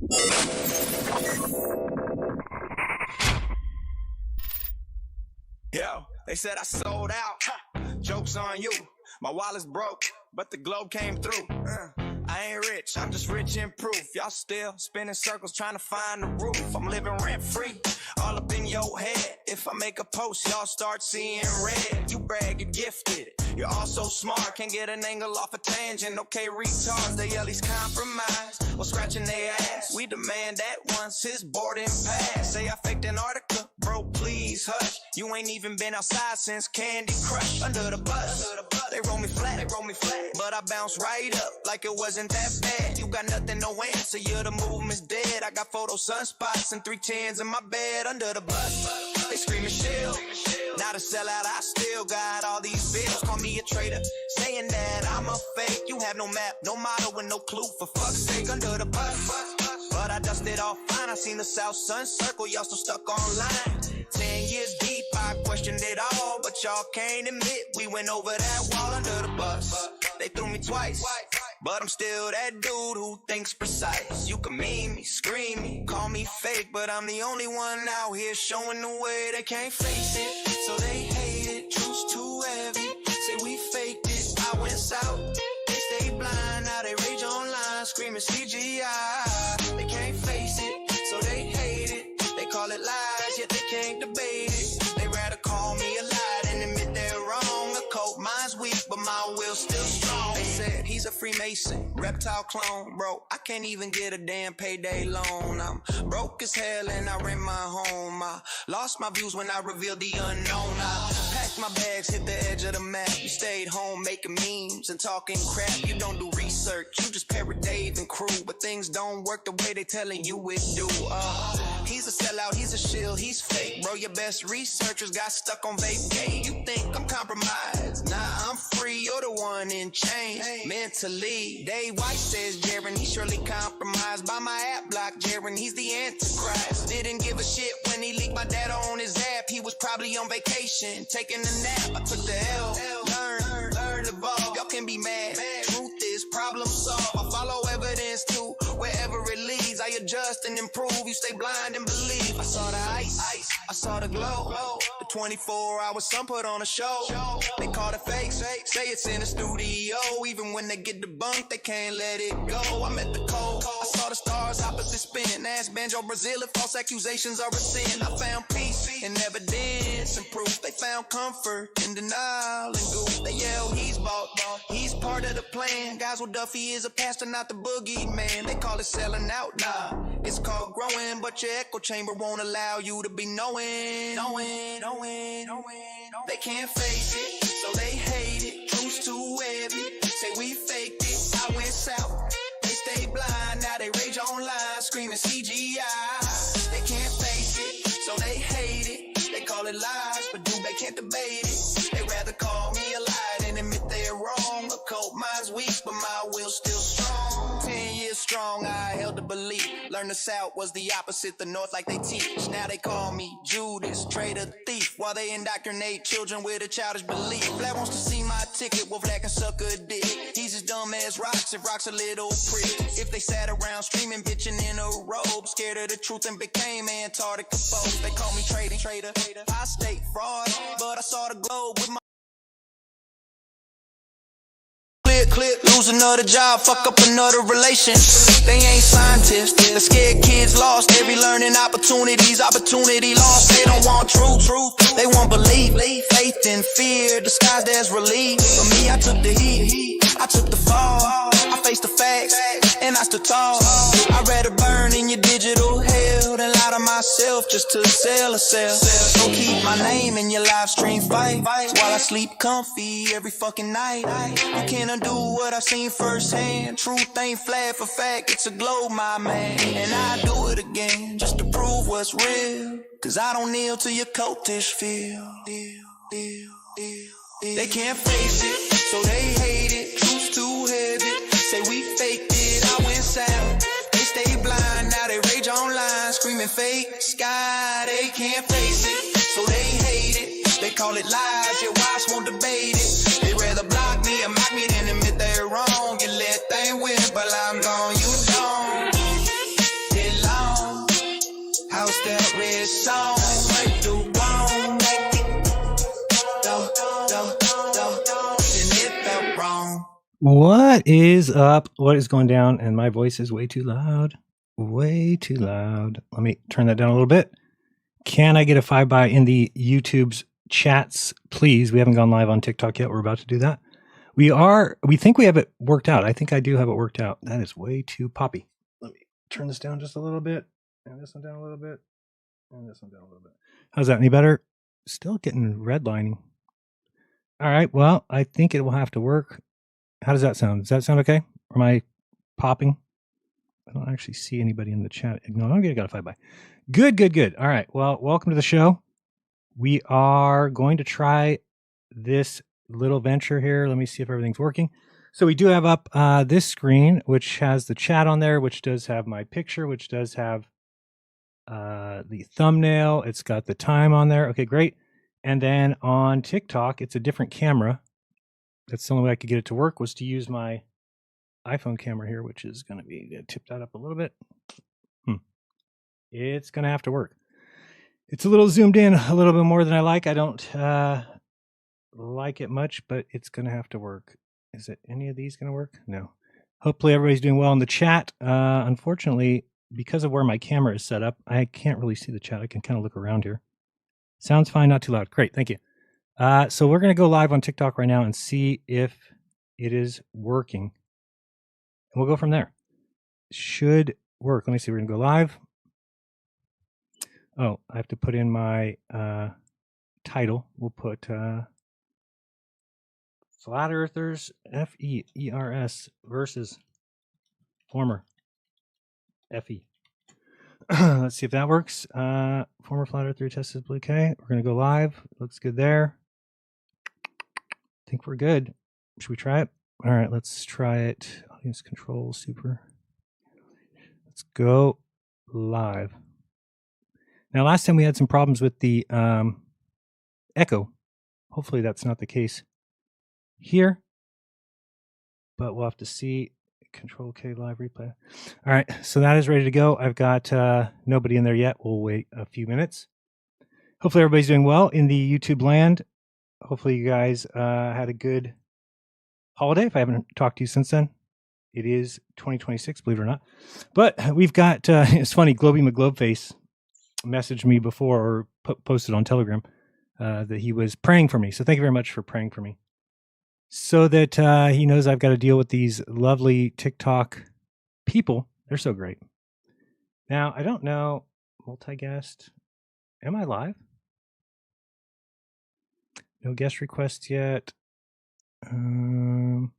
Yo, they said I sold out. Joke's on you. My wallet's broke, but the globe came through. I ain't rich, I'm just rich in proof. Y'all still spinning circles trying to find the roof. I'm living rent free, all up in your head. If I make a post, y'all start seeing red. You brag, you're gifted, you're all so smart. Can't get an angle off a tangent. Okay, retards, they at least compromise while scratching their ass. We demand that once his boarding pass. Say I faked Antarctica, bro, please hush. You ain't even been outside since Candy Crush. Under the bus, they roll me flat, but I bounce right up like it wasn't that bad. You got nothing, no answer, you're the movement's dead. I got photo sunspots and 310s in my bed. Under the bus, they screaming shield. Not a sellout, I still got all these bills. Call me a traitor, saying that I'm a fake. You have no map, no motto, and no clue, for fuck's sake. Under the bus, but I dusted off fine. I seen the South Sun circle, y'all still stuck online. 10 years deep, I questioned it all, but y'all can't admit we went over that wall. Under the bus, they threw me twice, but I'm still that dude who thinks precise. You can meme me, scream me, call me fake, but I'm the only one out here showing the way. They can't face it, so they hate it. Truth's too heavy, say we faked it. I went south, they stay blind, now they rage online, screaming CGI. They can't face it, so they hate it. They call it lies, yet they can't debate it. They rather call me a lie than admit they're wrong. A cold mind's weak, but my will's still strong. They said he's a Freemason, reptile clone. Bro, I can't even get a damn payday loan. I'm broke as hell and I rent my home. I lost my views when I revealed the unknown. I packed my bags, hit the edge of the map. You stayed home making memes and talking crap. You don't do research, you just parrot Dave and crew. But things don't work the way they telling you it do. He's a sellout, he's a shill, he's fake. Bro, your best researchers got stuck on vape gate. You think I'm compromised? Nah, I'm free, you're the one in chains. Mentally, Dave White says Jaren, he's surely compromised by my app block. Jaren, he's the Antichrist. Didn't give a shit when he leaked my data on his app. He was probably on vacation, taking a nap. I took the L, learn, evolve. Y'all can be mad, truth is problem solved. I follow evidence too, wherever it leads. I adjust and improve, you stay blind and believe. I saw the ice, I saw the glow. The 24-hour sun put on a show. They call it fake, say it's in the studio. Even when they get debunked, they can't let it go. I'm at the cold, I saw the stars opposite spin. Ask Banjo Brazil if false accusations are a sin. I found peace in evidence and proof. They found comfort in denial and goof. They yell he's bought, he's part of the plan. Guys, well, Duffy is a pastor, not the boogeyman. They call it selling out, nah, it's called growing. But your echo chamber won't allow you to be knowing. They can't face it, so they hate it. Truth's too heavy, say we faked it. I went south, they stay blind, now they rage online, screaming CGI. They can't face it, so they hate it. They call it lies, but dude, they can't debate it. They rather call me a lie than admit they're wrong. A cold mind's weak, but my will's still strong. 10 years strong, I held the belief. Learned the South was the opposite, the North like they teach. Now they call me Judas, traitor, thief, while they indoctrinate children with a childish belief. Black wants to see my ticket, well, Black can suck a dick. He's as dumb as rocks, if rocks a little prick. If they sat around streaming, bitching in a robe, scared of the truth and became Antarctica folks. They call me traitor, I state fraud, but I saw the globe with my clip, lose another job, fuck up another relation. They ain't scientists, the scared kids lost every learning opportunity lost. They don't want truth, they want belief, faith and fear disguised as relief. For me, I took the heat, I took the fall, I faced the facts, and I stood tall. I'd rather burn in your digital hell than lie to myself just to sell a cell. So keep my name in your live stream fight while I sleep comfy every fucking night. You can't undo what I've seen firsthand. Truth ain't flat for fact, it's a globe, my man. And I do it again just to prove what's real. Cause I don't kneel to your cultish feel. They can't face it, so they hate it. Truth's too heavy, say we faked it. I went south, they stay blind, now they rage online, screaming fake sky. They can't face it, so they hate it. They call it lies, your wives won't debate it. They rather block me or mock me than admit they're wrong. You let them win, but I'm gone, you don't. song. What do wrong? And it felt wrong. What is up? What is going down? And my voice is way too loud. Way too loud. Let me turn that down a little bit. Can I get a 5 by in the YouTube's chats, please? We haven't gone live on TikTok yet. We're about to do that. We think we have it worked out. I think I do have it worked out. That is way too poppy. Let me turn this down just a little bit. And this one down a little bit. And this one down a little bit. How's that? Any better? Still getting redlining. All right. Well, I think it will have to work. How does that sound? Does that sound okay? Or am I popping? I don't actually see anybody in the chat. No, I'm going to got a 5 by. Good. All right. Well, welcome to the show. We are going to try this little venture here. Let me see if everything's working. So we do have up this screen, which has the chat on there, which does have my picture, which does have the thumbnail. It's got the time on there. Okay, great. And then on TikTok, it's a different camera. That's the only way I could get it to work was to use my iPhone camera here, which is going to be tip that up a little bit. It's going to have to work. It's a little zoomed in a little bit more than I like. I don't like it much, but it's going to have to work. Is it any of these going to work? No. Hopefully everybody's doing well in the chat. Unfortunately, because of where my camera is set up, I can't really see the chat. I can kind of look around here. Sounds fine, not too loud. Great, thank you. So we're going to go live on TikTok right now and see if it is working. And we'll go from there. Should work. Let me see. We're going to go live. Oh, I have to put in my title. We'll put Flat Earthers, F-E-E-R-S versus former F-E. Let's see if that works. Former Flat Earther tested okay. We're going to go live. Looks good there. I think we're good. Should we try it? All right, let's try it. Audience control, super. Let's go live. Now, last time we had some problems with the echo. Hopefully that's not the case here, but we'll have to see. Control K live replay. All right, so that is ready to go. I've got nobody in there yet. We'll wait a few minutes. Hopefully everybody's doing well in the YouTube land. Hopefully you guys had a good holiday. If I haven't talked to you since then, it is 2026, believe it or not. But we've got, it's funny, Globey McGlobeface messaged me before or posted on Telegram that he was praying for me. So thank you very much for praying for me. So that he knows I've got to deal with these lovely TikTok people. They're so great. Now, I don't know, multi-guest. Am I live? No guest requests yet. Can't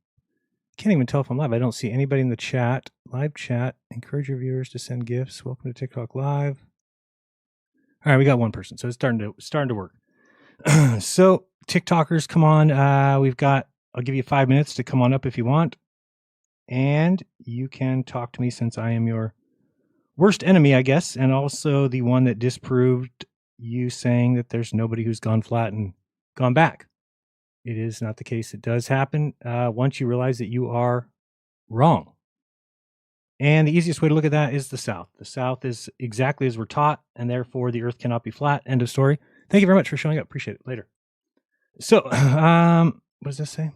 even tell if I'm live. I don't see anybody in the chat. Live chat. Encourage your viewers to send gifts. Welcome to TikTok Live. All right, we got one person, so it's starting to work. So TikTokers, come on. We've got. I'll give you 5 minutes to come on up if you want, and you can talk to me since I am your worst enemy, I guess, and also the one that disproved you saying that there's nobody who's gone flat and gone back. It is not the case. It does happen once you realize that you are wrong. And the easiest way to look at that is the South. The South is exactly as we're taught, and therefore the Earth cannot be flat. End of story. Thank you very much for showing up. Appreciate it. Later. So, what does this say?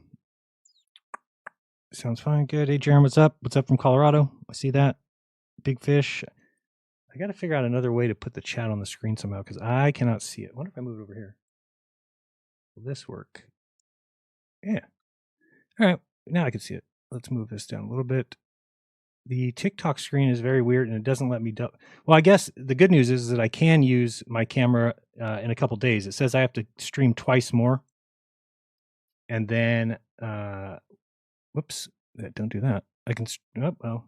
Sounds fine. Good. Hey, Jaron, what's up? What's up from Colorado? I see that. Big fish. I got to figure out another way to put the chat on the screen somehow because I cannot see it. I wonder if I move it over here. Will this work? Yeah. All right. Now I can see it. Let's move this down a little bit. The TikTok screen is very weird and it doesn't let me do. Well, I guess the good news is that I can use my camera in a couple days. It says I have to stream twice more. And then, whoops, don't do that. I can, oh,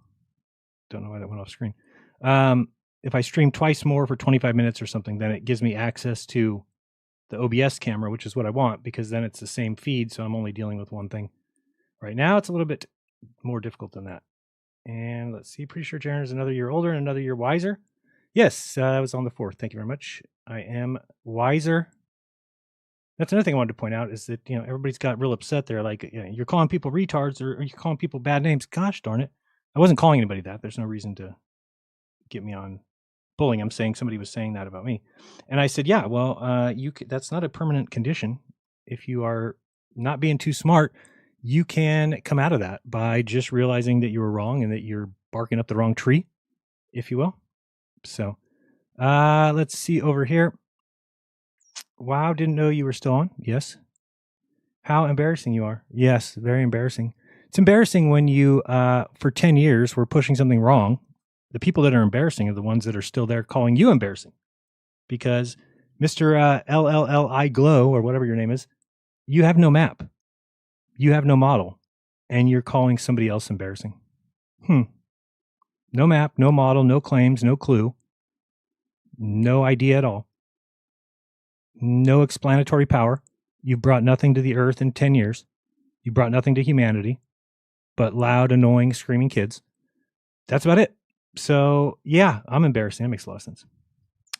don't know why that went off screen. If I stream twice more for 25 minutes or something, then it gives me access to the OBS camera, which is what I want, because then it's the same feed. So I'm only dealing with one thing. Right now, it's a little bit more difficult than that. And let's see, pretty sure Jaren is another year older and another year wiser. Yes, I was on the 4th. Thank you very much. I am wiser. That's another thing I wanted to point out is that, everybody's got real upset there. Like, you're calling people retards or you're calling people bad names. Gosh darn it. I wasn't calling anybody that. There's no reason to get me on bullying. I'm saying somebody was saying that about me. And I said, yeah, well, that's not a permanent condition. If you are not being too smart, you can come out of that by just realizing that you were wrong and that you're barking up the wrong tree, if you will. So let's see over here. Wow, didn't know you were still on. Yes. How embarrassing you are. Yes, very embarrassing. It's embarrassing when you, for 10 years, were pushing something wrong. The people that are embarrassing are the ones that are still there calling you embarrassing. Because Mr. LLLI Glow, or whatever your name is, you have no map. You have no model. And you're calling somebody else embarrassing. No map, no model, no claims, no clue. No idea at all. No explanatory power. You've brought nothing to the earth in 10 years. You brought nothing to humanity but loud, annoying, screaming kids. That's about it. So, yeah, I'm embarrassing. That makes a lot of sense.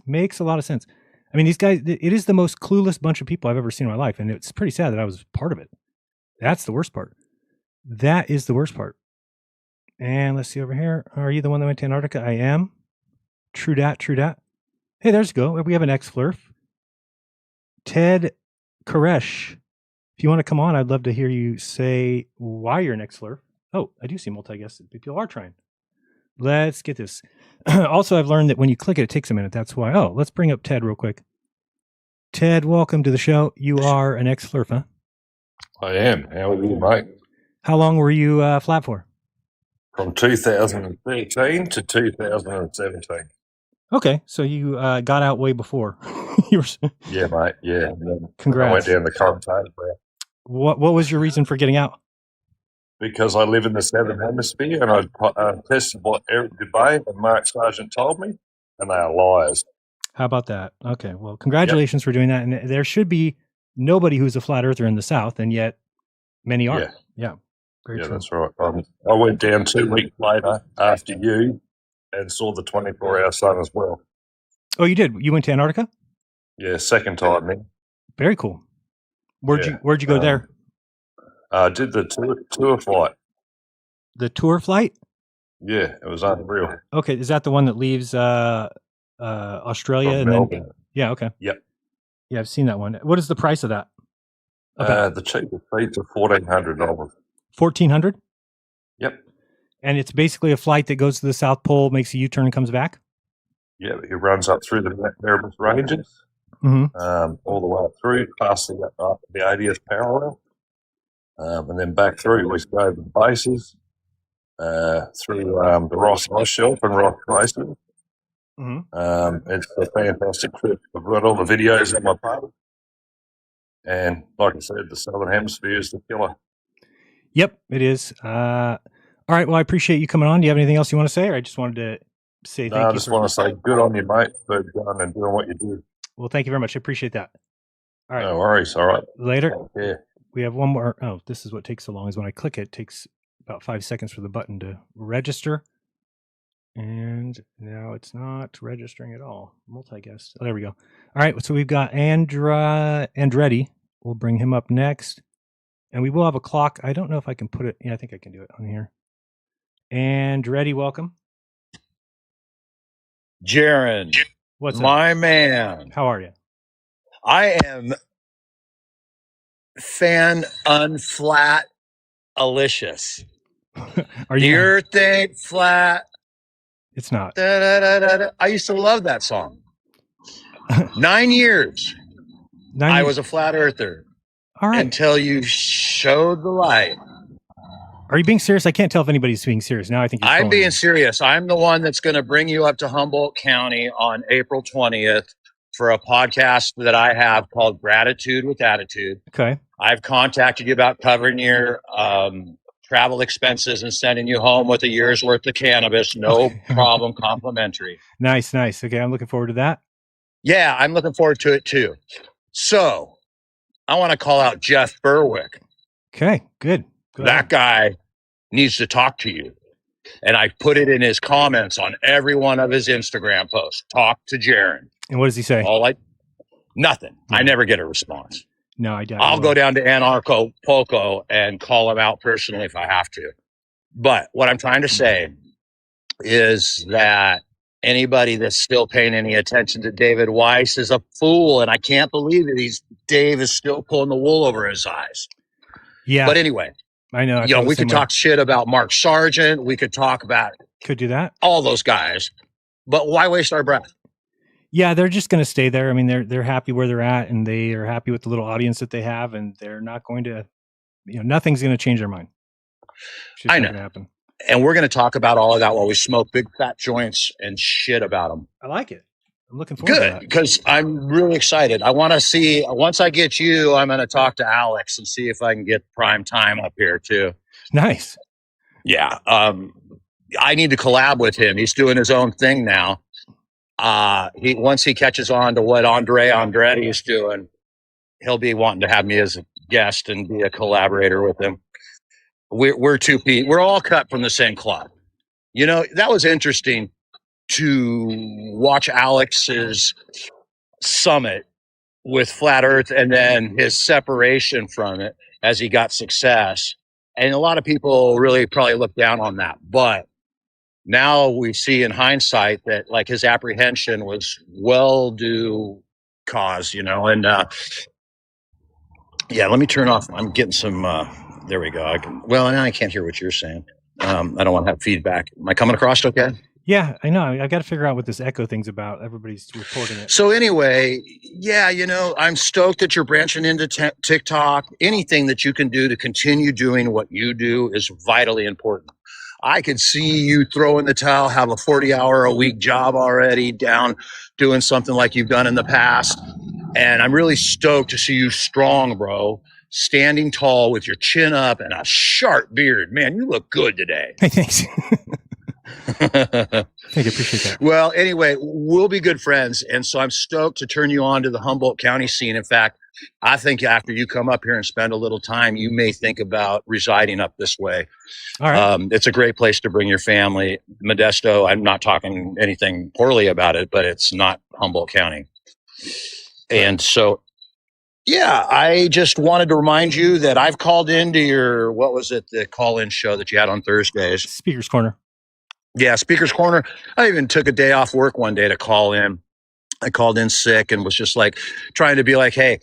Makes a lot of sense. I mean, these guys, it is the most clueless bunch of people I've ever seen in my life, and it's pretty sad that I was part of it. That's the worst part. That is the worst part. And let's see over here. Are you the one that went to Antarctica? I am. True dat, true dat. Hey, there's go. We have an ex-flurf. Ted Koresh. If you want to come on, I'd love to hear you say why you're an ex-flurf. Oh, I do see multi-guested. People are trying. Let's get this. Also, I've learned that when you click it, it takes a minute. That's why. Oh, let's bring up Ted real quick. Ted, welcome to the show. You are an ex-flurf, huh? I am. How are you, mate? How long were you flat for? From 2013 to 2017. Okay, so you got out way before. You were... Yeah, mate. Yeah. Congrats. I went down the quarantine. What was your reason for getting out? Because I live in the Southern Hemisphere, and I tested what Eric Dubay and Mark Sargent told me, and they are liars. How about that? Okay, well, congratulations for doing that. And there should be nobody who's a flat earther in the South, and yet many are. Yeah. Very true. That's right. I went down 2 weeks later after you and saw the 24-hour sun as well. Oh, you did? You went to Antarctica? Yeah, second time, man. Very cool. Where'd you go there? I did the tour flight. The tour flight? Yeah, it was unreal. Okay, is that the one that leaves Australia From and Melbourne. then? Yeah, okay. Yep. Yeah, I've seen that one. What is the price of that? The cheapest seats are $1,400. $1,400? Yep. And it's basically a flight that goes to the South Pole, makes a U-turn, and comes back? Yeah, it runs up through the Erebus Ranges, all the way up through, past the 80th parallel, and then back through. We go to the bases, through the Ross Ice Shelf and Ross Glacier. It's a fantastic trip. I've got all the videos on my page. And like I said, the Southern Hemisphere is the killer. Yep, it is. All right, well, I appreciate you coming on. Do you have anything else you want to say, or I just wanted to say thank you? I just want to say good on you, mate, for going and doing what you do. Well, thank you very much. I appreciate that. All right. No worries. All right. Later. Yeah. We have one more. Oh, this is what takes so long, is when I click it, it takes about 5 seconds for the button to register. And now it's not registering at all. Multi-guest. Oh, there we go. All right, so we've got Andretti. We'll bring him up next. And we will have a clock. I don't know if I can put it. Yeah, I think I can do it on here. Andretti, welcome. Jaron, what's my up? man. How are you? I am fan unflat alicious. Are you? The earth ain't flat. It's not. Da, da, da, da, da. I used to love that song. 9 years. I was a flat earther. All right. Until you showed the light. Are you being serious? I can't tell if anybody's being serious. Now I think I'm being serious. I'm the one that's going to bring you up to Humboldt County on April 20th for a podcast that I have called Gratitude with Attitude. Okay. I've contacted you about covering your travel expenses and sending you home with a year's worth of cannabis. No problem. Complimentary. Nice. Okay. I'm looking forward to that. Yeah, I'm looking forward to it too. So I want to call out Jeff Berwick. Okay, good. That guy needs to talk to you. And I put it in his comments on every one of his Instagram posts. Talk to Jaron. And what does he say? Nothing. I never get a response. No, I don't. I'll go down to Anarcho and call him out personally if I have to. But what I'm trying to say is that Anybody that's still paying any attention to David Weiss is a fool, and I can't believe that Dave is still pulling the wool over his eyes. Yeah. But anyway, I know. we could talk shit about Mark Sargent. We could talk about all those guys, but why waste our breath? Yeah, they're just going to stay there. I mean, they're happy where they're at, and they are happy with the little audience that they have, and they're not going to, nothing's going to change their mind. I know. Happen. And we're going to talk about all of that while we smoke big fat joints and shit about them. I like it. I'm looking forward to that. Good, because I'm really excited. I want to see, once I get you, I'm going to talk to Alex and see if I can get prime time up here too. Nice. Yeah. I need to collab with him. He's doing his own thing now. Once he catches on to what Andre Andretti is doing, he'll be wanting to have me as a guest and be a collaborator with him. We're all cut from the same cloth. That was interesting to watch Alex's summit with Flat Earth and then his separation from it as he got success. And a lot of people really probably look down on that. But now we see in hindsight that like his apprehension was well due cause, and yeah, let me turn off. I'm getting some, there we go. Now I can't hear what you're saying. I don't want to have feedback. Am I coming across okay? Yeah, I know. I got to figure out what this echo thing's about. Everybody's reporting it. So anyway, yeah, I'm stoked that you're branching into TikTok. Anything that you can do to continue doing what you do is vitally important. I could see you throw in the towel, have a 40-hour-a-week job already down, doing something like you've done in the past. And I'm really stoked to see you strong, bro, standing tall with your chin up and a sharp beard. Man, you look good today. Hey, thanks. Thank you. Appreciate that. Well, anyway, we'll be good friends. And so I'm stoked to turn you on to the Humboldt County scene. In fact, I think after you come up here and spend a little time, you may think about residing up this way. All right. It's a great place to bring your family. Modesto, I'm not talking anything poorly about it, but it's not Humboldt County. And so, yeah, I just wanted to remind you that I've called into your, what was it, the call-in show that you had on Thursdays? Speaker's Corner. Yeah, Speaker's Corner. I even took a day off work one day to call in. I called in sick and was just like trying to be like, hey,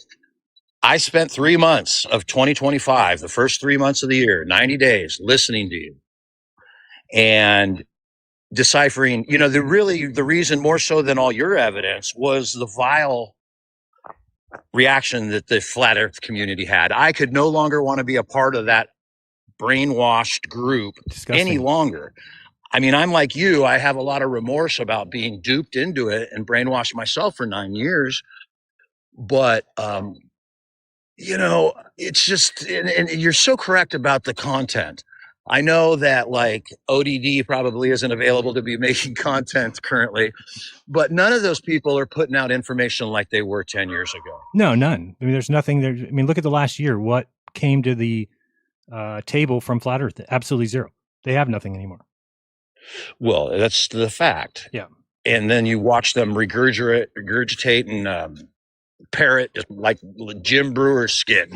I spent 3 months of 2025, the first 3 months of the year, 90 days, listening to you and deciphering, the reason more so than all your evidence was the vile reaction that the Flat Earth community had. I could no longer want to be a part of that brainwashed group any longer. I mean, I'm like you. I have a lot of remorse about being duped into it and brainwashed myself for 9 years. But, it's just, and you're so correct about the content. I know that like ODD probably isn't available to be making content currently, but none of those people are putting out information like they were 10 years ago. No, none. I mean, there's nothing there. I mean, look at the last year. What came to the table from Flat Earth? Absolutely zero. They have nothing anymore. Well, that's the fact. Yeah. And then you watch them regurgitate and parrot just like Jim Brewer's skit.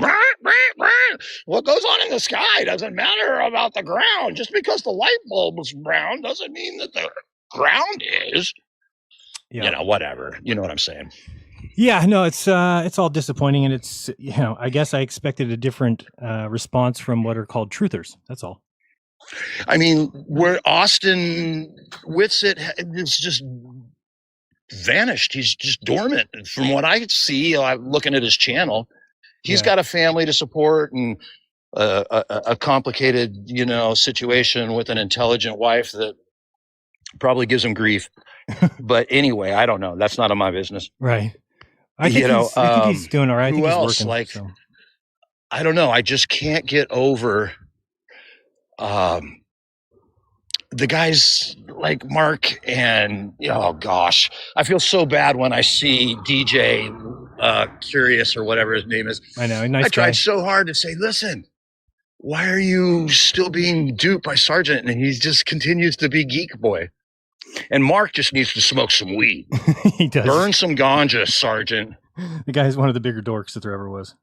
What goes on in the sky doesn't matter about the ground. Just because the light bulb was brown doesn't mean that the ground is. Yeah. Whatever. You know what I'm saying? Yeah, no, it's all disappointing, and it's I guess I expected a different response from what are called truthers. That's all. I mean, where Austin Whitsitt is just vanished. He's just dormant. From what I see, looking at his channel, he's got a family to support and a complicated, situation with an intelligent wife that probably gives him grief. But anyway, I don't know. That's none of my business. Right. I think he's doing all right. I think who he's else? Working, I don't know. I just can't get over the guys like Mark and oh gosh, I feel so bad when I see DJ Curious or whatever his name is. I know, nice I tried guy. so hard to say, listen, why are you still being duped by Sargent? And he just continues to be Geek Boy. And Mark just needs to smoke some weed. He does. Burn some ganja, Sargent. The guy's one of the bigger dorks that there ever was.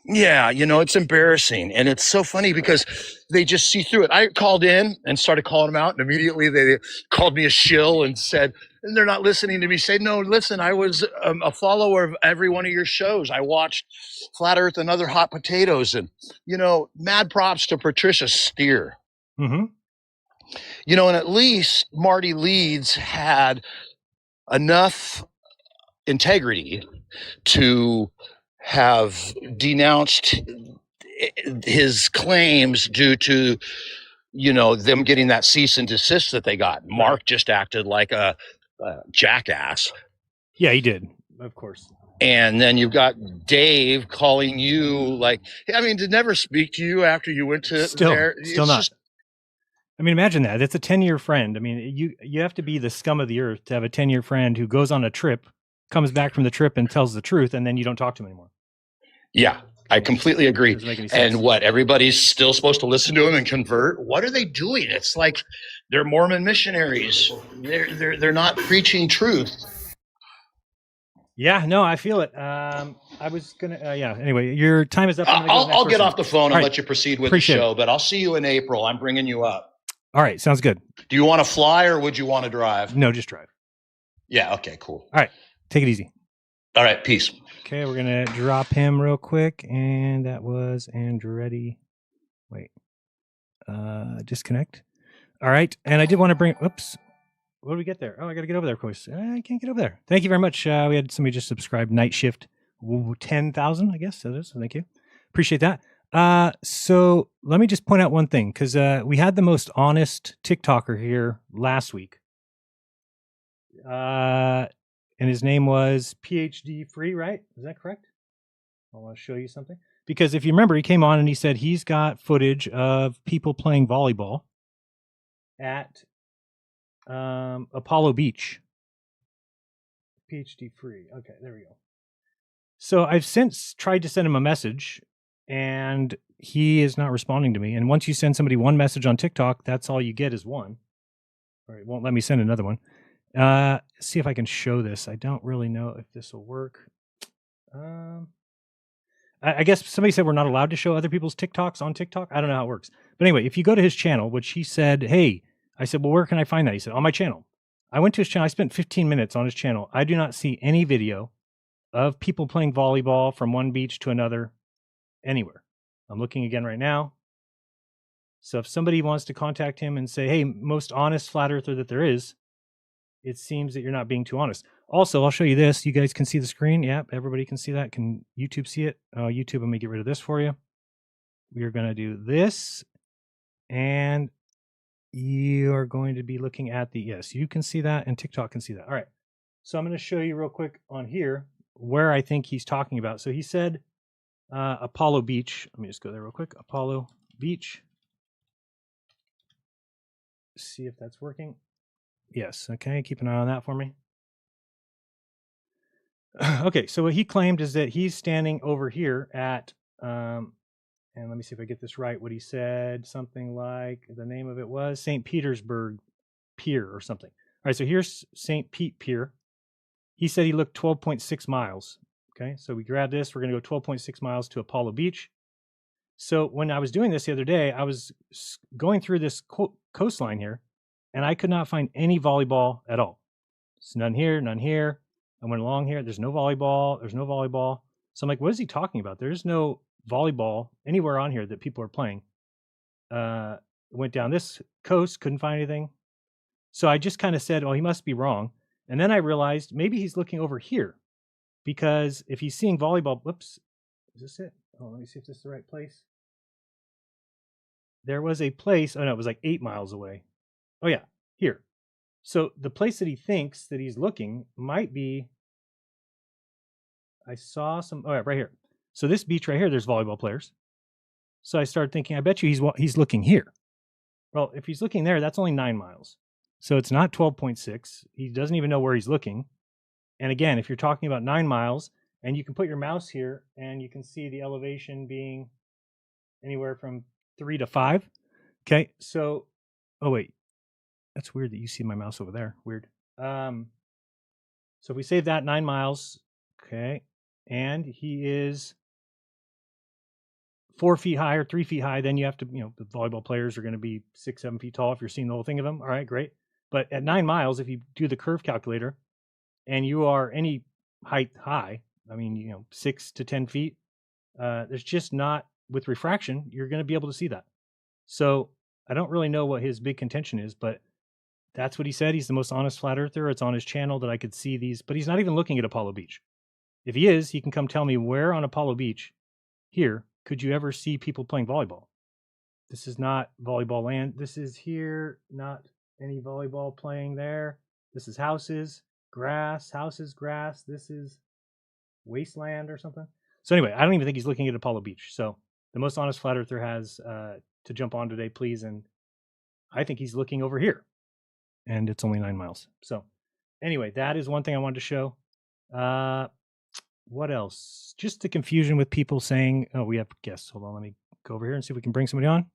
Yeah, it's embarrassing. And it's so funny because they just see through it. I called in and started calling them out, and immediately they called me a shill and said, and they're not listening to me say, no, listen, I was a follower of every one of your shows. I watched Flat Earth and Other Hot Potatoes, and, mad props to Patricia Steer. Mm-hmm. And at least Marty Leeds had enough integrity to have denounced his claims due to them getting that cease and desist that they got. Mark just acted like a jackass. Yeah, he did, of course. And then you've got Dave calling you to never speak to you after you went to there. Still not. I mean, imagine that. It's a 10-year friend. I mean, you have to be the scum of the earth to have a 10-year friend who goes on a trip, comes back from the trip and tells the truth, and then you don't talk to him anymore. Yeah, I completely agree. And what, everybody's still supposed to listen to him and convert? What are they doing? It's like they're Mormon missionaries. They're not preaching truth. Yeah, no, I feel it. I was gonna, Anyway, your time is up. I'll get off the phone and let you proceed with the show. But I'll see you in April. I'm bringing you up. All right, sounds good. Do you want to fly or would you want to drive? No, just drive. Yeah. Okay. Cool. All right, take it easy. All right. Peace. Okay, we're gonna drop him real quick, and that was Andretti. Wait, disconnect. All right, and I did want to bring. Oops. What do we get there? Oh, I got to get over there, of course. I can't get over there. Thank you very much. We had somebody just subscribe. Night Shift 10,000, I guess that is. Thank you. Appreciate that. So let me just point out one thing, because we had the most honest TikToker here last week. And his name was PhD Free, right? Is that correct? I want to show you something. Because if you remember, he came on and he said he's got footage of people playing volleyball at Apollo Beach. PhD Free. Okay, there we go. So I've since tried to send him a message, and he is not responding to me. And once you send somebody one message on TikTok, that's all you get is one. All right, it won't let me send another one. See if I can show this. I don't really know if this will work. I guess somebody said we're not allowed to show other people's TikToks on TikTok. I don't know how it works. But anyway, if you go to his channel, which he said, hey, I said, well, where can I find that? He said, on my channel. I went to his channel. I spent 15 minutes on his channel. I do not see any video of people playing volleyball from one beach to another anywhere. I'm looking again right now. So if somebody wants to contact him and say, hey, most honest flat earther that there is, it seems that you're not being too honest. Also, I'll show you this. You guys can see the screen. Yep, everybody can see that. Can YouTube see it? YouTube, let me get rid of this for you. We are going to do this. And you are going to be looking at the, yes, you can see that and TikTok can see that. All right. So I'm going to show you real quick on here where I think he's talking about. So he said Apollo Beach. Let me just go there real quick. Apollo Beach. See if that's working. Yes. Okay. Keep an eye on that for me. Okay. So what he claimed is that he's standing over here at, and let me see if I get this right. What he said, something like the name of it was St. Petersburg Pier or something. All right, so here's St. Pete Pier. He said he looked 12.6 miles. Okay, so we grab this. We're going to go 12.6 miles to Apollo Beach. So when I was doing this the other day, I was going through this coastline here, and I could not find any volleyball at all. It's none here, none here. I went along here. There's no volleyball. There's no volleyball. So I'm like, what is he talking about? There's no volleyball anywhere on here that people are playing. Went down this coast, couldn't find anything. So I just kind of said, well, he must be wrong. And then I realized maybe he's looking over here, because if he's seeing volleyball, whoops, is this it? Oh, let me see if this is the right place. There was a place, oh no, it was like 8 miles away. Oh yeah, here. So the place that he thinks that he's looking might be, I saw some, oh yeah, right here. So this beach right here, there's volleyball players. So I started thinking, I bet you he's looking here. Well, if he's looking there, that's only 9 miles. So it's not 12.6. He doesn't even know where he's looking. And again, if you're talking about 9 miles, and you can put your mouse here, and you can see the elevation being anywhere from 3 to 5. Okay, so, oh wait, that's weird that you see my mouse over there. Weird. So if we save that 9 miles, okay, and he is 4 feet high or 3 feet high, then you have to, the volleyball players are going to be 6, 7 feet tall if you're seeing the whole thing of them. All right, great. But at 9 miles, if you do the curve calculator and you are any height high, 6 to 10 feet, there's just not, with refraction, you're going to be able to see that. So I don't really know what his big contention is, but that's what he said. He's the most honest flat earther. It's on his channel that I could see these, but he's not even looking at Apollo Beach. If he is, he can come tell me where on Apollo Beach here could you ever see people playing volleyball. This is not volleyball land. This is here, not any volleyball playing there. This is houses, grass, grass. This is wasteland or something. So anyway, I don't even think he's looking at Apollo Beach. So the most honest flat earther has to jump on today, please. And I think he's looking over here. And it's only 9 miles. So anyway, that is one thing I wanted to show. What else? Just the confusion with people saying, oh, we have guests. Hold on, let me go over here and see if we can bring somebody on.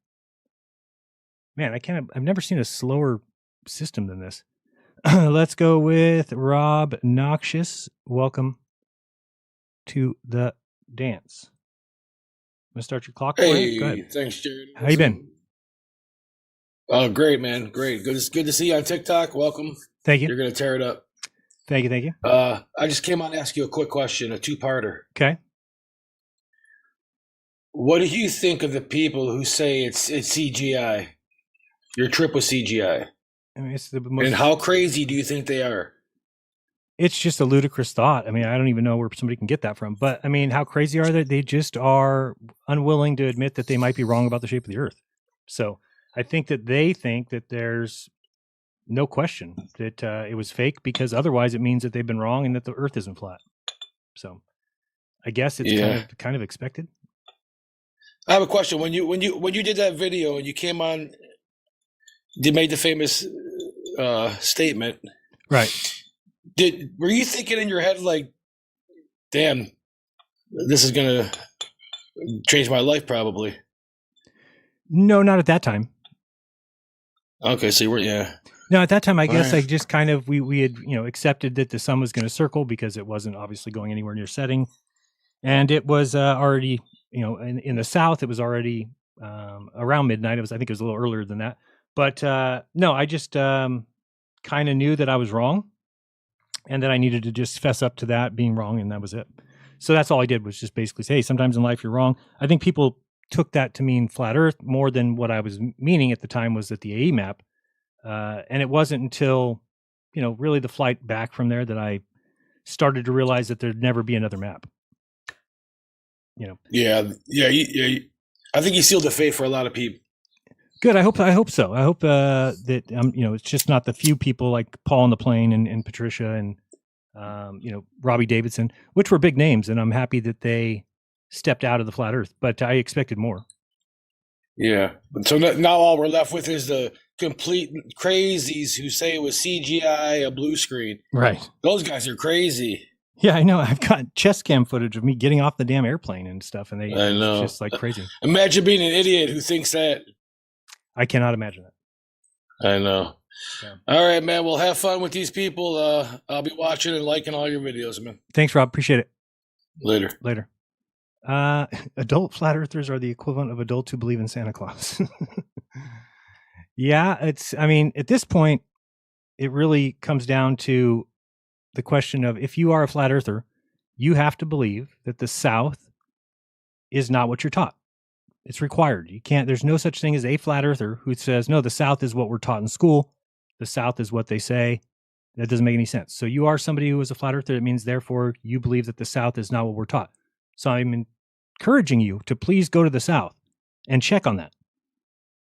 Man, I've never seen a slower system than this. Let's go with Rob Noxious. Welcome to the dance. I'm going to start your clock. Hey, go ahead. Thanks, Jared. How you been? Oh, great, man. Great. Good to see you on TikTok. Welcome. Thank you. You're going to tear it up. Thank you. I just came on to ask you a quick question, a two-parter. Okay. What do you think of the people who say it's CGI? Your trip was CGI. It's the most, and how crazy do you think they are? It's just a ludicrous thought. I don't even know where somebody can get that from. But how crazy are they? They just are unwilling to admit that they might be wrong about the shape of the Earth. So I think that they think that there's no question that it was fake, because otherwise it means that they've been wrong and that the Earth isn't flat. So I guess it's kind of expected. I have a question. When you did that video and you came on, you made the famous statement, right? Were you thinking in your head like, "Damn, this is gonna change my life"? Probably. No, not at that time. Okay, so you were, No, at that time, I guess I just kind of, we had, accepted that the sun was going to circle because it wasn't obviously going anywhere near setting. And it was already, in the south, it was already around midnight. I think it was a little earlier than that. But no, I just kind of knew that I was wrong and that I needed to just fess up to that being wrong. And that was it. So that's all I did, was just basically say, hey, sometimes in life you're wrong. I think people took that to mean flat Earth more than what I was meaning at the time was that the AE map. And it wasn't until, really the flight back from there that I started to realize that there'd never be another map. Yeah. I think you sealed the fate for a lot of people. Good. I hope so. I hope that it's just not the few people like Paul on the plane and Patricia and Robbie Davidson, which were big names, and I'm happy that they stepped out of the flat Earth. But I expected more. Yeah. So now all we're left with is the complete crazies who say it was CGI, a blue screen. Right. Those guys are crazy. Yeah, I know. I've got chest cam footage of me getting off the damn airplane and stuff, and I know. It's just like crazy. Imagine being an idiot who thinks that. I cannot imagine that. I know. Yeah. All right, man. Well, have fun with these people. I'll be watching and liking all your videos, man. Thanks, Rob. Appreciate it. Later. Adult flat earthers are the equivalent of adults who believe in Santa Claus. Yeah, at this point, it really comes down to the question of, if you are a flat earther, you have to believe that the South is not what you're taught. It's required. There's no such thing as a flat earther who says, no, the South is what we're taught in school. The South is what they say. That doesn't make any sense. So you are somebody who is a flat earther. It means, therefore, you believe that the South is not what we're taught. So I'm encouraging you to please go to the South and check on that.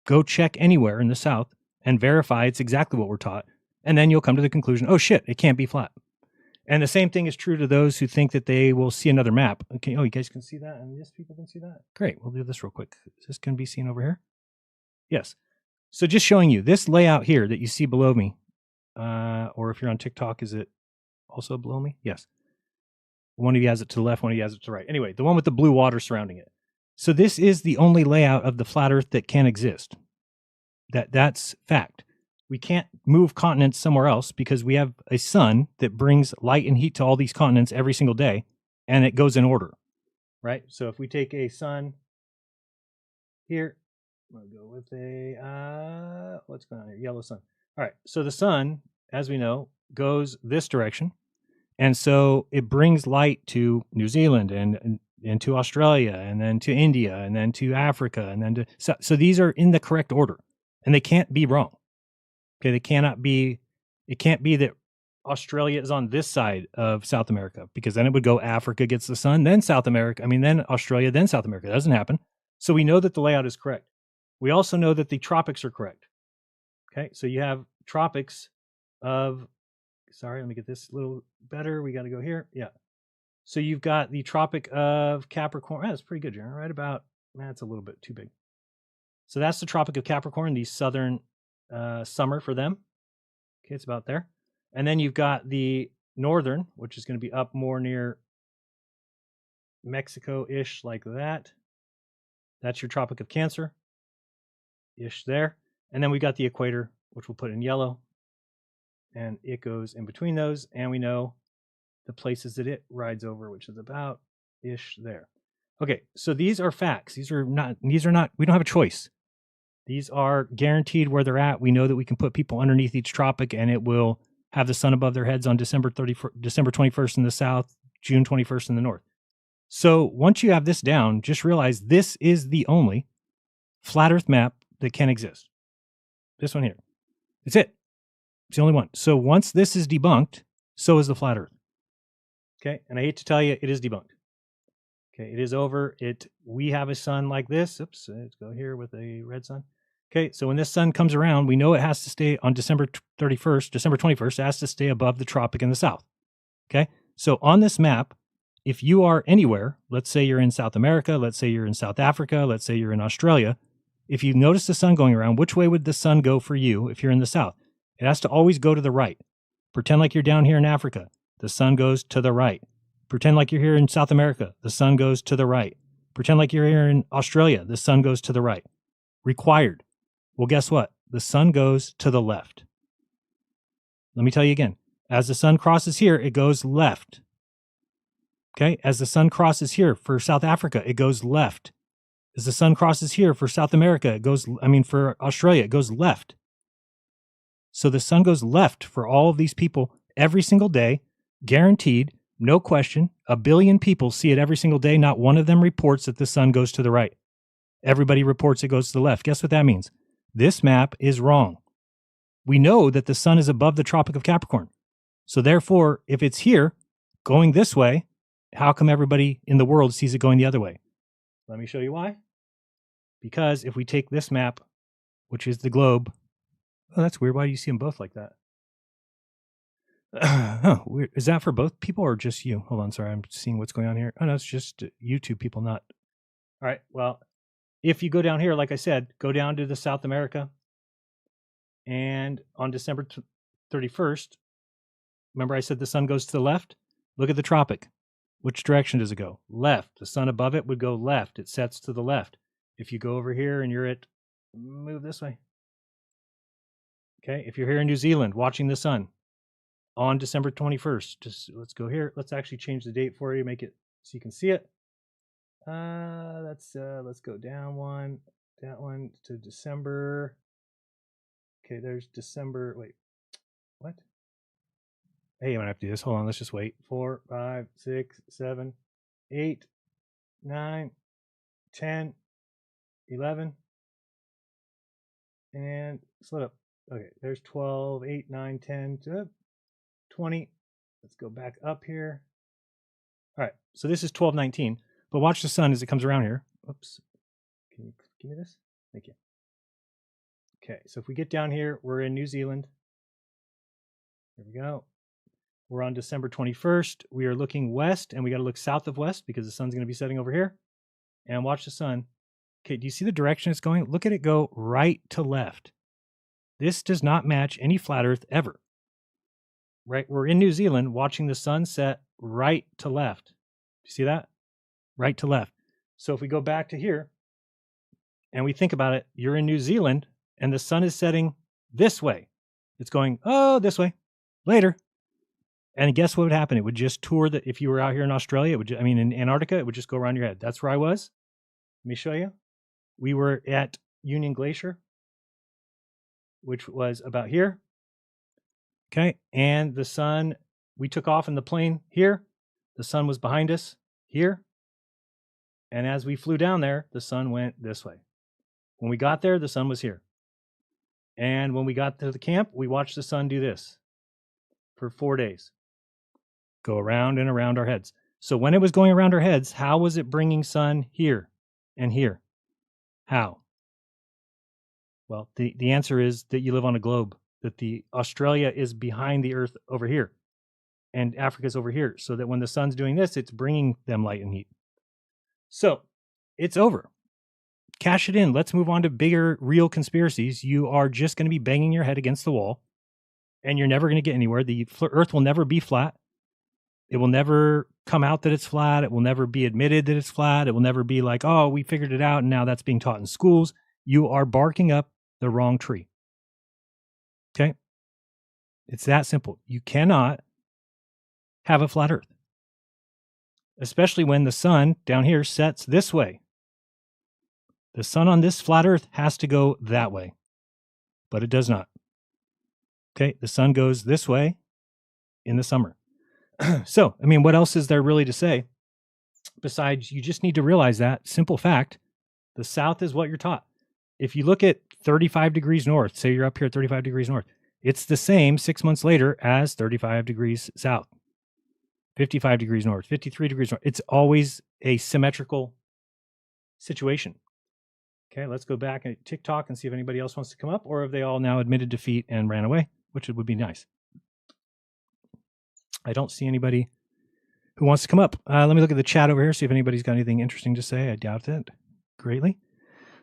Go check anywhere in the South and verify it's exactly what we're taught. And then you'll come to the conclusion, oh shit, it can't be flat. And the same thing is true to those who think that they will see another map. Okay. Oh, you guys can see that? And yes, people can see that? Great. We'll do this real quick. Is this going to be seen over here? Yes. So just showing you this layout here that you see below me, or if you're on TikTok, is it also below me? Yes. One of you has it to the left, one of you has it to the right. Anyway, the one with the blue water surrounding it. So this is the only layout of the flat Earth that can exist. That's fact. We can't move continents somewhere else because we have a sun that brings light and heat to all these continents every single day, and it goes in order, right? So if we take a sun here. We'll go with a, what's going on here? Yellow sun. All right. So the sun, as we know, goes this direction. And so it brings light to New Zealand and to Australia and then to India and then to Africa and then to, so these are in the correct order and they can't be wrong. Okay. They cannot be, it can't be that Australia is on this side of South America, because then it would go Africa gets the sun, then South America. I mean, then Australia, then South America. That doesn't happen. So we know that the layout is correct. We also know that the tropics are correct. Okay. So you have tropics of, sorry, let me get this a little better. We got to go here. Yeah. So you've got the Tropic of Capricorn. That's pretty good, Jaron. Right about, that's a little bit too big. So that's the Tropic of Capricorn, the southern summer for them. Okay, it's about there. And then you've got the northern, which is going to be up more near Mexico-ish, like that. That's your Tropic of Cancer-ish there. And then we got the equator, which we'll put in yellow. And it goes in between those. And we know the places that it rides over, which is about ish there. Okay, so these are facts. These are not, we don't have a choice. These are guaranteed where they're at. We know that we can put people underneath each tropic and it will have the sun above their heads on December 21st in the south, June 21st in the north. So once you have this down, just realize this is the only flat earth map that can exist. This one here. It's it. It's the only one. So once this is debunked, so is the flat earth. Okay, and I hate to tell you, it is debunked. Okay, it is over. We have a sun like this. Oops, let's go here with a red sun. Okay, so when this sun comes around, we know it has to stay on December 21st, it has to stay above the tropic in the south. Okay, so on this map, if you are anywhere, let's say you're in South America, let's say you're in South Africa, let's say you're in Australia, if you notice the sun going around, which way would the sun go for you if you're in the south? It has to always go to the right. Pretend like you're down here in Africa. The sun goes to the right. Pretend like you're here in South America. The sun goes to the right. Pretend like you're here in Australia. The sun goes to the right. Required. Well, guess what? The sun goes to the left. Let me tell you again. As the sun crosses here, it goes left. Okay? As the sun crosses here for South Africa, it goes left. As the sun crosses here for South America, for Australia, it goes left. So the sun goes left for all of these people every single day. Guaranteed, no question. 1 billion people see it every single day. Not one of them reports that the sun goes to the right. Everybody reports it goes to the left. Guess what that means? This map is wrong. We know that the sun is above the Tropic of Capricorn. So therefore, if it's here, going this way, how come everybody in the world sees it going the other way? Let me show you why. Because if we take this map, which is the globe, oh, that's weird. Why do you see them both like that? Weird. Is that for both people or just you? Hold on, sorry, I'm seeing what's going on here. Oh no, it's just YouTube people, not. All right, well, if you go down here, like I said, go down to the South America, and on December 31st, remember I said the sun goes to the left? Look at the tropic. Which direction does it go? Left. The sun above it would go left. It sets to the left. If you go over here and you're at, move this way. Okay, if you're here in New Zealand watching the sun, on December 21st. Just let's go here. Let's actually change the date for you, make it so you can see it. Let's go down one, that one to December. Okay, there's December. Wait, what? Hey, I'm gonna have to do this. Hold on, let's just wait. 4, 5, 6, 7, 8, 9, 10, 11, and split up. Okay, there's 12, 8, 9, 10, 20. Let's go back up here. All right, so this is 12:19. But watch the sun as it comes around here. Oops. Can you give me this? Thank you. Okay, so if we get down here, we're in New Zealand. Here we go. We're on December 21st. We are looking west, and we got to look south of west because the sun's going to be setting over here. And watch the sun. Okay, do you see the direction it's going? Look at it go right to left. This does not match any flat earth ever. Right? We're in New Zealand watching the sun set right to left. Do you see that? Right to left. So if we go back to here and we think about it, you're in New Zealand and the sun is setting this way. It's going, oh, this way. Later. And guess what would happen? It would just tour the, if you were out here in Australia, in Antarctica, it would just go around your head. That's where I was. Let me show you. we were at Union Glacier, which was about here. Okay. And the sun, we took off in the plane here. The sun was behind us here. And as we flew down there, the sun went this way. When we got there, the sun was here. And when we got to the camp, we watched the sun do this for 4 days. Go around and around our heads. So when it was going around our heads, how was it bringing sun here and here? How? Well, the answer is that you live on a globe, that the Australia is behind the Earth over here, and Africa's over here, so that when the sun's doing this, it's bringing them light and heat. So it's over. Cash it in. Let's move on to bigger, real conspiracies. You are just going to be banging your head against the wall, and you're never going to get anywhere. The Earth will never be flat. It will never come out that it's flat. It will never be admitted that it's flat. It will never be like, oh, we figured it out, and now that's being taught in schools. You are barking up the wrong tree. Okay? It's that simple. You cannot have a flat Earth, especially when the sun down here sets this way. The sun on this flat Earth has to go that way, but it does not. Okay? The sun goes this way in the summer. So, I mean, what else is there really to say besides you just need to realize that simple fact, the south is what you're taught. If you look at 35 degrees north, say you're up here at 35 degrees north, it's the same 6 months later as 35 degrees south, 55 degrees north, 53 degrees north. It's always a symmetrical situation. Okay, let's go back at TikTok and see if anybody else wants to come up, or if they all now admitted defeat and ran away, which would be nice. I don't see anybody who wants to come up. Let me look at the chat over here, see if anybody's got anything interesting to say. I doubt it greatly.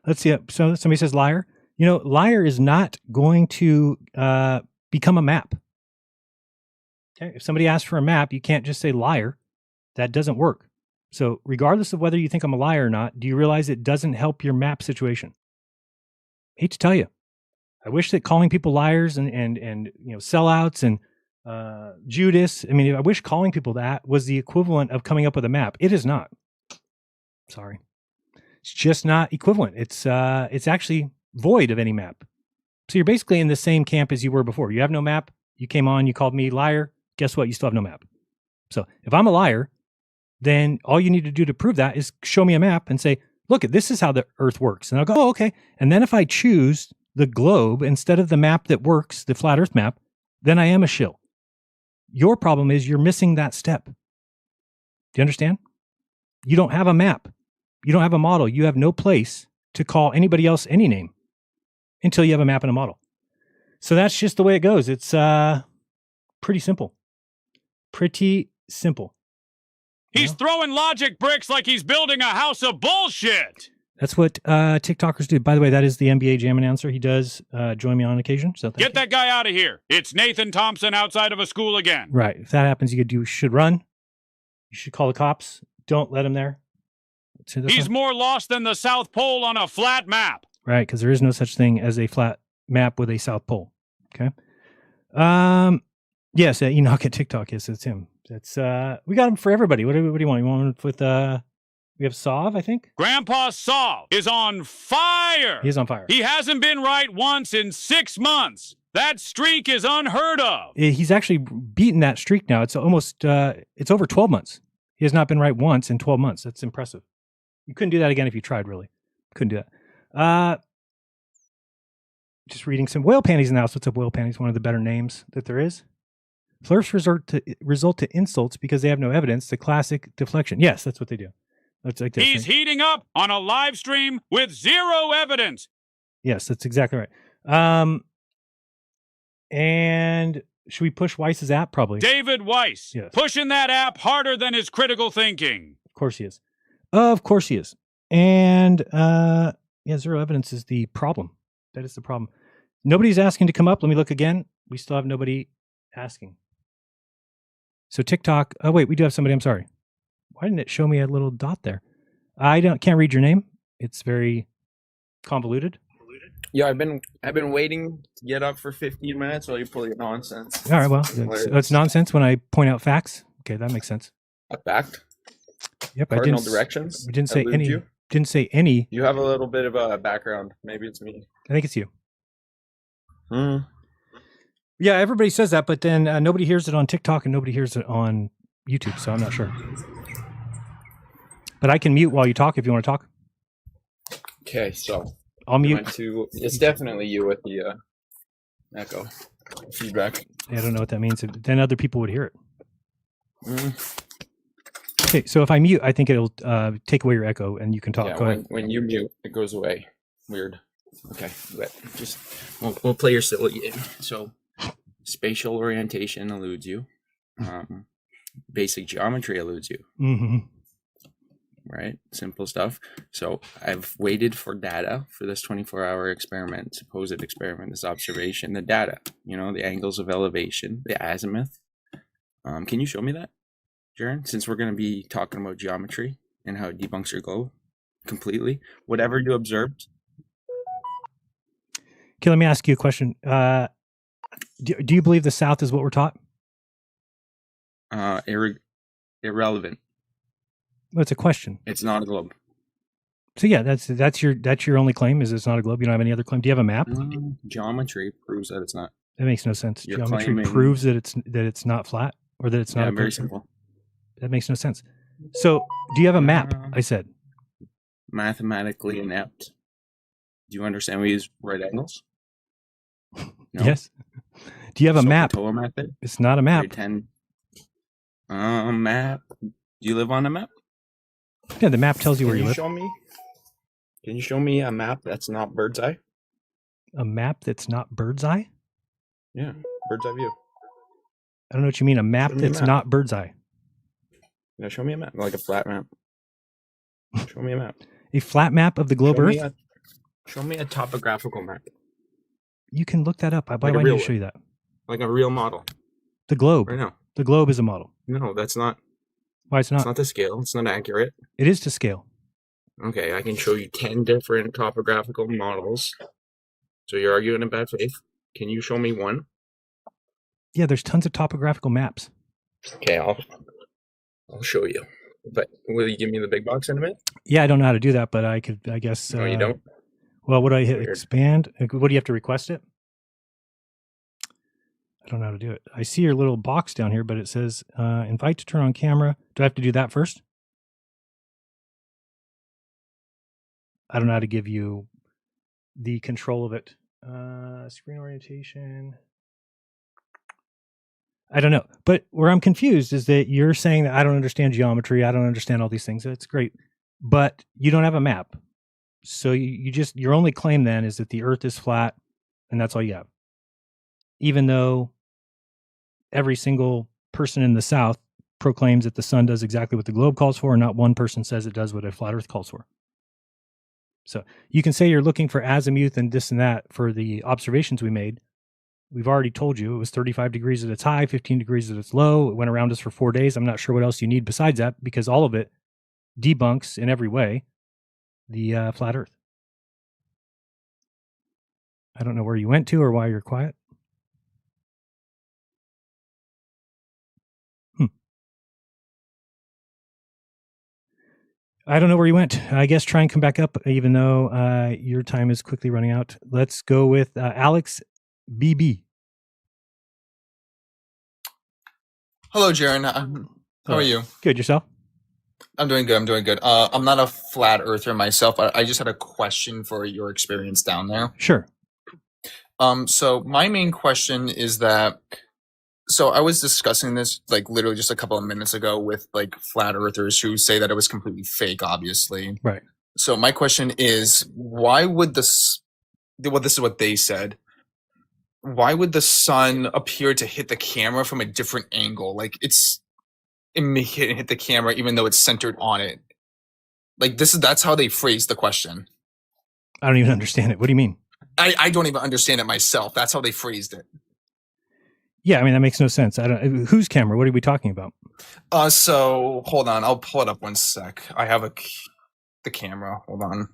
Let's see. So somebody says liar. You know, liar is not going to become a map. Okay. If somebody asks for a map, you can't just say liar. That doesn't work. So regardless of whether you think I'm a liar or not, do you realize it doesn't help your map situation? Hate to tell you. I wish that calling people liars and you know, sellouts and Judas, I mean, I wish calling people that was the equivalent of coming up with a map. It is not. Sorry. It's just not equivalent. It's actually void of any map. So you're basically in the same camp as you were before. You have no map. You came on, you called me liar. Guess what? You still have no map. So if I'm a liar, then all you need to do to prove that is show me a map and say, look, this is how the Earth works. And I'll go, oh, okay. And then if I choose the globe instead of the map that works, the flat Earth map, then I am a shill. Your problem is you're missing that step. Do you understand? You don't have a map. You don't have a model. You have no place to call anybody else any name until you have a map and a model. So that's just the way it goes. It's pretty simple. Pretty simple. He's throwing logic bricks like he's building a house of bullshit. That's what TikTokers do. By the way, that is the NBA Jam announcer. He does join me on occasion. So get that guy out of here. It's Nathan Thompson outside of a school again. Right. If that happens, you should run. You should call the cops. Don't let him there. He's more lost than the South Pole on a flat map. Right, because there is no such thing as a flat map with a South Pole. Okay. Yes, Enoch at TikTok. Yes, it's him. It's we got him for everybody. What do you want? You want him with we have Sov, I think. Grandpa Sov is on fire. He's on fire. He hasn't been right once in 6 months. That streak is unheard of. He's actually beaten that streak now. It's almost it's over 12 months. He has not been right once in 12 months. That's impressive. You couldn't do that again if you tried, really. Couldn't do that. Just reading some whale panties in the house. What's up, whale panties? One of the better names that there is. Flirts result to insults because they have no evidence. The classic deflection. Yes, that's what they do. That's like this. He's heating up on a live stream with zero evidence. Yes, that's exactly right. And should we push Weiss's app? Probably. David Weiss, yes. Pushing that app harder than his critical thinking. Of course he is. Of course he is. And zero evidence is the problem. That is the problem. Nobody's asking to come up. Let me look again. We still have nobody asking. So TikTok. Oh wait, we do have somebody. I'm sorry. Why didn't it show me a little dot there? I can't read your name. It's very convoluted. Yeah, I've been waiting to get up for 15 minutes while you pull your nonsense. All right, well, it's nonsense when I point out facts. Okay, that makes sense. A fact. Yep, Cardinal directions. We didn't say any. Didn't say any. You have a little bit of a background. Maybe it's me. I think it's you. Mm. Yeah, everybody says that, but then nobody hears it on TikTok and nobody hears it on YouTube, so I'm not sure. But I can mute while you talk if you want to talk. Okay, so I'll mute. It's definitely you with the echo feedback. I don't know what that means. Then other people would hear it. Mm. Okay, so if I mute, I think it'll take away your echo and you can talk. Yeah, Go ahead. When you mute, it goes away. Weird. Okay, but just we'll play your silly game. So, spatial orientation eludes you. Basic geometry eludes you. Mm-hmm. Right? Simple stuff. So I've waited for data for this 24-hour experiment, supposed experiment, this observation, the data, the angles of elevation, the azimuth. Can you show me that, Jaron? Since we're going to be talking about geometry and how it debunks your globe completely, whatever you observed. Okay, let me ask you a question. Do you believe the South is what we're taught? Irrelevant. Well, it's a question. It's not a globe. So yeah, that's your only claim is it's not a globe. You don't have any other claim. Do you have a map? Geometry proves that it's not. That makes no sense. You're Geometry claiming... proves that it's not flat or that it's not. Yeah, very simple. That makes no sense. So do you have a map? I said. Mathematically inept. Do you understand we use right angles? No? Yes. Do you have a map? Method? It's not a map. Grade 10. Map. Do you live on a map? Yeah, the map tells you where you live. Can you show me a map that's not bird's eye? A map that's not bird's eye? Yeah, bird's eye view. I don't know what you mean. A map that's not bird's eye. Yeah, show me a map, like a flat map. Show me a map. A flat map of the globe Earth? Show me a topographical map. You can look that up. Why do I need to show you that? Like a real model. The globe. Right now. The globe is a model. No, that's not. Why it's not? It's not to scale. It's not accurate. It is to scale. Okay, I can show you 10 different topographical models. So you're arguing in bad faith. Can you show me one? Yeah, there's tons of topographical maps. Okay, I'll show you. But will you give me the big box in a minute? Yeah, I don't know how to do that, but I guess. No, you don't? Well, would I hit expand? What do you have to request it? I don't know how to do it. I see your little box down here, but it says invite to turn on camera. Do I have to do that first? I don't know how to give you the control of it. Screen orientation. I don't know. But where I'm confused is that you're saying that I don't understand geometry. I don't understand all these things. That's great. But you don't have a map. So your only claim then is that the Earth is flat and that's all you have. Even though every single person in the South proclaims that the sun does exactly what the globe calls for, and not one person says it does what a flat Earth calls for. So you can say you're looking for azimuth and this and that for the observations we made. We've already told you it was 35 degrees at its high, 15 degrees at its low. It went around us for 4 days. I'm not sure what else you need besides that, because all of it debunks in every way the flat Earth. I don't know where you went to or why you're quiet. I don't know where you went. I guess try and come back up, even though your time is quickly running out. Let's go with Alex BB. Hello, Jaron. How are you? Good. Yourself? I'm doing good. I'm not a flat earther myself. I just had a question for your experience down there. Sure. So my main question is that, so I was discussing this like literally just a couple of minutes ago with like flat earthers who say that it was completely fake, obviously. Right. So my question is, why would this is what they said. Why would the sun appear to hit the camera from a different angle? Like it may hit the camera even though it's centered on it. Like that's how they phrased the question. I don't even understand it. What do you mean? I don't even understand it myself. That's how they phrased it. Yeah, I mean that makes no sense. Whose camera? What are we talking about? So hold on, I'll pull it up one sec. I have the camera. Hold on,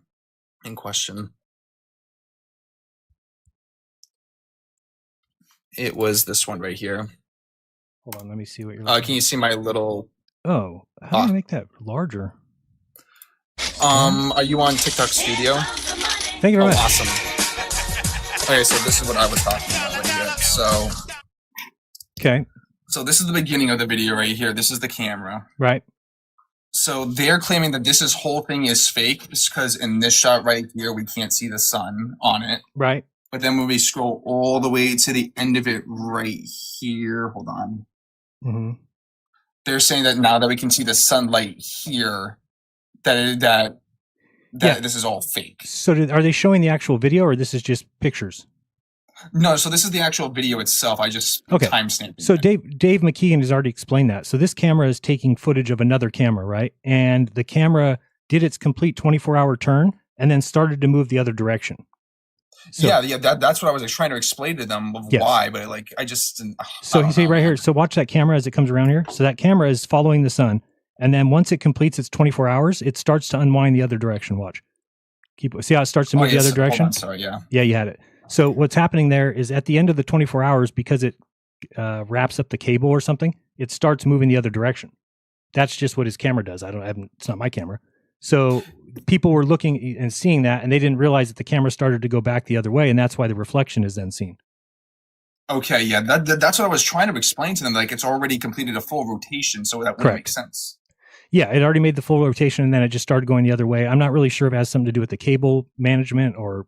in question. It was this one right here. Hold on, let me see what you're looking Can you see my little... Oh, how do I make that larger? Are you on TikTok Studio? Thank you very much. Awesome. Okay, so this is what I was talking about right here. So, okay. So this is the beginning of the video right here. This is the camera. Right. So they're claiming that this whole thing is fake because in this shot right here, we can't see the sun on it. Right. But then when we scroll all the way to the end of it right here, hold on. Mm-hmm. They're saying that now that we can see the sunlight here, that this is all fake. So are they showing the actual video or this is just pictures? No, so this is the actual video itself. I just timestamped. So Dave McKeegan has already explained that. So this camera is taking footage of another camera, right? And the camera did its complete 24-hour turn and then started to move the other direction. So, that's what I was trying to explain to them of why, but I just didn't. So you see right here. So watch that camera as it comes around here. So that camera is following the sun, and then once it completes its 24 hours, it starts to unwind the other direction. Watch. See how it starts to move the other direction? Hold on, sorry, yeah, you had it. So what's happening there is at the end of the 24 hours, because it wraps up the cable or something, it starts moving the other direction. That's just what his camera does. It's not my camera. So people were looking and seeing that, and they didn't realize that the camera started to go back the other way, and that's why the reflection is then seen. Okay, yeah, that's what I was trying to explain to them. Like, it's already completed a full rotation, so that wouldn't make sense. Yeah, it already made the full rotation, and then it just started going the other way. I'm not really sure if it has something to do with the cable management, or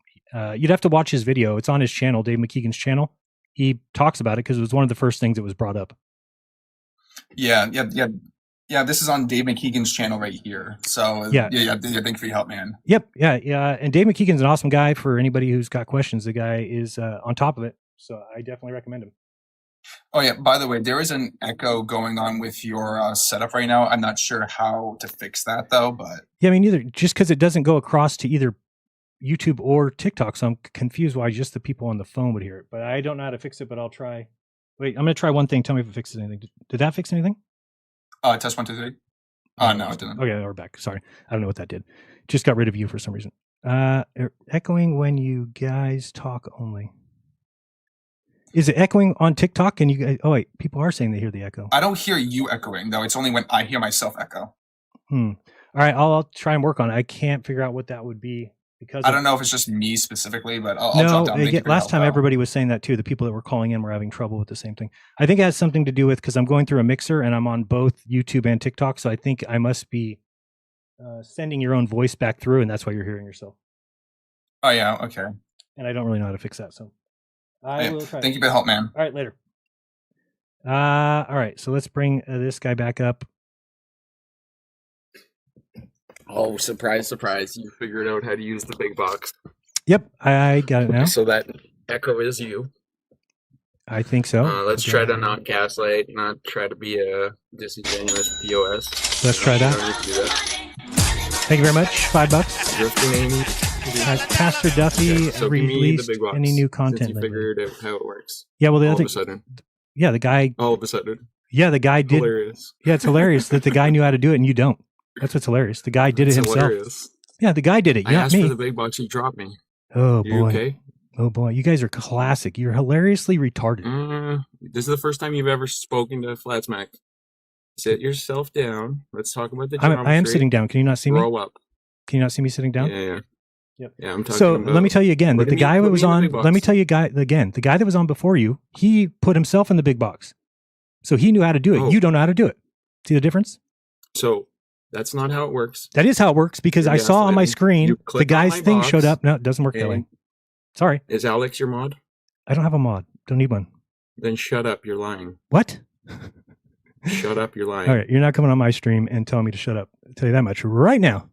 you'd have to watch his video. It's on his channel, Dave McKeegan's channel. He talks about it because it was one of the first things that was brought up. Yeah. This is on Dave McKeegan's channel right here. So yeah. Thank you for your help, man. Yep, yeah. And Dave McKeegan's an awesome guy for anybody who's got questions. The guy is on top of it, so I definitely recommend him. Oh yeah, by the way, there is an echo going on with your setup right now. I'm not sure how to fix that though, but yeah, I mean, neither. Just because it doesn't go across to either YouTube or TikTok, so I'm confused why just the people on the phone would hear it. But I don't know how to fix it. But I'll try. Wait, I'm going to try one thing. Tell me if it fixes anything. Did that fix anything? Test 1, 2, 3. No, it didn't. Okay, we're back. Sorry, I don't know what that did. Just got rid of you for some reason. Echoing when you guys talk only. Is it echoing on TikTok? And you guys? Oh wait, people are saying they hear the echo. I don't hear you echoing though. It's only when I hear myself echo. All right, I'll try and work on it. I can't figure out what that would be because I don't know if it's just me specifically, but I'll drop down. Last time everybody was saying that too. The people that were calling in were having trouble with the same thing. I think it has something to do with because I'm going through a mixer and I'm on both YouTube and TikTok, so I think I must be sending your own voice back through, and that's why you're hearing yourself. Oh yeah, okay. And I don't really know how to fix that, so I will try. Thank you for the help, man. All right, later. All right, so let's bring this guy back up. Oh, surprise, surprise. You figured out how to use the big box. Yep, I got it now. So that echo is you. I think so. Let's try to not gaslight, not try to be a disingenuous POS. Let's try that. Thank you very much. $5. Drifting Amy. Has Pastor Duffy released any new content? You figured out how it works. Yeah, well, all of a sudden. Yeah, the guy. All of a sudden. Yeah, the guy did. Hilarious. Yeah, it's hilarious that the guy knew how to do it and you don't. That's what's hilarious. The guy did it himself. Hilarious. Yeah, the guy did it. I asked for the big box. He dropped me. Oh you boy. Okay. Oh boy, you guys are classic. You're hilariously retarded. This is the first time you've ever spoken to Flatsmack. Sit yourself down. Let's talk about the geometry. I am sitting down. Can you not see me? Roll up. Can you not see me sitting down? Yeah. Yep. Yeah, I'm talking so about, let me tell you again that the guy that was on. Let me tell you again. The guy that was on before you, he put himself in the big box, so he knew how to do it. You don't know how to do it. See the difference? So that's not how it works. That is how it works because I saw on my screen the guy's thing showed up. No, it doesn't work that way. Sorry. Is Alex your mod? I don't have a mod. Don't need one. Then shut up. You're lying. What? Shut up. You're lying. All right. You're not coming on my stream and telling me to shut up. I'll tell you that much right now.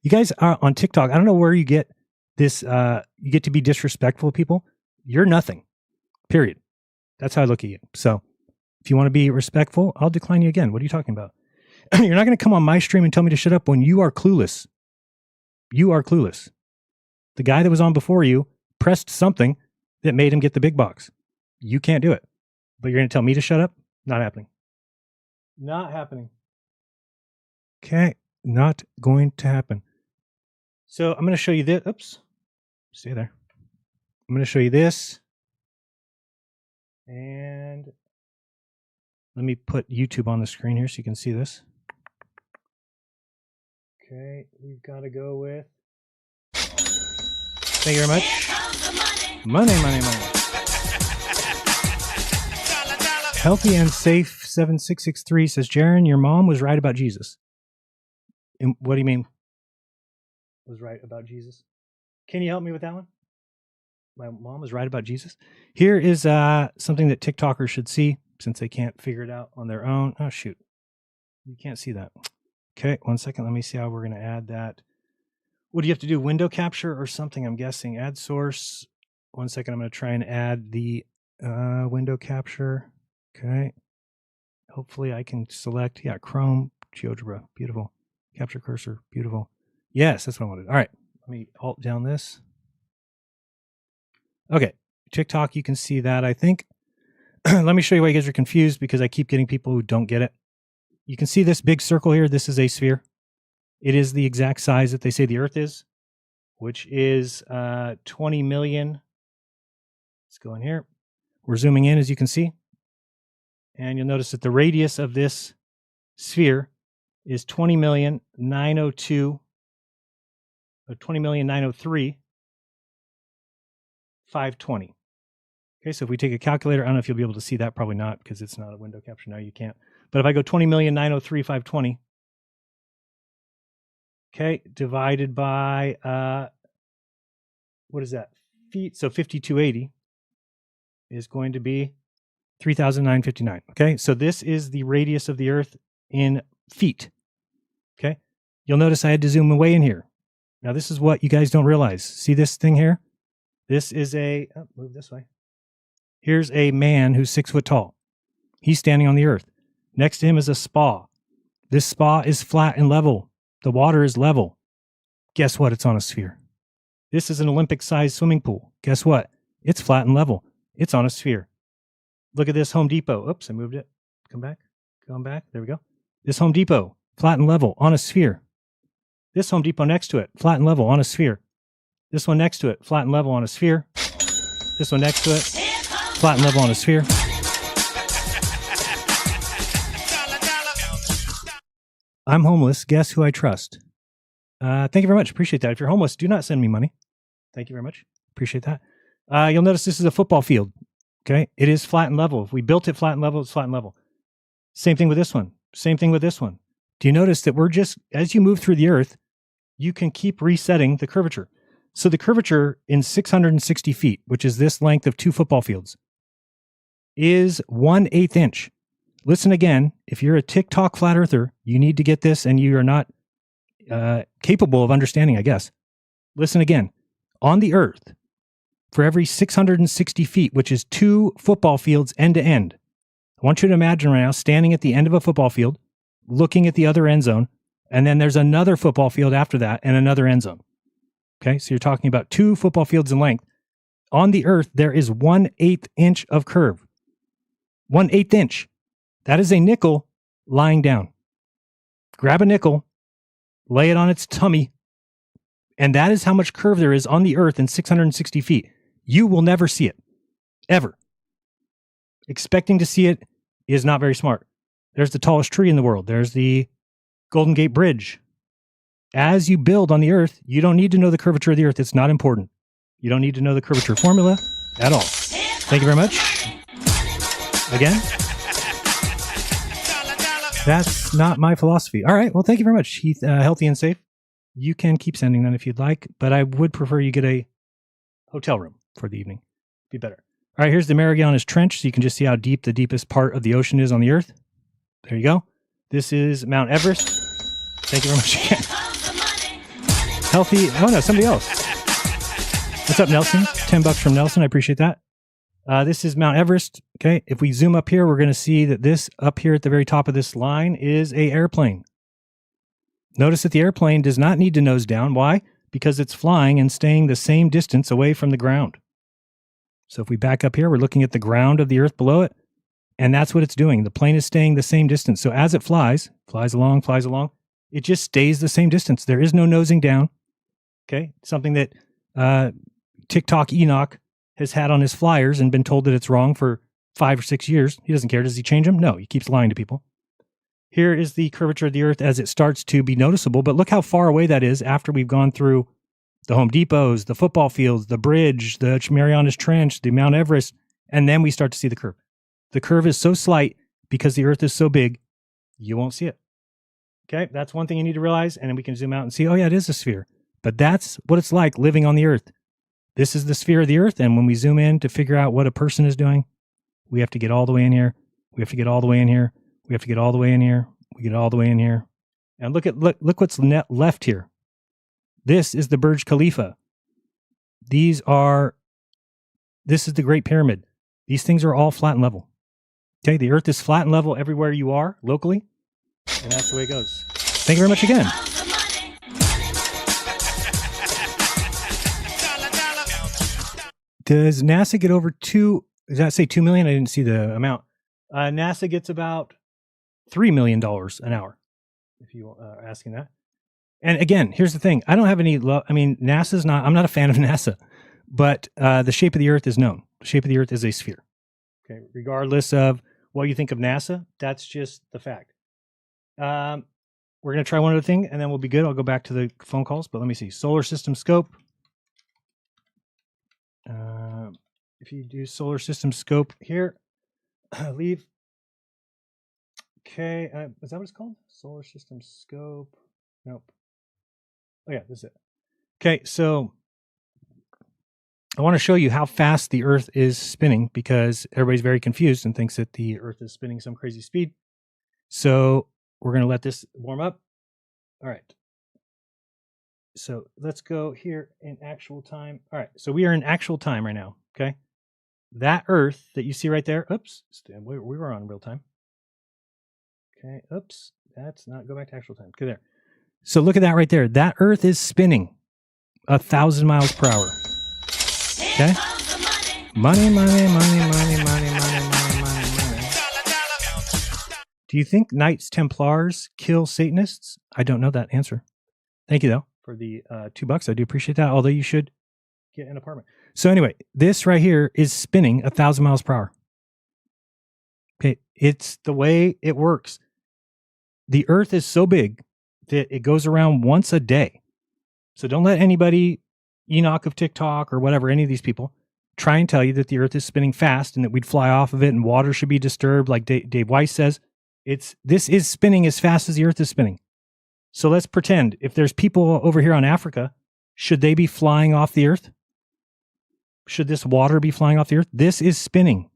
You guys are on TikTok. I don't know where you get this. You get to be disrespectful to people. You're nothing. Period. That's how I look at you. So if you want to be respectful, I'll decline you again. What are you talking about? You're not going to come on my stream and tell me to shut up when you are clueless. You are clueless. The guy that was on before you pressed something that made him get the big box. You can't do it. But you're going to tell me to shut up? Not happening. Not happening. Okay. Not going to happen. So I'm going to show you this. Oops. Stay there. I'm going to show you this. And let me put YouTube on the screen here so you can see this. Okay, we've got to go with. Thank you very much. Money. Healthy and Safe 7663 says, Jaron, your mom was right about Jesus. And what do you mean? Was right about Jesus? Can you help me with that one? My mom was right about Jesus. Here is something that TikTokers should see since they can't figure it out on their own. Oh, shoot. You can't see that. Okay, 1 second. Let me see how we're going to add that. What do you have to do? Window capture or something, I'm guessing. Add source. 1 second. I'm going to try and add the window capture. Okay. Hopefully I can select, Chrome, GeoGebra. Beautiful. Capture cursor. Beautiful. Yes, that's what I wanted. All right. Let me alt down this. Okay. TikTok, you can see that, I think. Let me show you why you guys are confused because I keep getting people who don't get it. You can see this big circle here. This is a sphere. It is the exact size that they say the Earth is, which is 20 million. Let's go in here. We're zooming in, as you can see. And you'll notice that the radius of this sphere is 20,902,000. 20,903,520. Okay, so if we take a calculator, I don't know if you'll be able to see that. Probably not, because it's not a window capture now. You can't. But if I go 20,903,520, okay, divided by, what is that? Feet. So 5,280 is going to be 3,959. Okay, so this is the radius of the Earth in feet. Okay, you'll notice I had to zoom way in here. Now, this is what you guys don't realize. See this thing here? This is move this way. Here's a man who's 6 foot tall. He's standing on the Earth. Next to him is a spa. This spa is flat and level. The water is level. Guess what? It's on a sphere. This is an Olympic-sized swimming pool. Guess what? It's flat and level. It's on a sphere. Look at this Home Depot. Oops, I moved it. Come back. Come back. There we go. This Home Depot, flat and level, on a sphere. This Home Depot next to it, flat and level, on a sphere. This one next to it, flat and level, on a sphere. This one next to it, flat and level, on a sphere. I'm homeless. Guess who I trust? Thank you very much. Appreciate that. If you're homeless, do not send me money. Thank you very much. Appreciate that. You'll notice this is a football field. Okay. It is flat and level. If we built it flat and level, it's flat and level. Same thing with this one. Same thing with this one. Do you notice that we're just, as you move through the Earth, you can keep resetting the curvature. So the curvature in 660 feet, which is this length of 2 football fields, is 1/8 inch. Listen again. If you're a TikTok flat earther, you need to get this and you are not capable of understanding, I guess. Listen again. On the Earth, for every 660 feet, which is 2 football fields end to end, I want you to imagine right now standing at the end of a football field, looking at the other end zone, and then there's another football field after that and another end zone. Okay, so you're talking about 2 football fields in length. On the Earth, there is 1/8 inch of curve. 1/8 inch. That is a nickel lying down. Grab a nickel, lay it on its tummy, and that is how much curve there is on the Earth in 660 feet. You will never see it, ever. Expecting to see it is not very smart. There's the tallest tree in the world. There's the Golden Gate Bridge. As you build on the Earth, you don't need to know the curvature of the Earth. It's not important. You don't need to know the curvature formula at all. Thank you very much. Again, that's not my philosophy. All right. Well, thank you very much, Heath. Healthy and safe. You can keep sending them if you'd like, but I would prefer you get a hotel room for the evening. Be better. All right. Here's the Marianas Trench, so you can just see how deep the deepest part of the ocean is on the Earth. There you go. This is Mount Everest. Thank you very much again. Healthy. Oh, no, somebody else. What's up, Nelson? $10 from Nelson. I appreciate that. This is Mount Everest. Okay. If we zoom up here, we're going to see that this up here at the very top of this line is an airplane. Notice that the airplane does not need to nose down. Why? Because it's flying and staying the same distance away from the ground. So if we back up here, we're looking at the ground of the Earth below it. And that's what it's doing. The plane is staying the same distance. So as it flies along, it just stays the same distance. There is no nosing down. Okay. Something that TikTok Enoch has had on his flyers and been told that it's wrong for 5 or 6 years. He doesn't care. Does he change them? No, he keeps lying to people. Here is the curvature of the Earth as it starts to be noticeable. But look how far away that is after we've gone through the Home Depots, the football fields, the bridge, the Marianas Trench, the Mount Everest, and then we start to see the curve. The curve is so slight because the Earth is so big, you won't see it. Okay, that's one thing you need to realize, and then we can zoom out and see, oh yeah, it is a sphere. But that's what it's like living on the Earth. This is the sphere of the Earth, and when we zoom in to figure out what a person is doing, we have to get all the way in here. We have to get all the way in here. We have to get all the way in here. We get all the way in here. And look what's left here. This is the Burj Khalifa. This is the Great Pyramid. These things are all flat and level. Okay, the Earth is flat and level everywhere you are locally, and that's the way it goes. Thank you very much again. Does NASA get over does that say 2 million? I didn't see the amount. NASA gets about $3 million an hour, if you are asking that. And again, here's the thing. I don't have any NASA's not, I'm not a fan of NASA, but the shape of the Earth is known. The shape of the Earth is a sphere. Okay, regardless of what you think of NASA, that's just the fact. We're going to try one other thing, and then we'll be good. I'll go back to the phone calls, but let me see. Solar system scope. If you do solar system scope here, leave. Okay, is that what it's called? Solar system scope. Nope. Oh yeah, this is it. Okay, so I want to show you how fast the Earth is spinning because everybody's very confused and thinks that the Earth is spinning some crazy speed. So we're going to let this warm up. All right. So let's go here in actual time. All right, so we are in actual time right now, okay? That Earth that you see right there, oops, we were on real time. Okay, oops, that's not, go back to actual time. Go there. So look at that right there. That Earth is spinning 1,000 miles per hour. Okay? Money, money, money, money, money, money, money, money, money. Do you think Knights Templars kill Satanists? I don't know that answer. Thank you, though, for the $2. I do appreciate that, although you should get an apartment. So anyway, this right here is spinning 1,000 miles per hour. Okay, it's the way it works. The Earth is so big that it goes around once a day. So don't let anybody, Enoch of TikTok or whatever, any of these people, try and tell you that the Earth is spinning fast and that we'd fly off of it and water should be disturbed, like Dave Weiss says. This is spinning as fast as the Earth is spinning. So let's pretend if there's people over here on Africa, should they be flying off the Earth? Should this water be flying off the Earth? This is spinning.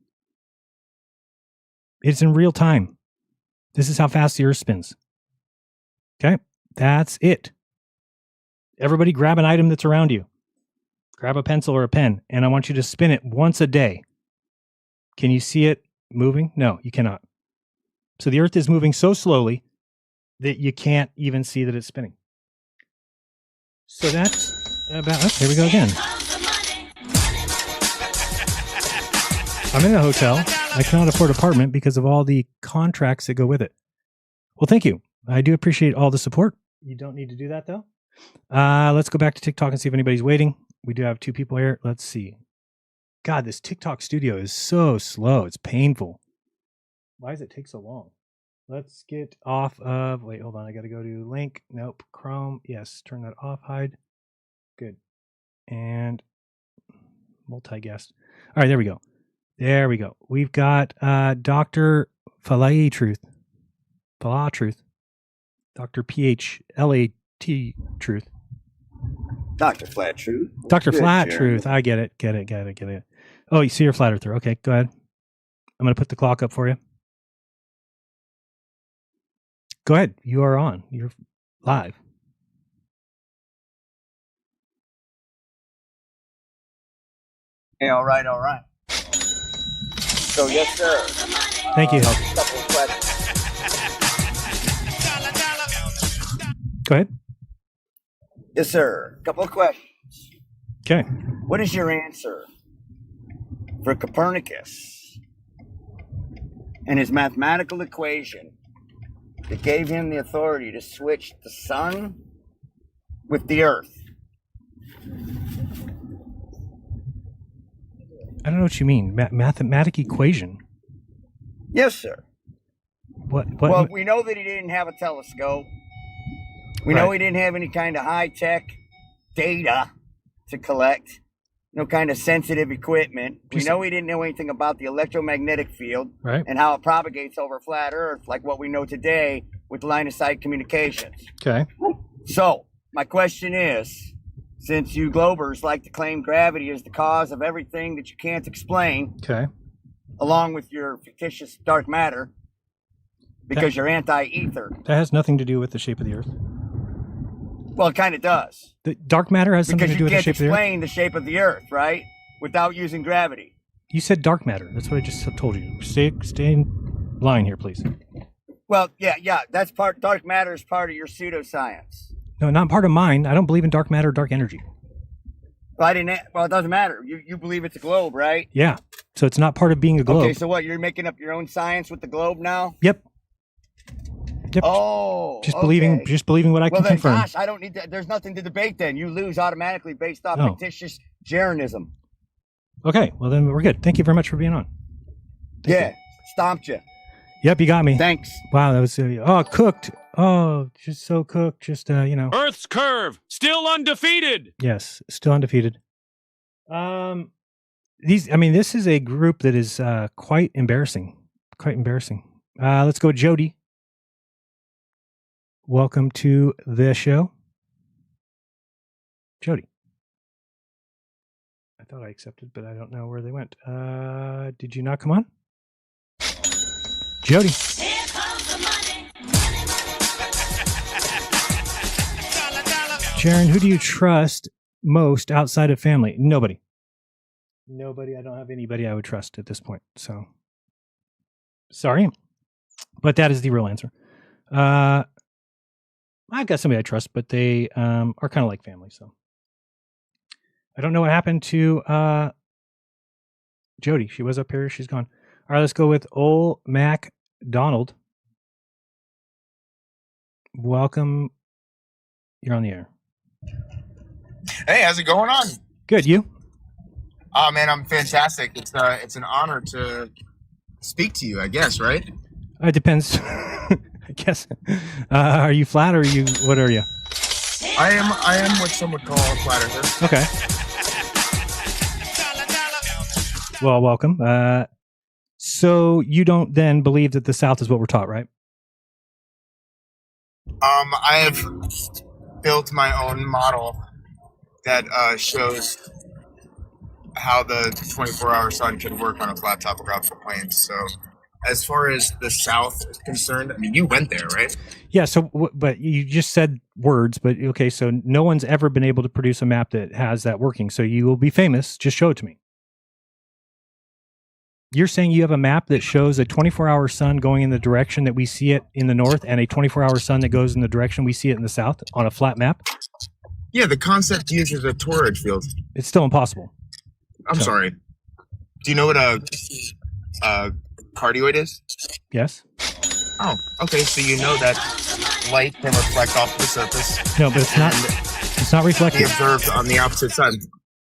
It's in real time. This is how fast the Earth spins. Okay, that's it. Everybody grab an item that's around you. Grab a pencil or a pen, and I want you to spin it once a day. Can you see it moving? No, you cannot. So the Earth is moving so slowly that you can't even see that it's spinning. So that's about, here we go again. I'm in a hotel. I cannot afford an apartment because of all the contracts that go with it. Well, thank you. I do appreciate all the support. You don't need to do that, though. Let's go back to TikTok and see if anybody's waiting. We do have 2 people here. Let's see. God, this TikTok studio is so slow. It's painful. Why does it take so long? Let's get off of... Wait, hold on. I got to go to link. Nope. Chrome. Yes. Turn that off. Hide. Good. And multi-guest. All right. There we go. There we go. We've got Dr. Falai Truth. Fala Truth. Dr. PHLAT Truth. Dr. Flat Truth. Dr. Good, Flat Jeremy. Truth. I get it. Get it. Oh, you see your flat earther. Okay, go ahead. I'm going to put the clock up for you. Go ahead. You are on. You're live. Hey, all right. So, yes, sir. Thank you. Couple of questions. Go ahead. Yes, sir. Couple of questions. Okay. What is your answer for Copernicus and his mathematical equation that gave him the authority to switch the sun with the earth? I don't know what you mean. Mathematic equation. Yes, sir. Well, we know that he didn't have a telescope. We know he didn't have any kind of high-tech data to collect. No kind of sensitive equipment. We know he didn't know anything about the electromagnetic field and how it propagates over flat Earth, like what we know today with line-of-sight communications. Okay. So, my question is, since you Globers like to claim gravity is the cause of everything that you can't explain, along with your fictitious dark matter, because you're anti-ether. That has nothing to do with the shape of the Earth. Well, it kind of does. The dark matter has something to do with the shape of the Earth? Because you can't explain the shape of the Earth, right? Without using gravity. You said dark matter. That's what I just told you. Stay in line here, please. Well, yeah. That's dark matter is part of your pseudoscience. No, not part of mine. I don't believe in dark matter or dark energy. Well, it doesn't matter. You believe it's a globe, right? Yeah. So it's not part of being a globe. Okay, so what? You're making up your own science with the globe now? Yep. Oh, just believing what I can confirm. Gosh, I don't need to. There's nothing to debate. Then you lose automatically based off fictitious Jeranism. Okay, well then we're good. Thank you very much for being on. Thank you. Stomped you. Yep, you got me. Thanks. Wow, that was cooked. Oh, just so cooked. Just Earth's curve still undefeated. Yes, still undefeated. This is a group that is quite embarrassing. Quite embarrassing. Let's go, Jody. Welcome to the show. Jody. I thought I accepted, but I don't know where they went. Did you not come on? Jody. Here comes the money. Jaron, who do you trust most outside of family? Nobody. I don't have anybody I would trust at this point. So, sorry. But that is the real answer. I've got somebody I trust, but they are kind of like family. So, I don't know what happened to Jody. She was up here. She's gone. All right, let's go with old Mac Donald. Welcome. You're on the air. Hey, how's it going on? Good, you? Oh man, I'm fantastic. It's an honor to speak to you, I guess, right? It depends. I guess. Are you flat or what are you? I am what some would call a flat earther. Okay. Well, welcome. So you don't then believe that the South is what we're taught, right? I have built my own model that shows how the 24-hour sun can work on a flat topographical plane. So as far as the South is concerned, I mean, you went there, right? Yeah. So, but you just said words, but okay. So no one's ever been able to produce a map that has that working. So you will be famous. Just show it to me. You're saying you have a map that shows a 24-hour sun going in the direction that we see it in the north and a 24-hour sun that goes in the direction we see it in the south on a flat map? Yeah, the concept uses a torrid field. It's still impossible. I'm sorry. Do you know what a cardioid is? Yes. Oh, okay. So you know that light can reflect off the surface. No, but it's not. It's not reflected. Be observed on the opposite side.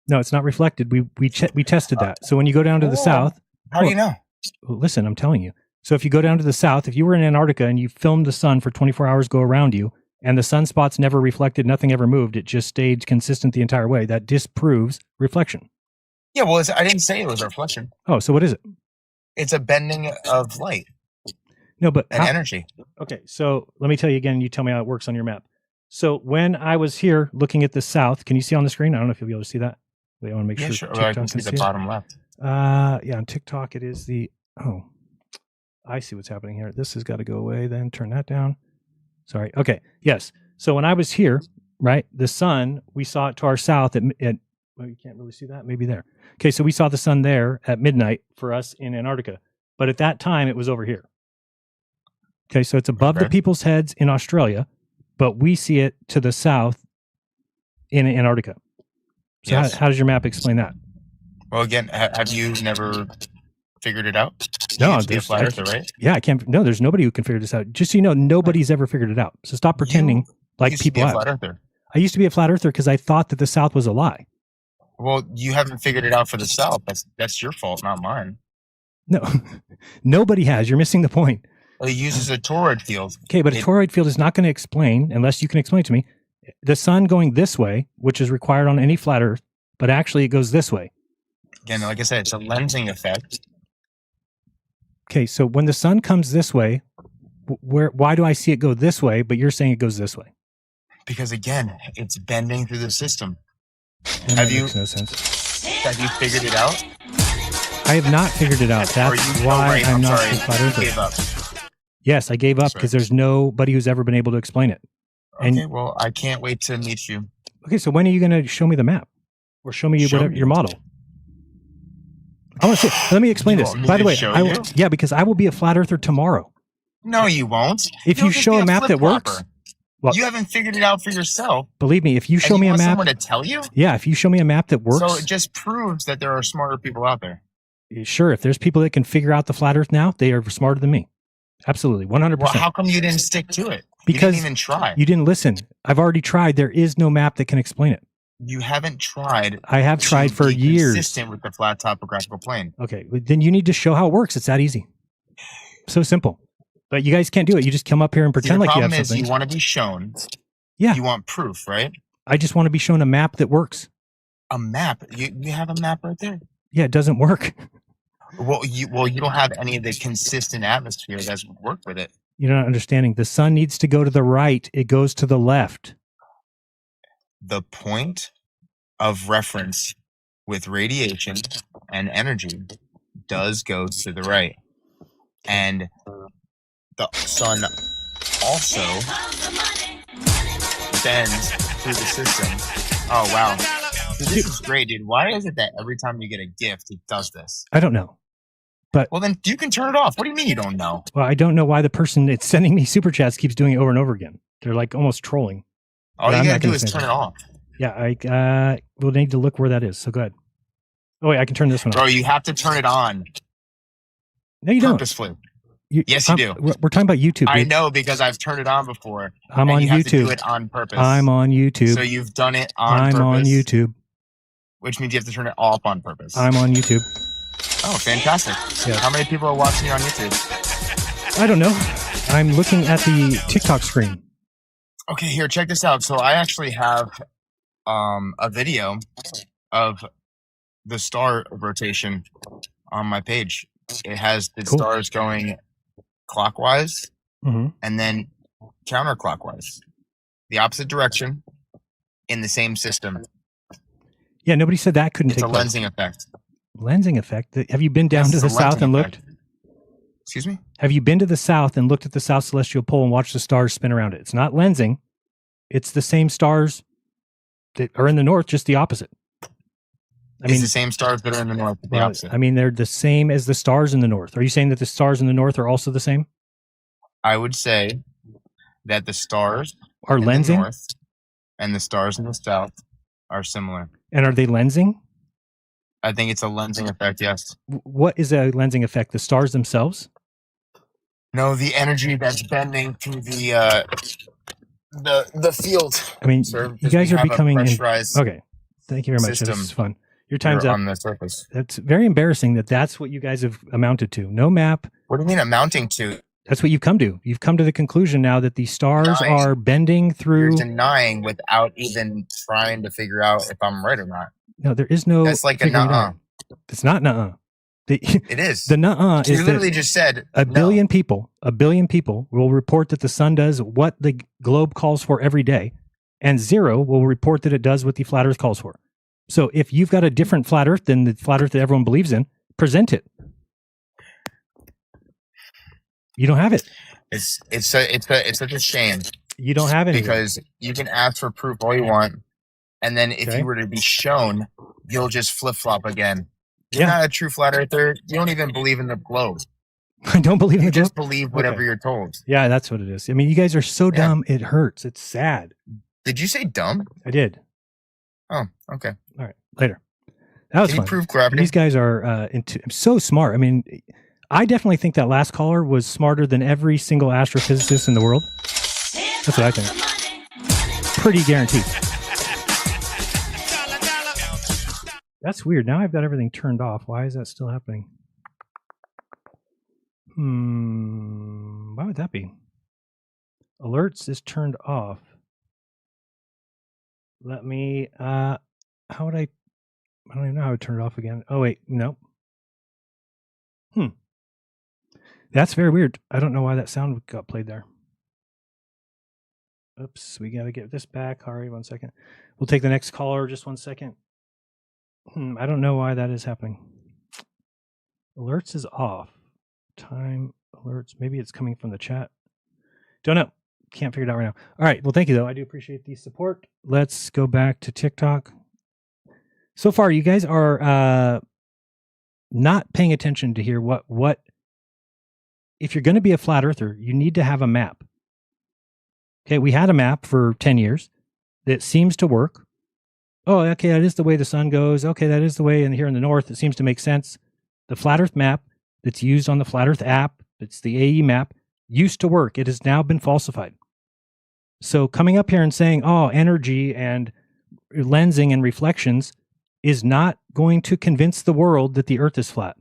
No, it's not reflected. We tested that. So when you go down to the south. How do you know? Listen, I'm telling you. So if you go down to the south, if you were in Antarctica and you filmed the sun for 24 hours go around you, and the sunspots never reflected, nothing ever moved, it just stayed consistent the entire way, that disproves reflection. Yeah, well, I didn't say it was a reflection. Oh, so what is it? It's a bending of light. No, but energy. Okay, so let me tell you again, you tell me how it works on your map. So when I was here looking at the south, can you see on the screen? I don't know if you'll be able to see that. I want to make sure. Well, I can see the bottom left. Yeah, on TikTok it is I see what's happening here. This has got to go away then. Turn that down. Sorry. Okay. Yes. So when I was here, right, the sun, we saw it to our south at well, you can't really see that. Maybe there. Okay. So we saw the sun there at midnight for us in Antarctica. But at that time, it was over here. Okay. So it's above the people's heads in Australia, but we see it to the south in Antarctica. So yes. How does your map explain that? Well, again, have you never figured it out? No, be a flat earther, right? Yeah, I can't. No, there's nobody who can figure this out. Just so you know, nobody's ever figured it out. So stop pretending like people have. Flat earther. I used to be a flat earther because I thought that the South was a lie. Well, you haven't figured it out for the South. That's your fault, not mine. No, nobody has. You're missing the point. Well, it uses a toroid field. Okay, but a toroid field is not going to explain, unless you can explain to me, the sun going this way, which is required on any flat Earth, but actually it goes this way. Again, like I said, it's a lensing effect. Okay, so when the sun comes this way, why do I see it go this way, but you're saying it goes this way? Because again, it's bending through the system. And that makes no sense. Have you figured it out? I have not figured it out. That's why I'm not a flat earther. You gave up. Yes, I gave up because there's nobody who's ever been able to explain it. Okay, well, I can't wait to meet you. Okay, so when are you going to show me the map? Or show me your model? I want to see. Let me explain this. By the way, yeah, because I will be a flat earther tomorrow. No, you won't. If you show a map that works, well, you haven't figured it out for yourself. Believe me, if you show me a map, someone to tell you. Yeah, if you show me a map that works, so it just proves that there are smarter people out there. Sure, if there's people that can figure out the flat Earth now, they are smarter than me. Absolutely, 100%. Well, how come you didn't stick to it? Because you didn't even try. You didn't listen. I've already tried. There is no map that can explain it. You haven't tried. I have tried for years. Consistent with the flat topographical plane. Okay, then you need to show how it works. It's that easy. So simple. But you guys can't do it. You just come up here and pretend like you have something. The problem is you want to be shown. Yeah. You want proof, right? I just want to be shown a map that works. A map? You have a map right there. Yeah, it doesn't work. Well, you don't have any of the consistent atmosphere that's work with it. You're not understanding. The sun needs to go to the right. It goes to the left. The point of reference with radiation and energy does go to the right. And the sun also bends through the system. Oh, wow. So this is great, dude. Why is it that every time you get a gift, it does this? I don't know. But well, then you can turn it off. What do you mean you don't know? Well, I don't know why the person that's sending me super chats keeps doing it over and over again. They're like almost trolling. All you gotta do is turn it off. Yeah, we'll need to look where that is. So go ahead. Oh wait, I can turn this one off. Bro, you have to turn it on. No, you don't. Purposefully. Yes, you do. We're talking about YouTube. Dude. I know because I've turned it on before. I'm on you YouTube. Have to do it on purpose. I'm on YouTube. So you've done it on purpose. I'm on YouTube. Which means you have to turn it off on purpose. I'm on YouTube. Oh, fantastic. Yeah. How many people are watching you on YouTube? I don't know. I'm looking at the TikTok screen. Okay, here, check this out. So I actually have a video of the star rotation on my page. It has the stars going clockwise and then counterclockwise, the opposite direction in the same system. Yeah, nobody said that couldn't take place. It's a lensing effect. Lensing effect? Have you been down to the south and looked? Excuse me? Have you been to the south and looked at the South Celestial Pole and watched the stars spin around it? It's not lensing. It's the same stars that are in the north, just the opposite. It's the same stars that are in the north, but the opposite. I mean, they're the same as the stars in the north. Are you saying that the stars in the north are also the same? I would say that the stars are in lensing the north and the stars in the south are similar. And are they lensing? I think it's a lensing effect, yes. What is a lensing effect? The stars themselves? No, the energy that's bending through the field. I mean, you guys are becoming pressurized. Okay, thank you very much. This is fun. Your time's up. On the surface. That's very embarrassing that's what you guys have amounted to. No map. What do you mean amounting to? That's what you've come to. You've come to the conclusion now that the stars are bending through. You're denying without even trying to figure out if I'm right or not. No, there is no. That's like a nuh-uh. It's not nuh-uh. It is. The nuh-uh is you literally just said a billion people will report that the sun does what the globe calls for every day, and 0 will report that it does what the flat Earth calls for. So if you've got a different flat Earth than the flat Earth that everyone believes in, present it. You don't have it. It's such a shame. You don't have it because you can ask for proof all you want, and then if you were to be shown, you'll just flip flop again. You're not a true flat earther. You don't even believe in the globe. I don't believe in the globe. You just believe whatever you're told. Yeah, that's what it is. I mean, you guys are so dumb. It hurts. It's sad. Did you say dumb? I did. Oh, okay. All right. Later. That was Can fun. you prove gravity? These guys are so smart. I mean, I definitely think that last caller was smarter than every single astrophysicist in the world. That's what I think. Pretty guaranteed. That's weird. Now I've got everything turned off. Why is that still happening? Why would that be? Alerts is turned off. Let me, how would I don't even know how to turn it off again. Oh, wait, nope. That's very weird. I don't know why that sound got played there. Oops, we got to get this back. Hari, 1 second. We'll take the next caller. Just 1 second. I don't know why that is happening. Alerts is off. Time alerts. Maybe it's coming from the chat. Don't know. Can't figure it out right now. All right. Well, thank you, though. I do appreciate the support. Let's go back to TikTok. So far, you guys are not paying attention to hear what if you're going to be a flat earther, you need to have a map. Okay, we had a map for 10 years that seems to work. Oh, okay, that is the way the sun goes. Okay, that is the way, and here in the north, it seems to make sense. The flat earth map that's used on the flat earth app, it's the AE map, used to work. It has now been falsified. So coming up here and saying, oh, energy and lensing and reflections is not going to convince the world that the earth is flat.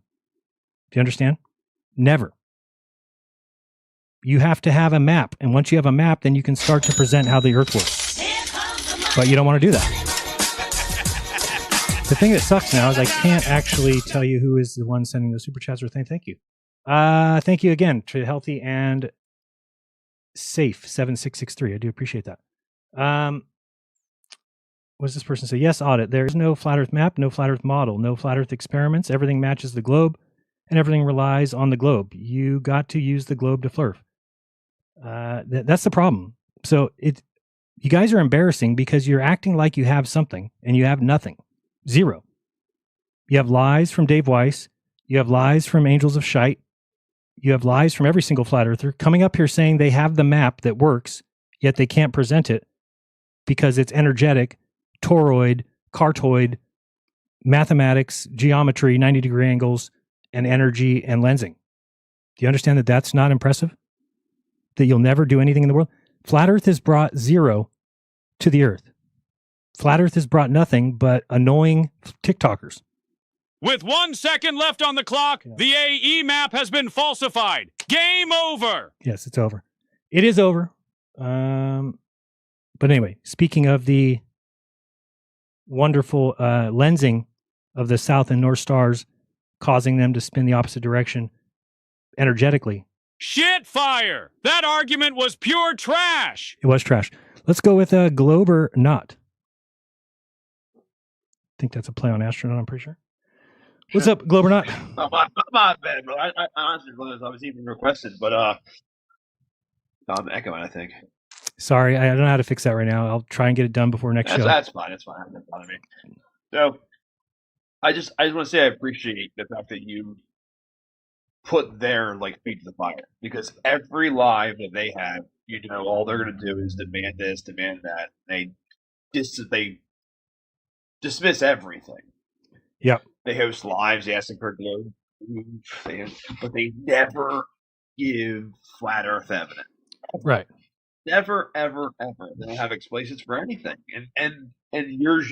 Do you understand? Never. You have to have a map. And once you have a map, then you can start to present how the earth works. But you don't want to do that. The thing that sucks now is I can't actually tell you who is the one sending the super chats or thing. Thank you. Thank you again to Healthy and Safe 7663. I do appreciate that. What does this person say? Yes, audit. There's no flat earth map, no flat earth model, no flat earth experiments. Everything matches the globe and everything relies on the globe. You got to use the globe to flurf. That's the problem. So you guys are embarrassing because you're acting like you have something and you have nothing. Zero. You have lies from Dave Weiss. You have lies from Angels of Shite. You have lies from every single flat earther coming up here saying they have the map that works, yet they can't present it because it's energetic, toroid, cartoid, mathematics, geometry, 90-degree angles, and energy and lensing. Do you understand that that's not impressive? That you'll never do anything in the world? Flat Earth has brought zero to the Earth. Flat Earth has brought nothing but annoying TikTokers. With 1 second left on the clock, the AE map has been falsified. Game over. Yes, it's over. It is over. But anyway, speaking of the wonderful lensing of the south and north stars, causing them to spin the opposite direction energetically. Shit fire! That argument was pure trash. It was trash. Let's go with Globe or Not. I think that's a play on astronaut, I'm pretty sure. What's up, Globe or Not? My bad, bro. I honestly realized I was even requested, but I'm echoing, I think. Sorry, I don't know how to fix that right now. I'll try and get it done before next show. That's fine. That's fine. That's fine. So I just want to say I appreciate the fact that you put their feet to the fire, because every live that they have, all they're going to do is demand this, demand that. They dismiss everything. Yeah. They host lives, they ask them for globe, but they never give flat Earth evidence. Right. Never, ever, ever. They don't have explanations for anything, and you're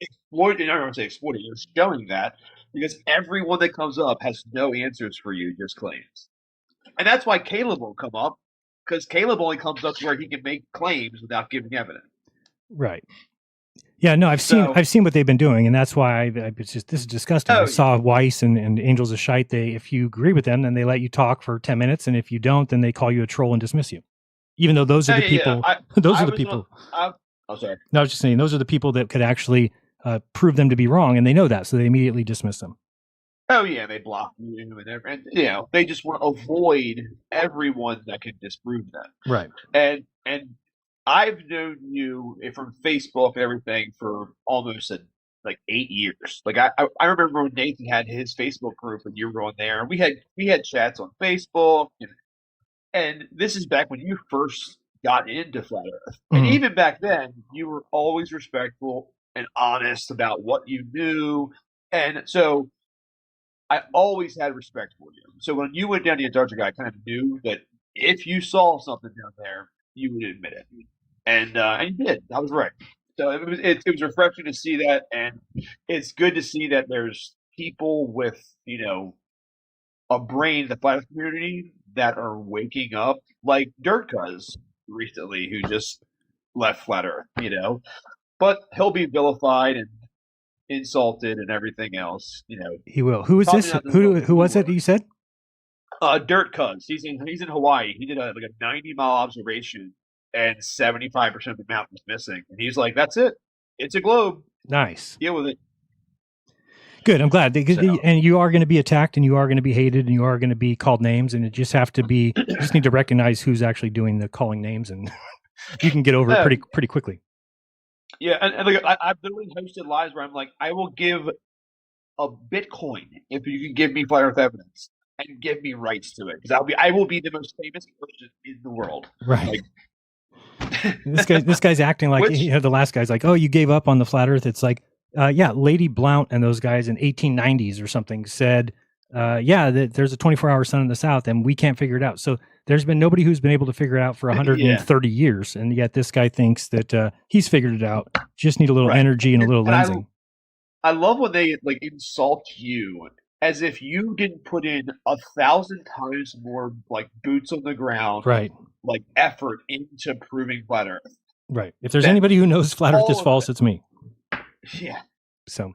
exploiting. I don't want to say exploiting. You're showing that because everyone that comes up has no answers for you, just claims, and that's why Caleb won't come up, because Caleb only comes up to where he can make claims without giving evidence. Right. Yeah, no, I've seen what they've been doing, and that's why this is disgusting. I saw Weiss and Angels of Shite. If you agree with them, then they let you talk for 10 minutes, and if you don't, then they call you a troll and dismiss you. Even though those are the people. Those are the people. I'm sorry. No, I was just saying those are the people that could actually prove them to be wrong, and they know that, so they immediately dismiss them. Oh yeah, they block you, and they just want to avoid everyone that can disprove them. Right. And I've known you from Facebook and everything for almost 8 years. I remember when Nathan had his Facebook group and you were on there, and we had chats on Facebook, and this is back when you first got into Flat Earth. And even back then, you were always respectful and honest about what you knew, and so I always had respect for you. So when you went down to Antarctica, I kind of knew that if you saw something down there, you would admit it, and you did. I was right. So it was refreshing to see that, and it's good to see that there's people with a brain in the flat earth community that are waking up, like Dirt Cuz recently, who just left Flat Earth, But he'll be vilified and insulted and everything else, He will. Who is this? Who was it you said? Dirt Cuz. He's in Hawaii. He did a 90-mile observation, and 75% of the map was missing. And he's like, "That's it. It's a globe. Nice. Deal with it." Good. I'm glad. And you are going to be attacked, and you are going to be hated, and you are going to be called names, and it just have to be. You just need to recognize who's actually doing the calling names, and you can get over it pretty quickly. Yeah, and I've literally hosted lives where I'm like, I will give a Bitcoin if you can give me flat Earth evidence and give me rights to it, because I will be the most famous person in the world. Right. This guy's acting like the last guy's like, oh, you gave up on the flat Earth. It's like, yeah, Lady Blount and those guys in 1890s or something said, there's a 24-hour sun in the south and we can't figure it out. So there's been nobody who's been able to figure it out for 130 years, and yet this guy thinks that he's figured it out. Just need a little energy and a little lensing. I love when they insult you as if you didn't put in 1,000 times more boots on the ground, right? Effort into proving flat Earth. Right. If there's anybody who knows flat Earth is false, it's me. Yeah. So,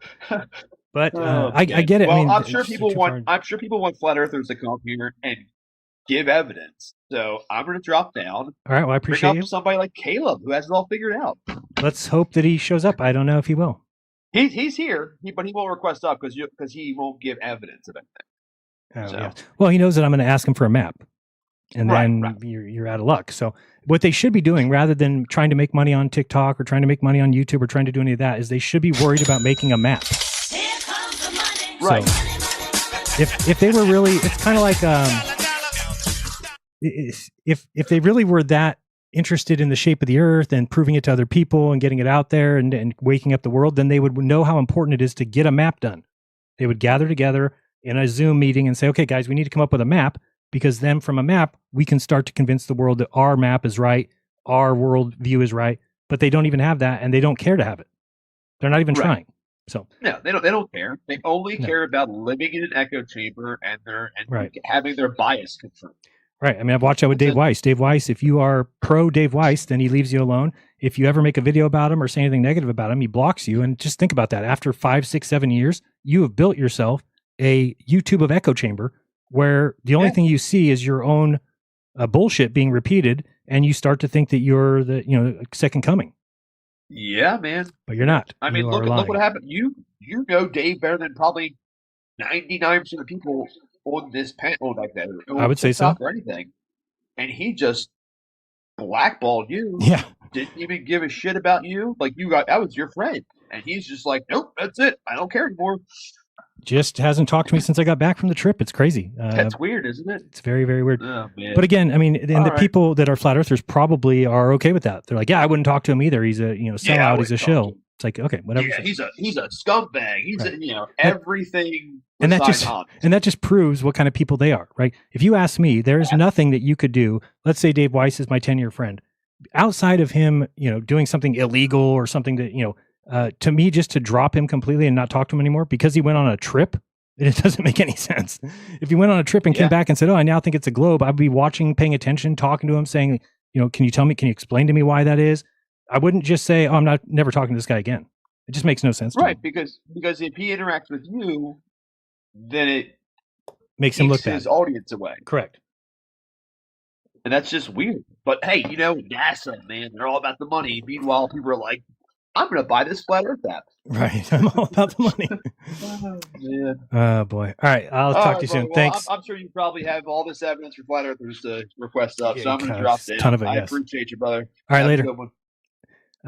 but I get it. Well, I mean, I'm sure people want flat Earthers to come here and give evidence. So I'm going to drop down. All right. Well, I appreciate bring up somebody like Caleb who has it all figured out. Let's hope that he shows up. I don't know if he will. He's here, but he won't request up because he won't give evidence of anything. Yeah. Well, he knows that I'm going to ask him for a map, and then you're out of luck. So what they should be doing, rather than trying to make money on TikTok or trying to make money on YouTube or trying to do any of that, is they should be worried about making a map. Here comes the money. Right. So if they were really, it's kind of like if they really were that interested in the shape of the Earth and proving it to other people and getting it out there and waking up the world, then they would know how important it is to get a map done. They would gather together in a Zoom meeting and say, okay, guys, we need to come up with a map, because then from a map, we can start to convince the world that our map is right, our world view is right, but they don't even have that, and they don't care to have it. They're not even trying. So no, they don't care. They only care about living in an echo chamber and having their bias confirmed. Right. I mean, I've watched that with Dave Weiss. Dave Weiss, if you are pro Dave Weiss, then he leaves you alone. If you ever make a video about him or say anything negative about him, he blocks you. And just think about that. After 5, 6, 7 years, you have built yourself a YouTube of echo chamber where the only thing you see is your own bullshit being repeated, and you start to think that you're the second coming. Yeah, man. But you're not. I mean, look what happened. You know Dave better than probably 99% of the people on this panel like that. I would say so. Or anything, and he just blackballed you. Yeah, didn't even give a shit about you. That was your friend, and he's just like, nope, that's it. I don't care anymore. Just hasn't talked to me since I got back from the trip. It's crazy. That's weird, isn't it? It's very, very weird. Oh, man. But again, I mean, and people that are flat earthers probably are okay with that. They're like, yeah, I wouldn't talk to him either. He's a sellout. He's a shill. It's like, okay, whatever. Yeah, he's a scumbag. He's everything. And that just proves what kind of people they are, right? If you ask me, there is nothing that you could do. Let's say Dave Weiss is my 10-year friend. Outside of him, doing something illegal or something that, to me, just to drop him completely and not talk to him anymore because he went on a trip, it doesn't make any sense. If he went on a trip and came back and said, oh, I now think it's a globe, I'd be watching, paying attention, talking to him, saying, can you explain to me why that is? I wouldn't just say, oh, I'm never talking to this guy again. It just makes no sense. Right. Because if he interacts with you, then it makes him look bad. His audience away. Correct. And that's just weird. But hey, NASA, man, they're all about the money. Meanwhile, people are like, I'm going to buy this flat Earth app. Right. I'm all about the money. Oh, man. Oh, boy. All right. I'll talk to you soon. Well, Thanks. I'm sure you probably have all this evidence for flat Earthers to request up, so I'm going to drop down. A ton of it, I yes. appreciate you, brother. All right, later.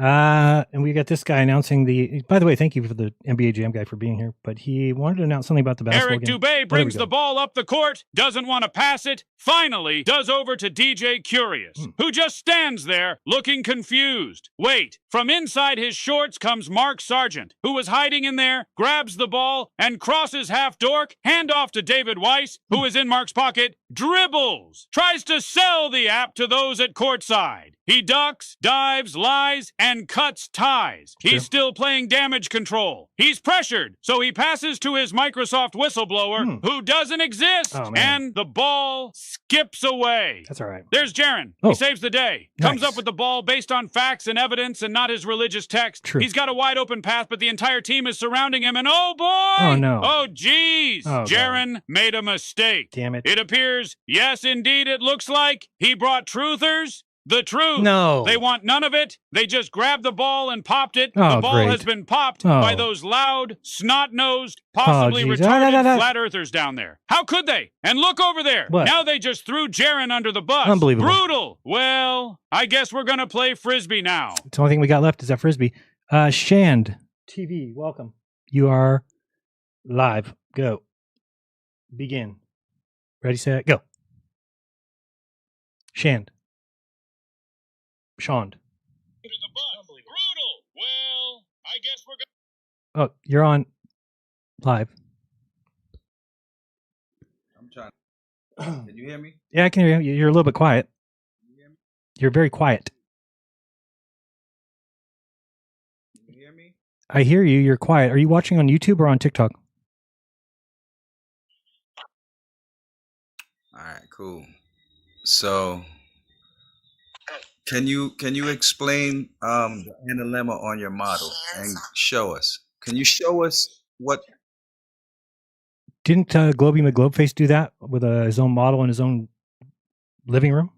And we got this guy announcing by the way, thank you for the NBA Jam guy for being here, but he wanted to announce something about the basketball Eric game. Dubé brings the ball up the court, doesn't want to pass it, finally does over to DJ Curious, who just stands there looking confused. Wait, from inside his shorts comes Mark Sargent, who was hiding in there, grabs the ball, and crosses half dork, hand off to David Weiss, who is in Mark's pocket, dribbles, tries to sell the app to those at courtside. He ducks, dives, lies, and cuts ties. He's still playing damage control. He's pressured, so he passes to his Microsoft whistleblower, who doesn't exist, and the ball skips away. That's all right. There's Jaron. He saves the day. Comes up with the ball based on facts and evidence and not his religious text. True. He's got a wide open path, but the entire team is surrounding him, and oh boy! Oh, no. Oh, geez! Oh, Jaron made a mistake. Damn it. It appears, yes, indeed, it looks like he brought truthers the truth. No. They want none of it. They just grabbed the ball and popped it. Oh, the ball great. has been popped Oh. by those loud, snot-nosed, possibly geez. retarded flat earthers down there. How could they? And look over there. What? Now they just threw Jaron under the bus. Unbelievable. Brutal. Well, I guess we're going to play Frisbee now. The only thing we got left is that Frisbee. Shand TV, welcome. You are live. Go. Begin. Ready, set, go. Shand. Shand. Brutal. Well, I guess we're going Oh, you're on live. I'm trying. Can you hear me? Yeah, I can hear you. You're a little bit quiet. You're very quiet. Can you hear me? I hear you. You're quiet. Are you watching on YouTube or on TikTok? All right, cool. So, can you explain the analemma on your model and show us? Can you show us what? Didn't Globey McGlobeface do that with his own model in his own living room?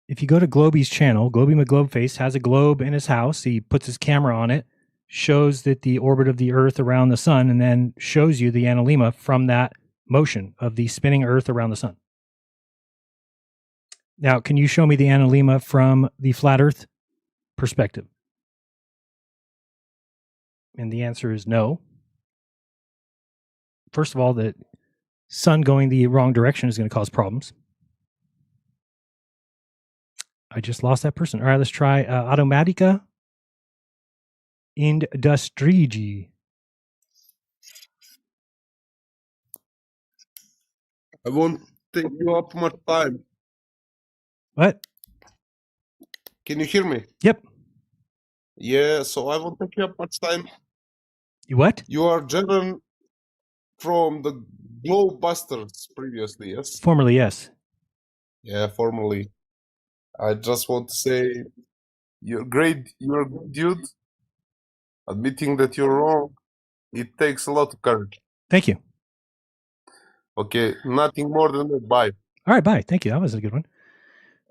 If you go to Globey's channel, Globey McGlobeface has a globe in his house. He puts his camera on it, shows that the orbit of the Earth around the sun, and then shows you the analemma from that motion of the spinning Earth around the sun. Now, can you show me the analemma from the flat Earth perspective? And the answer is no. First of all, the sun going the wrong direction is going to cause problems. I just lost that person. All right, let's try Automatica Industrigi. I won't take you up much time. What? Can you hear me? Yep. Yeah, so I won't take you up much time. You what? You are Jaron from the Globebusters previously, yes? Formerly, yes. Yeah, formerly. I just want to say you're great, you're a good dude. Admitting that you're wrong, it takes a lot of courage. Thank you. Okay, nothing more than that. Bye. All right, bye. Thank you. That was a good one.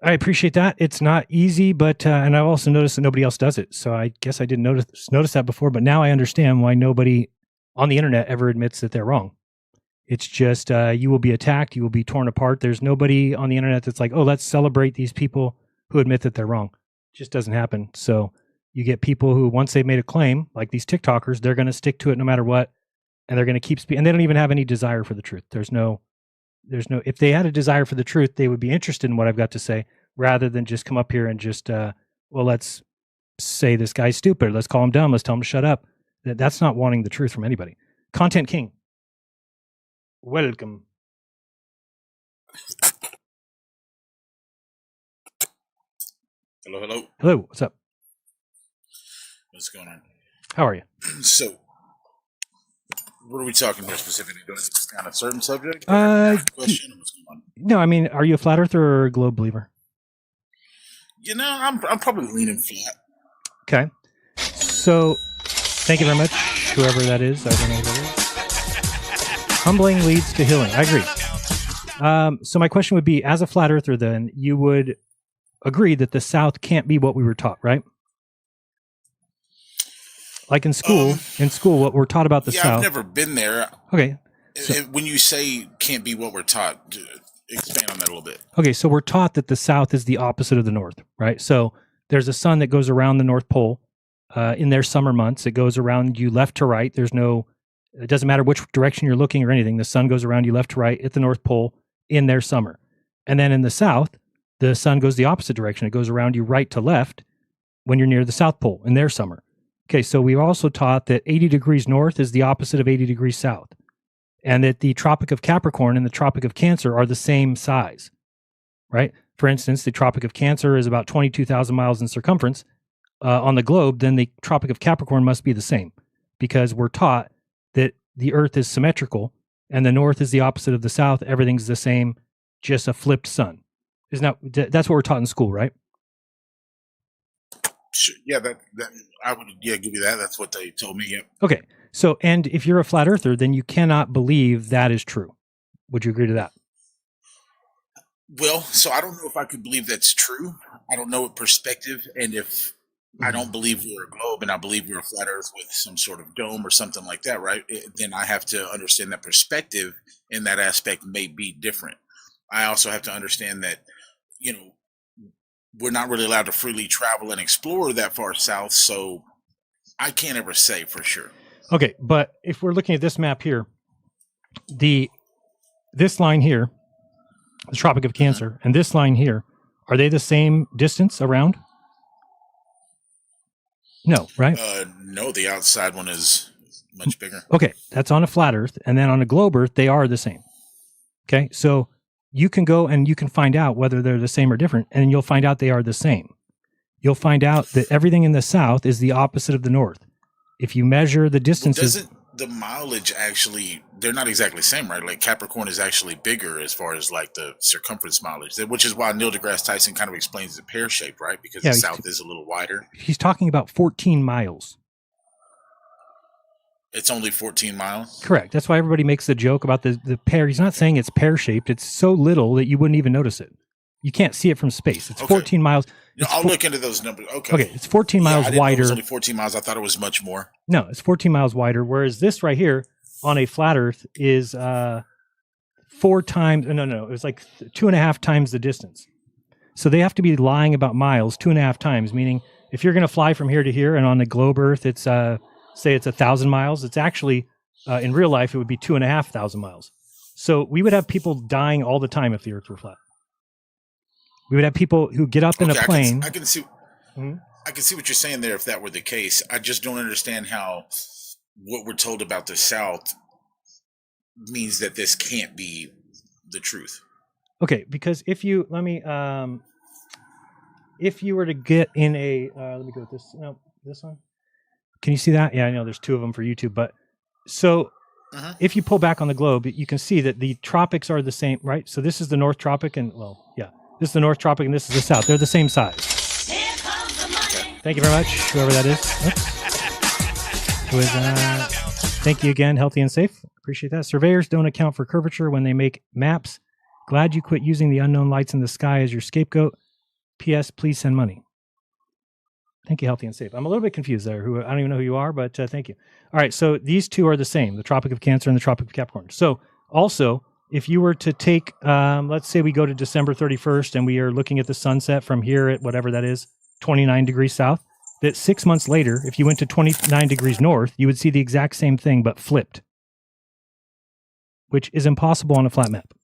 I appreciate that. It's not easy, but and I've also noticed that nobody else does it. So I guess I didn't notice that before, but now I understand why nobody on the internet ever admits that they're wrong. It's just you will be attacked, you will be torn apart. There's nobody on the internet that's like, oh, let's celebrate these people who admit that they're wrong. It just doesn't happen. So you get people who, once they've made a claim, like these TikTokers, they're going to stick to it no matter what, and they're going to keep speaking. And they don't even have any desire for the truth. There's no. If they had a desire for the truth, they would be interested in what I've got to say, rather than just come up here and just, well, let's say this guy's stupid. Let's call him dumb. Let's tell him to shut up. That's not wanting the truth from anybody. Content King. Welcome. Hello, hello. Hello. What's up? What's going on? How are you? So, what are we talking here specifically? Is this kind of certain subject? Question? What's going on? No, I mean, are you a flat earther or a globe believer? You know, I'm probably leaning flat. Okay. So, thank you very much, whoever that is. I don't know who that is. Humbling leads to healing. I agree. So my question would be, as a flat earther, then, you would agree that the South can't be what we were taught, right? Like in school, what we're taught about the South. I've never been there. Okay. So, When you say can't be what we're taught, expand on that a little bit. okay, so we're taught that the South is the opposite of the North, right? So there's a sun that goes around the North Pole in their summer months. It goes around you left to right. It doesn't matter which direction you're looking or anything. The sun goes around you left to right at the North Pole in their summer. And then in the South, the sun goes the opposite direction. It goes around you right to left when you're near the South Pole in their summer. Okay, so we've also taught that 80 degrees north is the opposite of 80 degrees south, and that the Tropic of Capricorn and the Tropic of Cancer are the same size, right? for instance, the Tropic of Cancer is about 22,000 miles in circumference on the globe, then the Tropic of Capricorn must be the same, because we're taught that the Earth is symmetrical and the north is the opposite of the south. Everything's the same, just a flipped sun. Isn't that's what we're taught in school, right? Sure. Yeah, that I would give you that. That's what they told me. Yeah. Okay. So, and if you're a flat earther, then you cannot believe that is true. Would you agree to that? Well, so I don't know if I could believe that's true. I don't know what perspective, and if I don't believe we're a globe and I believe we're a flat Earth with some sort of dome or something like that, right? Then I have to understand that perspective in that aspect may be different. I also have to understand that, we're not really allowed to freely travel and explore that far south, so I can't ever say for sure. Okay, but if we're looking at this map here, this line here, the Tropic of Cancer, and this line here, are they the same distance around? No, right? No, the outside one is much bigger. Okay, that's on a flat Earth, and then on a globe Earth, they are the same. Okay, so you can go and you can find out whether they're the same or different, and you'll find out they are the same. You'll find out that everything in the south is the opposite of the north. If you measure the distances... Doesn't the mileage actually, they're not exactly the same, right? Like Capricorn is actually bigger as far as like the circumference mileage, which is why Neil deGrasse Tyson kind of explains the pear shape, right? Because the south is a little wider. He's talking about 14 miles. It's only 14 miles? Correct. That's why everybody makes the joke about the pear. He's not saying it's pear-shaped. It's so little that you wouldn't even notice it. You can't see it from space. It's 14 miles. I'll look into those numbers. Okay, it's 14 miles I didn't know wider. it was only 14 miles. I thought it was much more. No, it's 14 miles wider, whereas this right here on a flat Earth is 4 times. No. It was like 2.5 times the distance. So they have to be lying about miles 2.5 times, meaning if you're going to fly from here to here, and on the globe Earth, it's say it's 1,000 miles. It's actually in real life it would be 2,500 miles. So we would have people dying all the time if the Earth were flat. We would have people who get up in a plane. I can see. I can see what you're saying there. If that were the case, I just don't understand how what we're told about the South means that this can't be the truth. Okay, because if you if you were to get in a let me go with this. No, this one. Can you see that? Yeah, I know there's 2 of them for YouTube, but so if you pull back on the globe, you can see that the tropics are the same, right? So this is the North Tropic, and this is the North Tropic, and this is the South. They're the same size. Thank you very much, whoever that is. Thank you again, Healthy and Safe. Appreciate that. Surveyors don't account for curvature when they make maps. Glad you quit using the unknown lights in the sky as your scapegoat. P.S. Please send money. Thank you, Healthy and Safe. I'm a little bit confused there. I don't even know who you are, but thank you. All right, so these 2 are the same, the Tropic of Cancer and the Tropic of Capricorn. So also, if you were to take, let's say we go to December 31st and we are looking at the sunset from here at whatever that is, 29 degrees south, that 6 months later, if you went to 29 degrees north, you would see the exact same thing, but flipped, which is impossible on a flat map.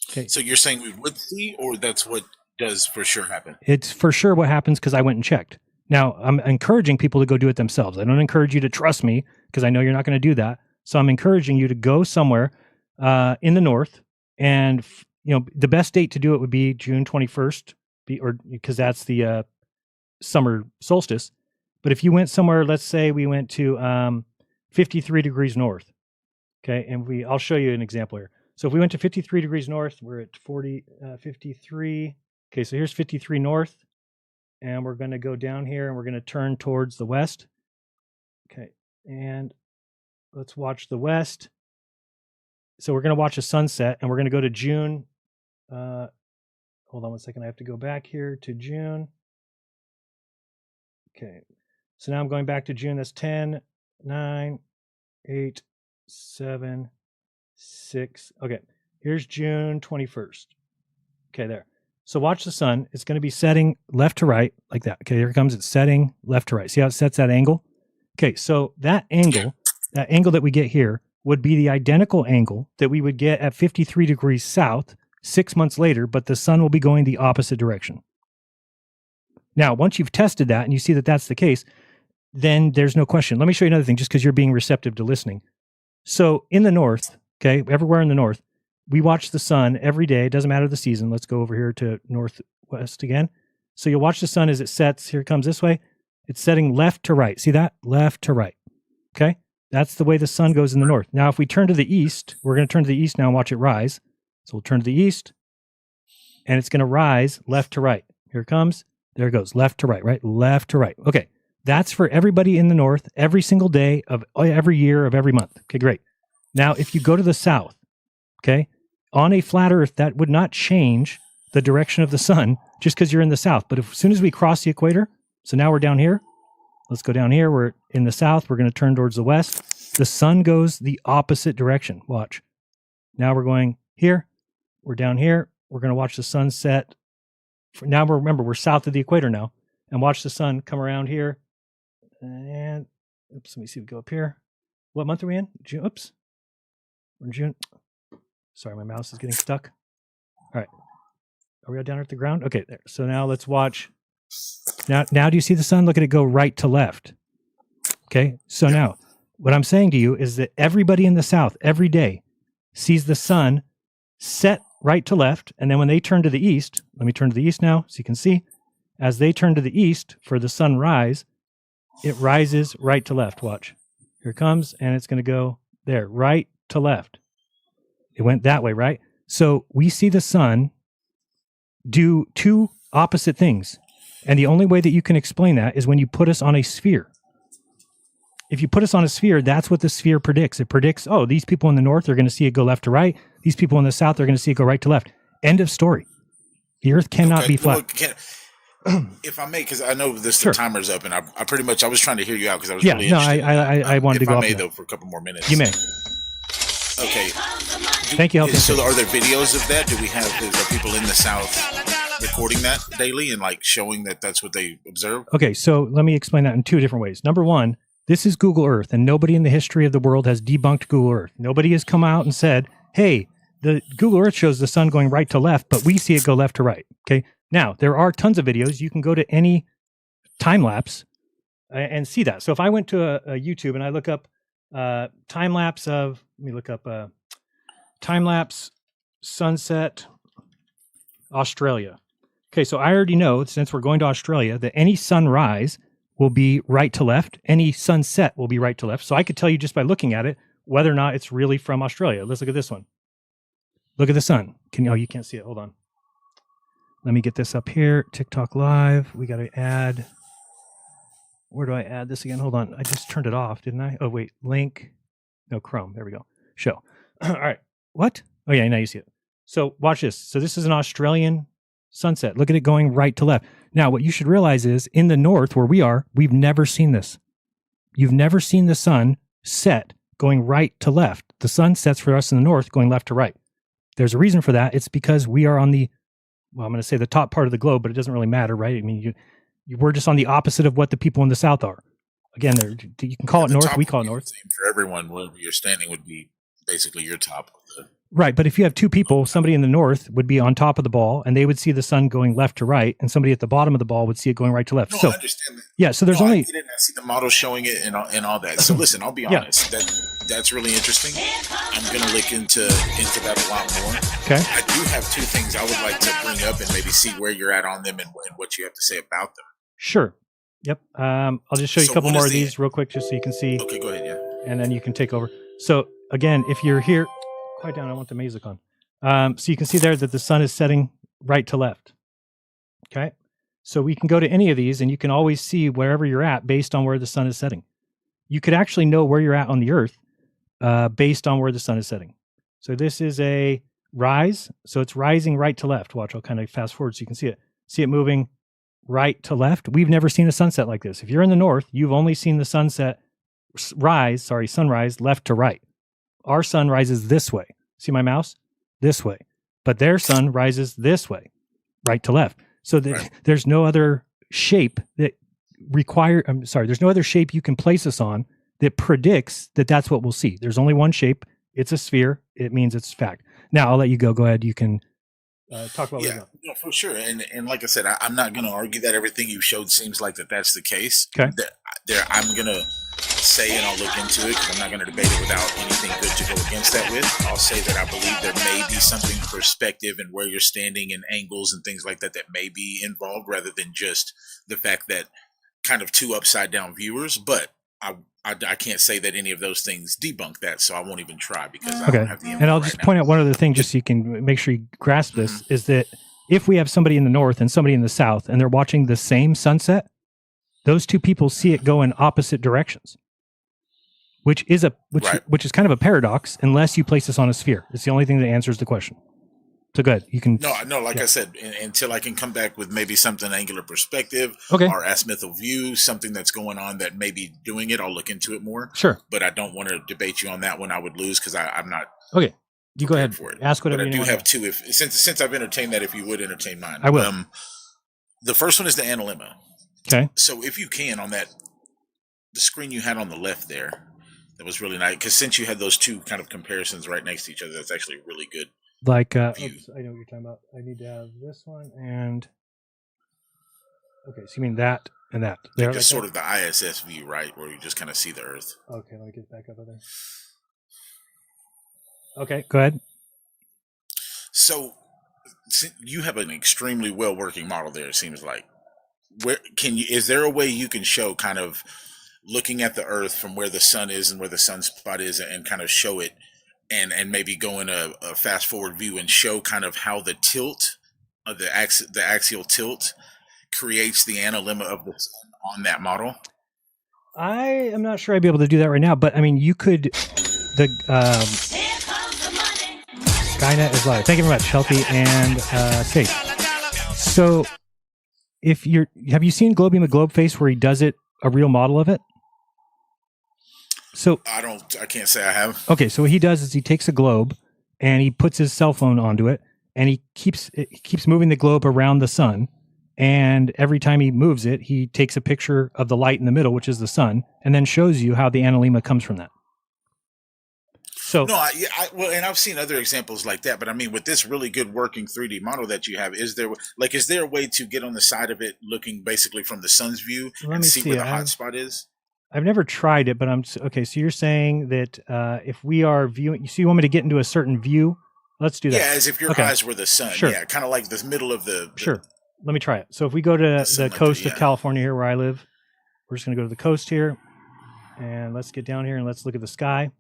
Okay. So you're saying we would see, or that's what does for sure happen? It's for sure what happens because I went and checked. Now, I'm encouraging people to go do it themselves. I don't encourage you to trust me because I know you're not going to do that. So I'm encouraging you to go somewhere in the north, and the best date to do it would be June 21st, because that's the summer solstice. But if you went somewhere, let's say we went to 53 degrees north, okay, and I'll show you an example here. So if we went to 53 degrees north, we're at 53. Okay, so here's 53 north, and we're going to go down here, and we're going to turn towards the west. Okay, and let's watch the west. So we're going to watch a sunset, and we're going to go to June. Hold on 1 second. I have to go back here to June. Okay, so now I'm going back to June. That's 10, 9, 8, 7, 6. Okay, here's June 21st. Okay, there. So watch the sun. It's going to be setting left to right like that. Okay, here it comes. It's setting left to right. See how it sets that angle? Okay, so that angle that we get here would be the identical angle that we would get at 53 degrees south 6 months later, but the sun will be going the opposite direction. Now, once you've tested that and you see that that's the case, then there's no question. Let me show you another thing just because you're being receptive to listening. So in the north, okay, everywhere in the north, we watch the sun every day. It doesn't matter the season. Let's go over here to northwest again. So you'll watch the sun as it sets. Here it comes this way. It's setting left to right. See that? Left to right. Okay? That's the way the sun goes in the north. Now, if we turn to the east, we're going to turn to the east now and watch it rise. So we'll turn to the east, and it's going to rise left to right. Here it comes. There it goes. Left to right, right? Left to right. Okay. That's for everybody in the north every single day of every year of every month. Okay, great. Now, if you go to the south, okay, on a flat earth, that would not change the direction of the sun just because you're in the south. But as soon as we cross the equator, so now we're down here. Let's go down here. We're in the south. We're going to turn towards the west. The sun goes the opposite direction. Watch. Now we're going here. We're down here. We're going to watch the sun set. Now, remember, we're south of the equator now. And watch the sun come around here. And, oops, let me see if we go up here. What month are we in? June. Oops. We're in June. Sorry, my mouse is getting stuck. All right. Are we down at the ground? Okay, there. So now let's watch. Now do you see the sun? Look at it go right to left. Okay, so now what I'm saying to you is that everybody in the south every day sees the sun set right to left. And then when they turn to the east, let me turn to the east now so you can see. As they turn to the east for the sunrise, it rises right to left. Watch. Here it comes, and it's going to go there, right to left. It went that way, right? So we see the sun do two opposite things. And the only way that you can explain that is when you put us on a sphere. If you put us on a sphere, that's what the sphere predicts. It predicts, oh, these people in the north are going to see it go left to right. These people in the south are going to see it go right to left. End of story. The earth cannot be flat. If I may, because I know the Sure. timer's up, and I pretty much I was trying to hear you out because I was Yeah, really no, interested. I wanted to go If I off may, that. though, for a couple more minutes. You may. Okay. Thank you. So, are there videos of that? Are people in the South recording that daily and like showing that that's what they observe? Okay, so let me explain that in two different ways. Number one, this is Google Earth, and nobody in the history of the world has debunked Google Earth. Nobody has come out and said, hey, the Google Earth shows the sun going right to left, but we see it go left to right. Okay. Now, there are tons of videos. You can go to any time lapse and see that. So if I went to a YouTube and I look up time lapse of, let me look up time lapse sunset Australia. Okay, so I already know, since we're going to Australia, that any sunrise will be right to left. Any sunset will be right to left. So I could tell you just by looking at it whether or not it's really from Australia. Let's look at this one. Look at the sun. You can't see it. Hold on. Let me get this up here. TikTok Live. We got to add. Where do I add this again? Hold on. I just turned it off, didn't I? Oh, wait. Link. No, Chrome. There we go. Show. All right. What? Oh, yeah. Now you see it. So watch this. So this is an Australian sunset. Look at it going right to left. Now, what you should realize is in the north where we are, we've never seen this. You've never seen the sun set going right to left. The sun sets for us in the north going left to right. There's a reason for that. It's because we are on the, well, I'm going to say the top part of the globe, but it doesn't really matter, right? I mean, we're just on the opposite of what the people in the south are. Again, you can call it north. We call it north. Same for everyone. Wherever you're standing would be basically your top. Right, but if you have two people, somebody in the north would be on top of the ball, and they would see the sun going left to right, and somebody at the bottom of the ball would see it going right to left. No, so I understand that. Yeah, so there's I only. get it. I see the model showing it and all that. So listen, I'll be Yeah. honest. That's really interesting. I'm gonna look into that a lot more. Okay. I do have two things I would like to bring up and maybe see where you're at on them and what you have to say about them. Sure. Yep. I'll just show you So a couple what more is of these real quick, just so you can see. Okay, go ahead. Yeah. And then you can take over. So again, if you're here, quiet down. I want the music on. So you can see there that the sun is setting right to left. Okay. So we can go to any of these and you can always see wherever you're at based on where the sun is setting. You could actually know where you're at on the earth based on where the sun is setting. So this is a rise. So it's rising right to left. Watch, I'll kind of fast forward so you can see it. See it moving right to left. We've never seen a sunset like this. If you're in the north, you've only seen the sunrise left to right. Our sun rises this way. See my mouse? This way. But their sun rises this way, right to left. So there's no other shape that there's no other shape you can place us on that predicts that that's what we'll see. There's only one shape. It's a sphere. It means it's fact. Now I'll let you go. Go ahead. You can talk about what no, for sure. And like I said, I'm not going to argue that everything you showed seems like that's the case. Okay. I'm going to say, and I'll look into it, because I'm not going to debate it without anything good to go against that with. I'll say that I believe there may be something perspective and where you're standing and angles and things like that that may be involved, rather than just the fact that kind of two upside down viewers. But I can't say that any of those things debunk that, so I won't even try, because I don't have the info And I'll right just now. point out one other thing, just so you can make sure you grasp this, is that if we have somebody in the north and somebody in the south, and they're watching the same sunset, those two people see it go in opposite directions, which is which is kind of a paradox, unless you place this on a sphere. It's the only thing that answers the question. So good, you can. No, like I said, until I can come back with maybe something angular perspective, Okay. or azimuthal view, something that's going on that may be doing it, I'll look into it more. Sure. But I don't want to debate you on that one. I would lose, because I'm not. Okay, you go ahead. For it. Ask whatever but I you do want. have two. Since I've entertained that, if you would entertain mine, I will. The first one is the analemma. Okay. So if you can, on the screen you had on the left there, that was really nice, because since you had those two kind of comparisons right next to each other, that's actually really good. Like, oops, I know what you're talking about. I need to have this one and. Okay, so you mean that and that? Like just sort of the ISS view, right, where you just kind of see the Earth. Okay, let me get back up there. Okay, go ahead. So you have an extremely well working model there, it seems like. Is there a way you can show kind of looking at the Earth from where the sun is and where the sunspot is, and kind of show it, and maybe go in a fast forward view and show kind of how the tilt of the axial tilt creates the analemma of the sun on that model? I am not sure I'd be able to do that right now, but I mean, you could. Skynet is live. Thank you very much, healthy and safe. So, have you seen Globey McGlobeface where he does it, a real model of it? So I can't say I have. Okay, so what he does is he takes a globe and he puts his cell phone onto it, and he keeps moving the globe around the sun. And every time he moves it, he takes a picture of the light in the middle, which is the sun, and then shows you how the analemma comes from that. So no, and I've seen other examples like that, but I mean, with this really good working 3D model that you have, is there a way to get on the side of it, looking basically from the sun's view, and see where the hot spot is? I've never tried it, but okay. So you're saying that if we are viewing, so you want me to get into a certain view? Let's do that. Yeah, as if your eyes were the sun. Sure. Yeah, kind of like the middle of the. Sure. Let me try it. So if we go to the coast of California here, where I live, we're just going to go to the coast here, and let's get down here and let's look at the sky.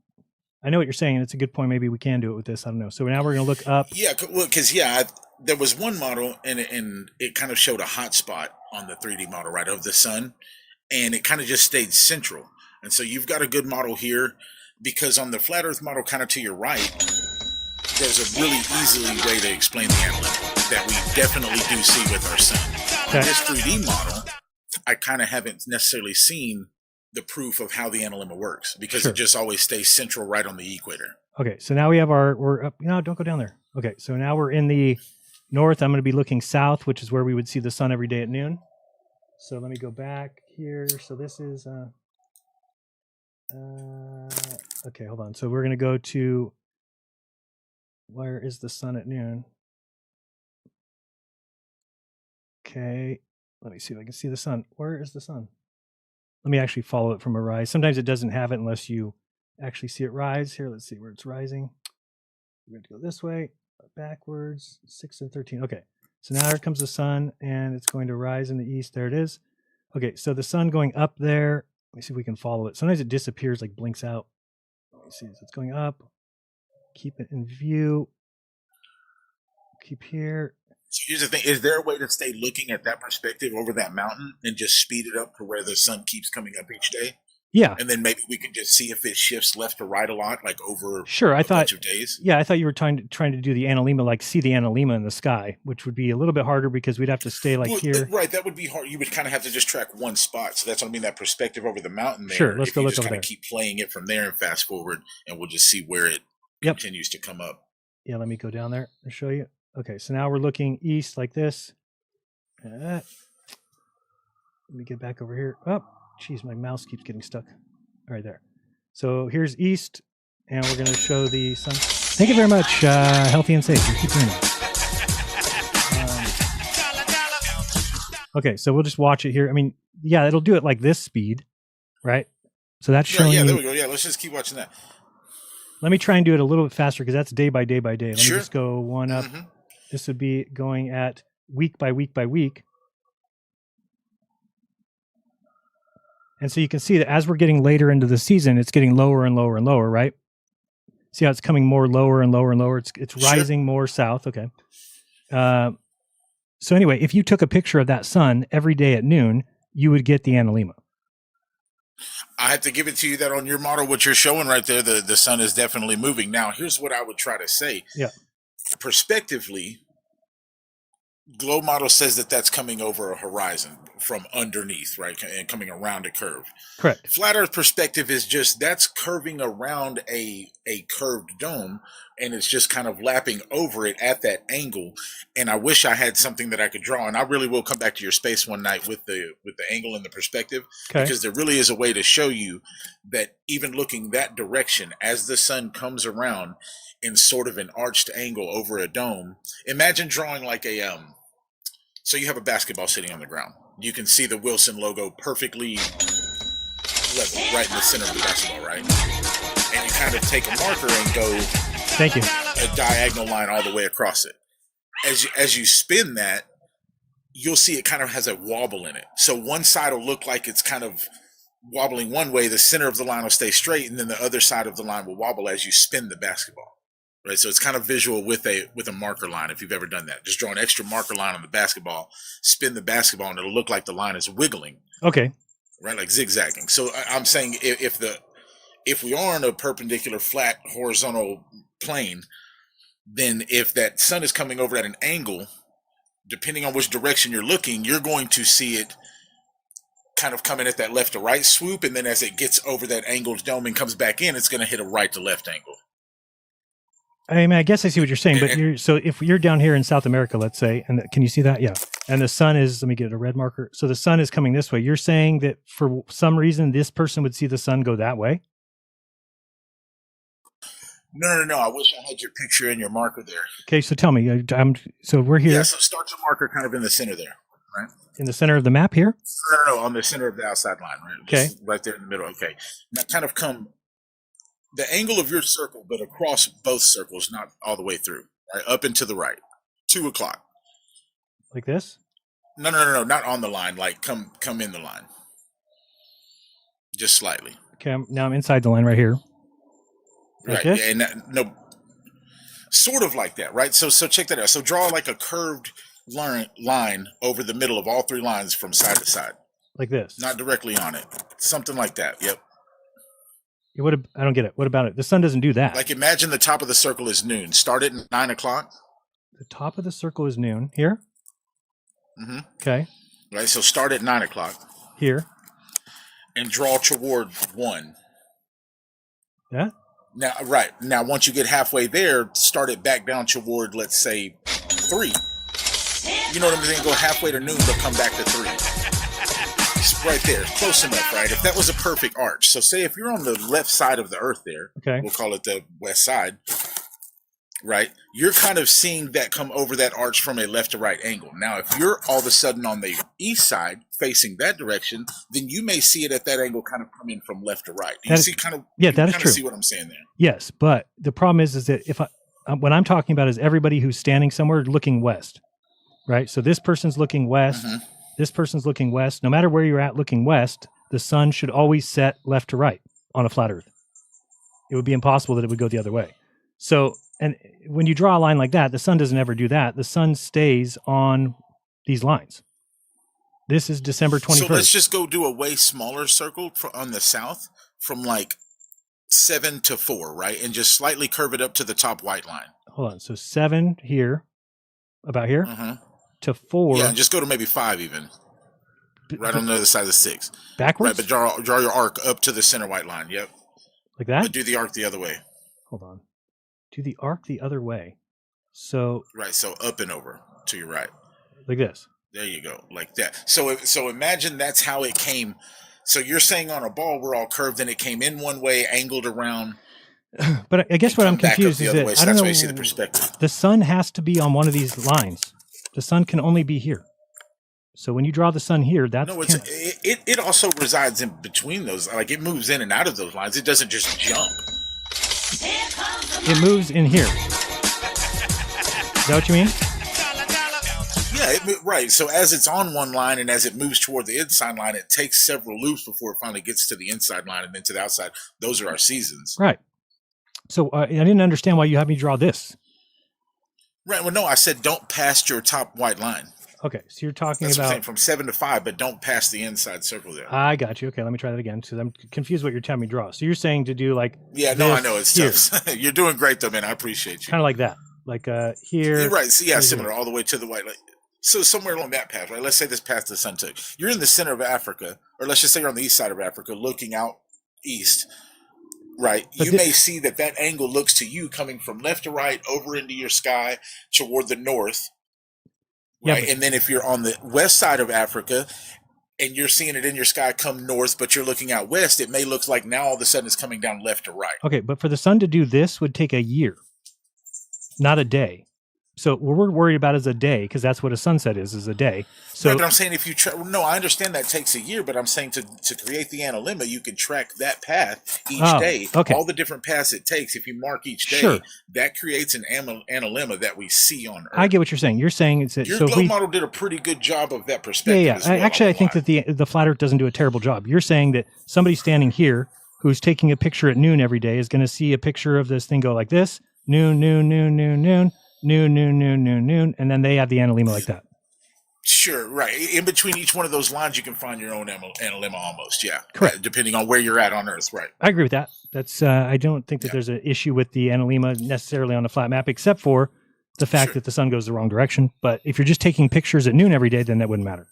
I know what you're saying, and it's a good point. Maybe we can do it with this. I don't know. So now we're going to look up. Yeah, because there was one model, and it kind of showed a hot spot on the 3D model, right, of the sun, and it kind of just stayed central. And so you've got a good model here, because on the flat Earth model, kind of to your right, there's a really easily way to explain the analemma that we definitely do see with our sun. Okay. On this 3D model, I kind of haven't necessarily seen the proof of how the analemma works, because it just always stays central right on the equator. Okay, so now we have we're up. No, don't go down there. Okay, so now we're in the north. I'm going to be looking south, which is where we would see the sun every day at noon. So let me go back here. So this is okay, hold on. So we're going to go to, where is the sun at noon? Okay, let me see if I can see the sun. Where is the sun? Let me actually follow it from a rise. Sometimes it doesn't have it unless you actually see it rise. Here, let's see where it's rising. We're going to go this way, backwards, 6 and 13. Okay, so now here comes the sun, and it's going to rise in the east. There it is. Okay, so the sun going up there. Let me see if we can follow it. Sometimes it disappears, like blinks out. Let me see. So it's going up. Keep it in view. Keep here. So here's the thing. Is there a way to stay looking at that perspective over that mountain and just speed it up to where the sun keeps coming up each day? Yeah. And then maybe we can just see if it shifts left or right a lot, like over a bunch of days. Yeah, I thought you were trying to do the analemma, like see the analemma in the sky, which would be a little bit harder because we'd have to stay here. Right, that would be hard. You would kind of have to just track one spot. So that's what I mean, that perspective over the mountain there. Sure, let's go look over there. Keep playing it from there and fast forward, and we'll just see where it continues to come up. Yeah, let me go down there and show you. Okay, so now we're looking east like this. Let me get back over here. Oh, geez, my mouse keeps getting stuck. Right there. So here's east, and we're going to show the sun. Thank you very much. Healthy and safe. You keep doing that. Okay, so we'll just watch it here. I mean, yeah, it'll do it like this speed, right? So that's showing Yeah, there you. we go. Yeah, let's just keep watching that. Let me try and do it a little bit faster because that's day by day by day. Let me Sure. just go one up. Mhm. This would be going at week by week by week. And so you can see that as we're getting later into the season, it's getting lower and lower and lower, right? See how it's coming more lower and lower and lower. It's rising more south. Okay. So anyway, if you took a picture of that sun every day at noon, you would get the analemma. I have to give it to you that on your model, what you're showing right there, the sun is definitely moving. Now, here's what I would try to say. Yeah. Perspectively, Glow model says that that's coming over a horizon from underneath, right, and coming around a curve. Correct. Flat Earth perspective is just that's curving around a curved dome, and it's just kind of lapping over it at that angle. And I wish I had something that I could draw, and I really will come back to your space one night with the angle and the perspective, because there really is a way to show you that even looking that direction as the sun comes around in sort of an arched angle over a dome. Imagine drawing like a so you have a basketball sitting on the ground. You can see the Wilson logo perfectly level right in the center of the basketball, right? And you kind of take a marker and go Thank you. a diagonal line all the way across it. As you spin that, you'll see it kind of has a wobble in it. So one side will look like it's kind of wobbling one way, the center of the line will stay straight, and then the other side of the line will wobble as you spin the basketball. Right, so it's kind of visual with a marker line. If you've ever done that, just draw an extra marker line on the basketball, spin the basketball, and it'll look like the line is wiggling. Okay. Right, like zigzagging. So I'm saying if we are on a perpendicular, flat, horizontal plane, then if that sun is coming over at an angle, depending on which direction you're looking, you're going to see it kind of coming at that left to right swoop, and then as it gets over that angled dome and comes back in, it's going to hit a right to left angle. I mean, I guess I see what you're saying, but so if you're down here in South America, let's say, and can you see that? Yeah. And the sun is, let me get a red marker. So the sun is coming this way. You're saying that for some reason, this person would see the sun go that way? No. I wish I had your picture and your marker there. Okay. So tell me, so we're here. Yeah, so start your marker kind of in the center there, right? In the center of the map here? No, on the center of the outside line, right? Okay. Just right there in the middle. Okay. Now kind of come the angle of your circle, but across both circles, not all the way through, right? Up and to the right. 2 o'clock. Like this? No, not on the line. Like come in the line. Just slightly. Okay, now I'm inside the line right here. Like right. Yeah, no, sort of like that, right? So check that out. So draw like a curved line over the middle of all three lines from side to side. Like this? Not directly on it. Something like that. Yep. I don't get it. What about it? The sun doesn't do that. Like imagine the top of the circle is noon. Start at 9 o'clock. The top of the circle is noon. Here? Mm-hmm. Okay. Right, so start at 9 o'clock. Here. And draw toward 1. Yeah? Now, once you get halfway there, start it back down toward, let's say, 3. You know what I'm saying? Go halfway to noon, but come back to 3. Right there, close enough, right? If that was a perfect arch. So say if you're on the left side of the earth there, okay, we'll call it the west side, right? You're kind of seeing that come over that arch from a left to right angle. Now, if you're all of a sudden on the east side facing that direction, then you may see it at that angle kind of come in from left to right. You see kind of, yeah, that is true. See what I'm saying there? Yes, but the problem is that if what I'm talking about is everybody who's standing somewhere looking west, right? So this person's looking west. Mm-hmm. This person's looking west. No matter where you're at looking west, the sun should always set left to right on a flat earth. It would be impossible that it would go the other way. So, and when you draw a line like that, the sun doesn't ever do that. The sun stays on these lines. This is December 21st. So let's just go do a way smaller circle on the south from like 7 to 4, right? And just slightly curve it up to the top white line. Hold on. So 7 here, about here. Mm-hmm. To 4. Yeah, and just go to maybe 5 even. Right on the other side of the 6. Backwards? Right, but draw your arc up to the center white line. Yep. Like that? But do the arc the other way. Hold on. Do the arc the other way. So. Right, so up and over to your right. Like this. There you go, like that. So imagine that's how it came. So you're saying on a ball we're all curved and it came in one way, angled around. But I guess what I'm confused is that so I don't know. Why you see the perspective. The sun has to be on one of these lines. The sun can only be here. So when you draw the sun here, that's No, it also resides in between those. Like it moves in and out of those lines. It doesn't just jump. it moves in here. Is that what you mean? Yeah, right. So as it's on one line and as it moves toward the inside line, it takes several loops before it finally gets to the inside line and then to the outside. Those are our seasons. Right. So I didn't understand why you had me draw this. Right. Well, no, I said don't pass your top white line. Okay, so you're talking That's what I'm about saying, from 7 to 5, but don't pass the inside circle there. I got you. Okay, let me try that again because I'm confused what you're telling me to draw. So you're saying to do like Yeah, no, I this know it's here. tough. You're doing great though, man. I appreciate you. Kind of like that, like here. You're right. So, yeah, here, similar here. all the way to the white line. So somewhere along that path, right? Let's say this path the sun took. You're in the center of Africa, or let's just say you're on the east side of Africa, looking out east. Right. But you may see that angle looks to you coming from left to right over into your sky toward the north. Right. Yeah, and then if you're on the west side of Africa and you're seeing it in your sky come north, but you're looking out west, it may look like now all of a sudden it's coming down left to right. Okay, but for the sun to do this would take a year, not a day. So what we're worried about is a day because that's what a sunset is a day. So right, but I'm saying if you no, I understand that takes a year, but I'm saying to create the analemma, you can track that path each day. Okay. All the different paths it takes. If you mark each day, Sure. that creates an analemma that we see on Earth. I get what you're saying. You're saying it's Your so globe model did a pretty good job of that perspective. yeah. As well, Actually, I think that the flat Earth doesn't do a terrible job. You're saying that somebody standing here who's taking a picture at noon every day is going to see a picture of this thing go like this: noon, noon, noon, noon, noon, noon, noon, noon, noon, noon, and then they have the analemma like that. Sure, right. In between each one of those lines, you can find your own analemma almost, yeah. Correct. Depending on where you're at on Earth, right. I agree with that. That's I don't think that there's an issue with the analemma necessarily on the flat map, except for the fact that the sun goes the wrong direction. But if you're just taking pictures at noon every day, then that wouldn't matter.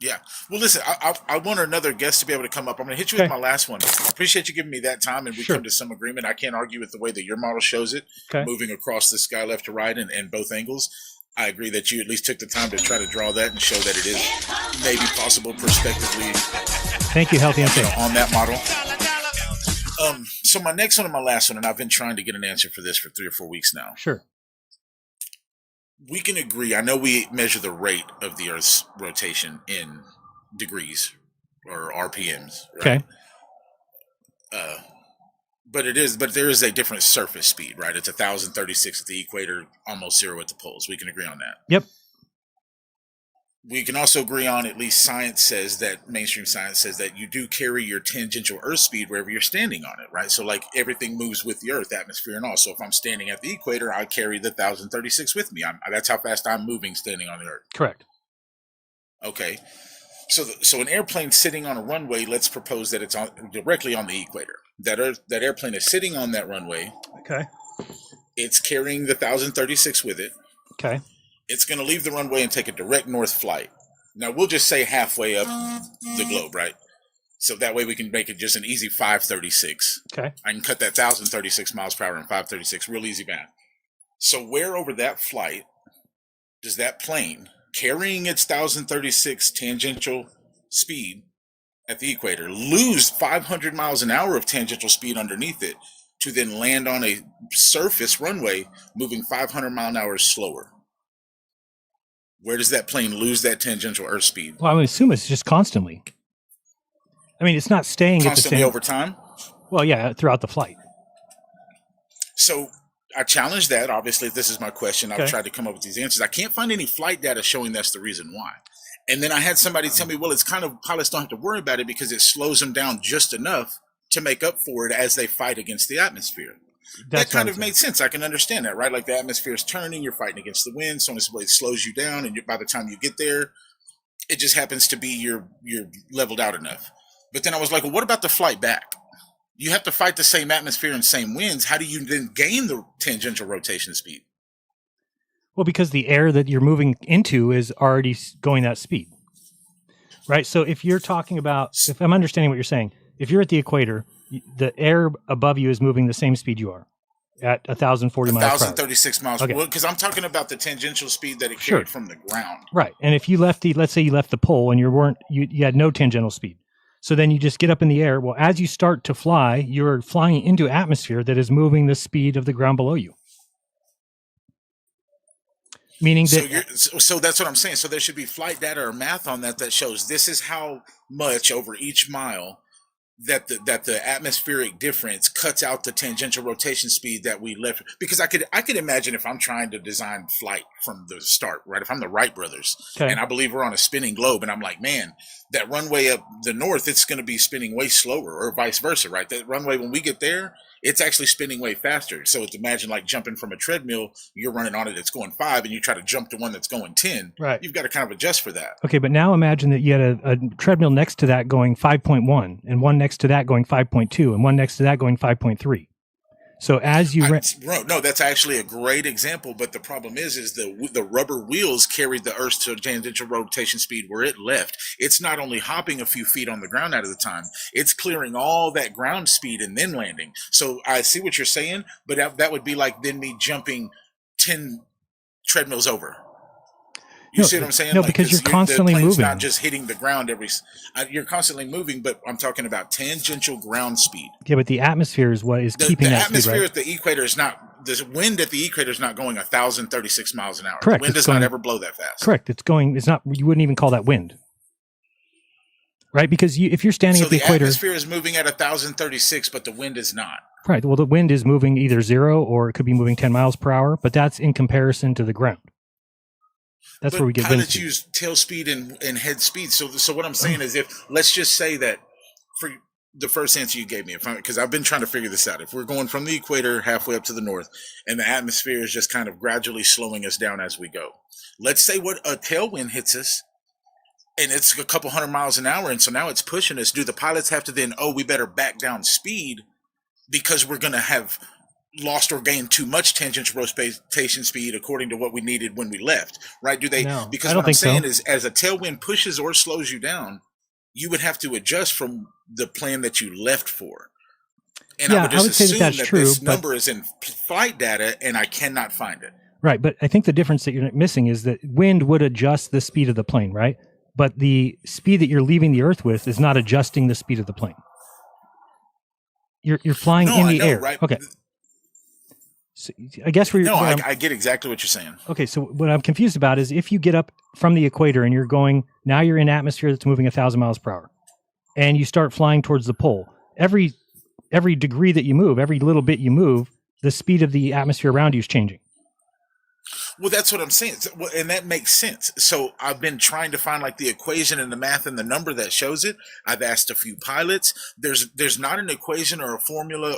Yeah. Well, listen, I want another guest to be able to come up. I'm going to hit you with my last one. I appreciate you giving me that time, and we come to some agreement. I can't argue with the way that your model shows it, moving across the sky left to right and both angles. I agree that you at least took the time to try to draw that and show that it is maybe possible prospectively. Thank you, Healthy and Safe. On that model. So my next one and my last one, and I've been trying to get an answer for this for 3 or 4 weeks now. Sure. We can agree. I know we measure the rate of the Earth's rotation in degrees or RPMs. Right? Okay. But there is a different surface speed, right? It's 1,036 at the equator, almost 0 at the poles. We can agree on that. Yep. We can also agree on, at least science says that, mainstream science says that you do carry your tangential Earth speed wherever you're standing on it, right? So like everything moves with the Earth, atmosphere and all. So if I'm standing at the equator, I carry the 1,036 with me. That's how fast I'm moving standing on the Earth. Correct. Okay. So an airplane sitting on a runway, let's propose that it's directly on the equator. That airplane is sitting on that runway. Okay. It's carrying the 1,036 with it. Okay. It's going to leave the runway and take a direct north flight. Now, we'll just say halfway up the globe, right? So that way we can make it just an easy 536. Okay. I can cut that 1,036 miles per hour in 536. Real easy math. So where over that flight does that plane, carrying its 1,036 tangential speed at the equator, lose 500 miles an hour of tangential speed underneath it to then land on a surface runway moving 500 mile an hour slower? Where does that plane lose that tangential Earth speed? Well, I would assume it's just constantly. I mean, it's not staying Constantly at the same over time? Well, yeah, throughout the flight. So I challenge that. Obviously, this is my question. Okay. I've tried to come up with these answers. I can't find any flight data showing that's the reason why. And then I had somebody tell me, well, it's kind of, pilots don't have to worry about it because it slows them down just enough to make up for it as they fight against the atmosphere. That kind of made sense. I can understand that, right? Like the atmosphere is turning, you're fighting against the wind, so it slows you down, and by the time you get there, it just happens to be you're leveled out enough. But then I was like, well, what about the flight back? You have to fight the same atmosphere and same winds. How do you then gain the tangential rotation speed? Well, because the air that you're moving into is already going that speed, right? So if you're talking about, if I'm understanding what you're saying, if you're at the equator, the air above you is moving the same speed you are at 1,040 miles per hour. 1,036 miles. Okay. Because I'm talking about the tangential speed that it carried from the ground. Right. And if you left let's say you left the pole and you had no tangential speed. So then you just get up in the air. Well, as you start to fly, you're flying into atmosphere that is moving the speed of the ground below you. Meaning So that so that's what I'm saying. So there should be flight data or math on that shows this is how much over each mile that the atmospheric difference cuts out the tangential rotation speed that we left. Because I could imagine if I'm trying to design flight from the start, right? If I'm the Wright brothers and I believe we're on a spinning globe, and I'm like, man, that runway up the north, it's going to be spinning way slower, or vice versa, right? That runway, when we get there, it's actually spinning way faster. So it's imagine like jumping from a treadmill, you're running on it, it's going 5, and you try to jump to one that's going 10. Right. You've got to kind of adjust for that. Okay, but now imagine that you had a treadmill next to that going 5.1, and one next to that going 5.2, and one next to that going 5.3. So as you no, that's actually a great example. But the problem is the rubber wheels carried the Earth's tangential rotation speed where it left. It's not only hopping a few feet on the ground at a time; it's clearing all that ground speed and then landing. So I see what you're saying, but that would be like then me jumping 10 treadmills over. You see what I'm saying? No, because you're constantly the plane's moving. not just hitting the ground you're constantly moving, but I'm talking about tangential ground speed. Yeah, but the atmosphere is what is keeping that speed, atmosphere right? at the equator is not. The wind at the equator is not going 1,036 miles an hour. Correct. The wind does not ever blow that fast. Correct. It's going. It's not. You wouldn't even call that wind, right? Because if you're standing at the equator, the atmosphere is moving at 1,036, but the wind is not. Right. Well, the wind is moving either 0 or it could be moving 10 miles per hour, but that's in comparison to the ground. That's where we get wind pilots use tail speed and head speed. So what I'm saying is, if let's just say that for the first answer you gave me, because I've been trying to figure this out, if we're going from the equator halfway up to the north, and the atmosphere is just kind of gradually slowing us down as we go, let's say what a tailwind hits us, and it's a couple hundred miles an hour, and so now it's pushing us. Do the pilots have to then, we better back down speed because we're going to have lost or gained too much tangential rotation speed according to what we needed when we left, right? Do they? No, because I don't what I'm think saying so. is, as a tailwind pushes or slows you down, you would have to adjust from the plan that you left for. And Yeah, I would just say assume that's that true, this but- number is in flight data, and I cannot find it. Right, but I think the difference that you're missing is that wind would adjust the speed of the plane, right? But the speed that you're leaving the Earth with is not adjusting the speed of the plane. You're flying in the air, right? Okay. So I guess where you're. No, where I get exactly what you're saying. Okay, so what I'm confused about is if you get up from the equator and you're going, now you're in atmosphere that's moving 1,000 miles per hour, and you start flying towards the pole. Every degree that you move, every little bit you move, the speed of the atmosphere around you is changing. Well, that's what I'm saying, and that makes sense. So I've been trying to find like the equation and the math and the number that shows it. I've asked a few pilots. There's not an equation or a formula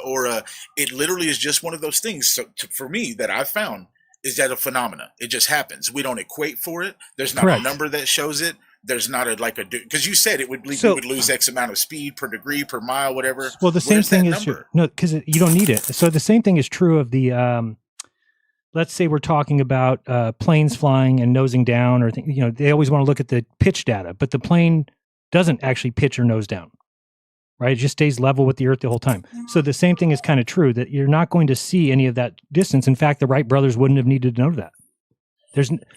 it literally is just one of those things. So for me, that I've found is that a phenomena. It just happens. We don't equate for it. There's not Correct. a number that shows it. There's not because you said we would lose X amount of speed per degree per mile, whatever. Well, the same Where's thing that is number? no, because you don't need it. So the same thing is true of the. Let's say we're talking about planes flying and nosing down, or they always want to look at the pitch data, but the plane doesn't actually pitch or nose down, right? It just stays level with the Earth the whole time. So the same thing is kind of true, that you're not going to see any of that distance. In fact, the Wright brothers wouldn't have needed to know that.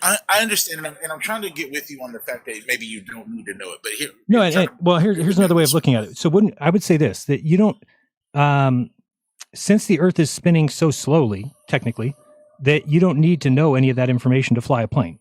I understand, and I'm trying to get with you on the fact that maybe you don't need to know it, but here. Here's another way of looking at it. So I would say this, that you don't, since the Earth is spinning so slowly, technically, that you don't need to know any of that information to fly a plane.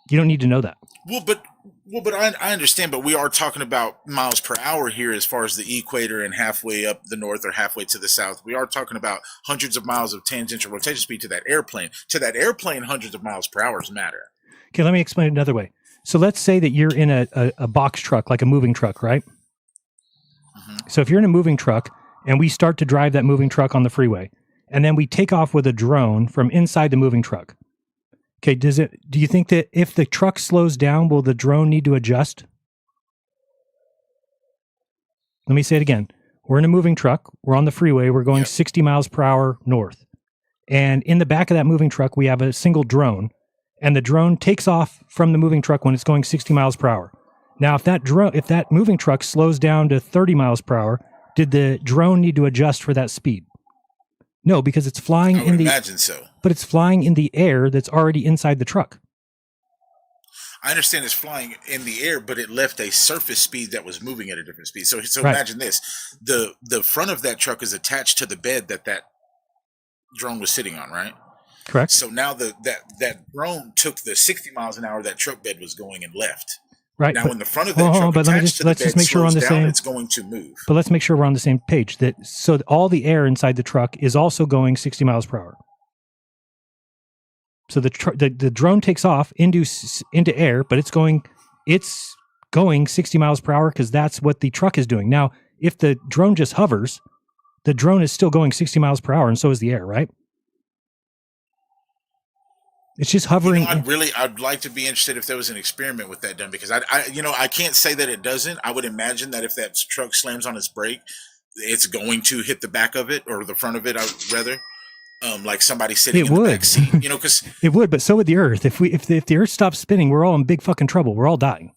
You don't need to know that. Well, but I understand, but we are talking about miles per hour here as far as the equator and halfway up the north or halfway to the south. We are talking about hundreds of miles of tangential rotation speed to that airplane. To that airplane, hundreds of miles per hour matter. Okay, let me explain it another way. So let's say that you're in a box truck, like a moving truck, right? Mm-hmm. So if you're in a moving truck and we start to drive that moving truck on the freeway, and then we take off with a drone from inside the moving truck. Okay, do you think that if the truck slows down, will the drone need to adjust? Let me say it again. We're in a moving truck. We're on the freeway. We're going 60 miles per hour north. And in the back of that moving truck, we have a single drone. And the drone takes off from the moving truck when it's going 60 miles per hour. Now, if that moving truck slows down to 30 miles per hour, did the drone need to adjust for that speed? No, because it's flying in the. Imagine so. But it's flying in the air that's already inside the truck. I understand it's flying in the air, but it left a surface speed that was moving at a different speed. So Right. Imagine this: the front of that truck is attached to the bed that drone was sitting on, right? Correct. So now that drone took the 60 miles an hour that truck bed was going and left. Right. Now, but, when the front of that truck but attached to the let's bed just make sure we're on slows the down, same. it's going to move. But let's make sure we're on the same page. So all the air inside the truck is also going 60 miles per hour. So the drone takes off into air, but it's going 60 miles per hour because that's what the truck is doing. Now, if the drone just hovers, the drone is still going 60 miles per hour, and so is the air, right? It's just hovering. I'd like to be interested if there was an experiment with that done, because I can't say that it doesn't. I would imagine that if that truck slams on its brake, it's going to hit the back of it or the front of it, rather. Like somebody sitting in the back seat, because it would, but so would the Earth. If the Earth stops spinning, we're all in big fucking trouble. We're all dying.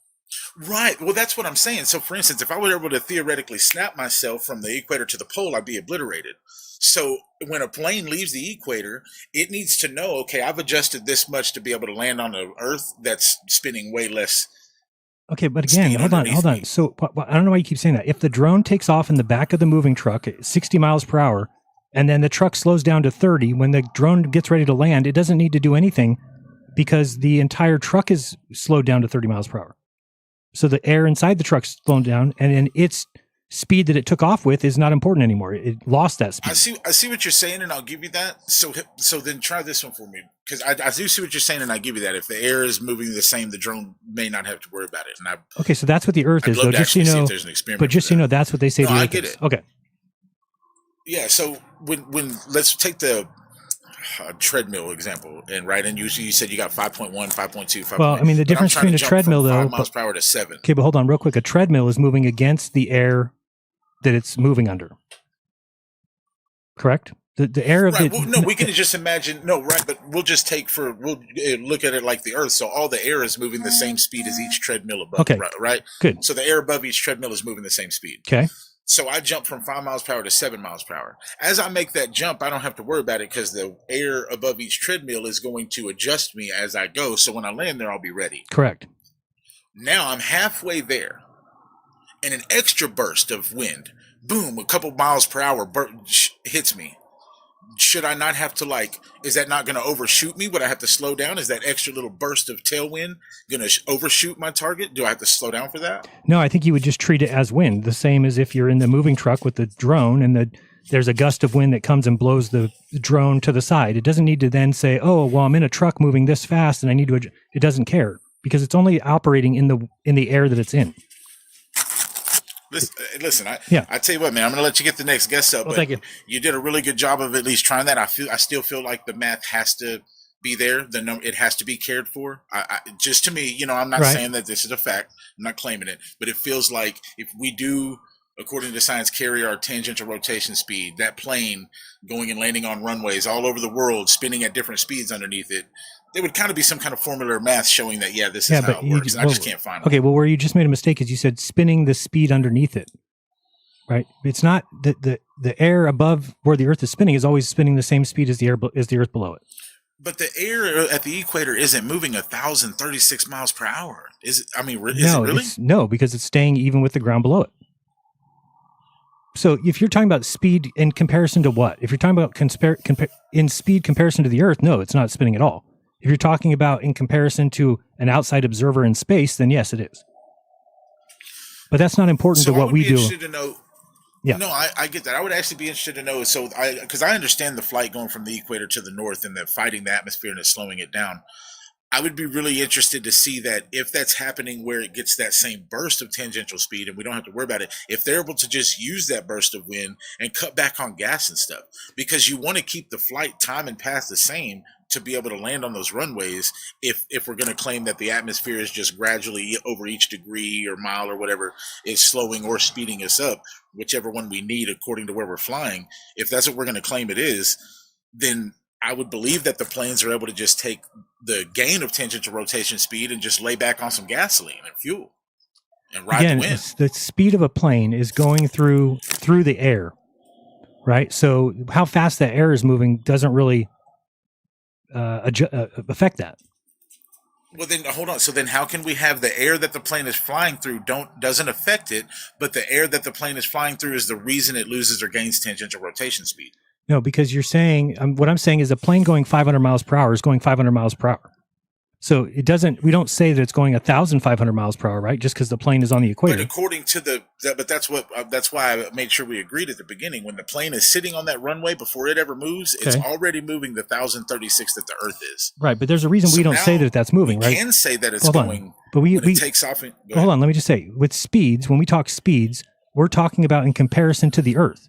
Right. Well, that's what I'm saying. So, for instance, if I were able to theoretically snap myself from the equator to the pole, I'd be obliterated. So when a plane leaves the equator, it needs to know, okay, I've adjusted this much to be able to land on the Earth that's spinning way less. Okay, but again, hold on. So I don't know why you keep saying that. If the drone takes off in the back of the moving truck at 60 miles per hour, and then the truck slows down to 30, when the drone gets ready to land, it doesn't need to do anything because the entire truck is slowed down to 30 miles per hour. So the air inside the truck's slowed down, and then its speed that it took off with is not important anymore. It lost that speed. I see what you're saying, and I'll give you that. So then try this one for me, because I do see what you're saying, and I give you that. If the air is moving the same, the drone may not have to worry about it. And okay, so that's what the Earth is, though. Just so you know, but just so you know, that's what they say. No, the Earth I get is. it. Okay. Yeah. So when let's take the treadmill example, and you said you got 5.1, 5.2, 5. Well, I mean, the difference between a treadmill, though, 5 miles per hour to 7. Okay, but hold on, real quick. A treadmill is moving against the air that it's moving under. Correct? The air of right. the Well, no, we can just imagine. No, right, but we'll look at it like the Earth. So all the air is moving the same speed as each treadmill above. Okay, right. Good. So the air above each treadmill is moving the same speed. Okay. So I jump from 5 miles per hour to 7 miles per hour. As I make that jump, I don't have to worry about it because the air above each treadmill is going to adjust me as I go. So when I land there, I'll be ready. Correct. Now I'm halfway there, and an extra burst of wind, boom, a couple miles per hour hits me. Should I not have to is that not going to overshoot me? Would I have to slow down? Is that extra little burst of tailwind going to overshoot my target? Do I have to slow down for that? No, I think you would just treat it as wind, the same as if you're in the moving truck with the drone and there's a gust of wind that comes and blows the drone to the side. It doesn't need to then say, oh, well, I'm in a truck moving this fast and I need to, it doesn't care because it's only operating in the air that it's in. Listen, I tell you what, man, I'm going to let you get the next guest up. Well, but thank you. You did a really good job of at least trying that. I still feel like the math has to be there. It has to be cared for. Just to me, I'm not saying that this is a fact. I'm not claiming it, but it feels like if we do, according to science, carry our tangential rotation speed, that plane going and landing on runways all over the world, spinning at different speeds underneath it, there would kind of be some kind of formula or math showing that, this is how it works. I just can't find it. Okay, well, where you just made a mistake is you said spinning the speed underneath it, right? It's not the air above where the Earth is spinning is always spinning the same speed as the Earth below it. But the air at the equator isn't moving 1,036 miles per hour. Is it? I mean, is no, it really? No, because it's staying even with the ground below it. So if you're talking about speed in comparison to what? If you're talking about in speed comparison to the Earth, no, it's not spinning at all. If you're talking about in comparison to an outside observer in space, then yes, it is. But that's not important to what we do. To know, yeah. No, I get that. I would actually be interested to know. So because I understand the flight going from the equator to the north and the fighting the atmosphere and it's slowing it down. I would be really interested to see that if that's happening where it gets that same burst of tangential speed and we don't have to worry about it, if they're able to just use that burst of wind and cut back on gas and stuff, because you want to keep the flight time and path the same to be able to land on those runways. If we're going to claim that the atmosphere is just gradually over each degree or mile or whatever is slowing or speeding us up, whichever one we need according to where we're flying, if that's what we're going to claim it is, then I would believe that the planes are able to just take the gain of tangential rotation speed and just lay back on some gasoline and fuel and ride the wind. The speed of a plane is going through the air, right? So how fast that air is moving doesn't really affect that. Well, then hold on. So then, how can we have the air that the plane is flying through doesn't affect it, but the air that the plane is flying through is the reason it loses or gains tangential rotation speed? No, because you're saying, what I'm saying is a plane going 500 miles per hour is going 500 miles per hour. So we don't say that it's going 1,500 miles per hour, right? Just because the plane is on the equator. But according to that's why I made sure we agreed at the beginning. When the plane is sitting on that runway before it ever moves, it's already moving the 1,036 that the Earth is. Right, but there's a reason we don't say that that's moving, right? We can say that it's going, but it takes off. Hold on, let me just say, with speeds, when we talk speeds, we're talking about in comparison to the Earth.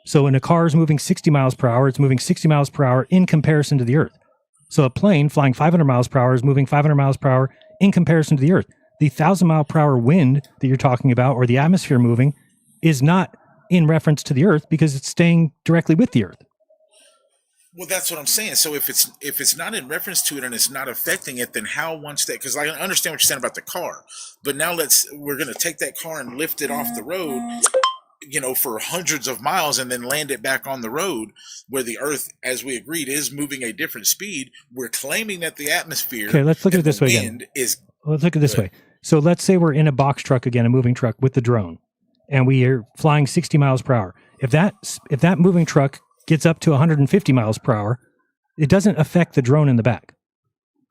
So when a car is moving 60 miles per hour, it's moving 60 miles per hour in comparison to the Earth. So a plane flying 500 miles per hour is moving 500 miles per hour in comparison to the Earth. The 1,000 mile per hour wind that you're talking about, or the atmosphere moving, is not in reference to the Earth because it's staying directly with the Earth. Well, that's what I'm saying. So if it's not in reference to it and it's not affecting it, then how once that? Because I understand what you're saying about the car, but now we're going to take that car and lift it off the road, for hundreds of miles and then land it back on the road where the Earth, as we agreed, is moving a different speed. We're claiming that the atmosphere. Okay, let's look at it this way again. Let's look at it this way. So let's say we're in a box truck again, a moving truck with the drone, and we are flying 60 miles per hour. If that moving truck gets up to 150 miles per hour, it doesn't affect the drone in the back.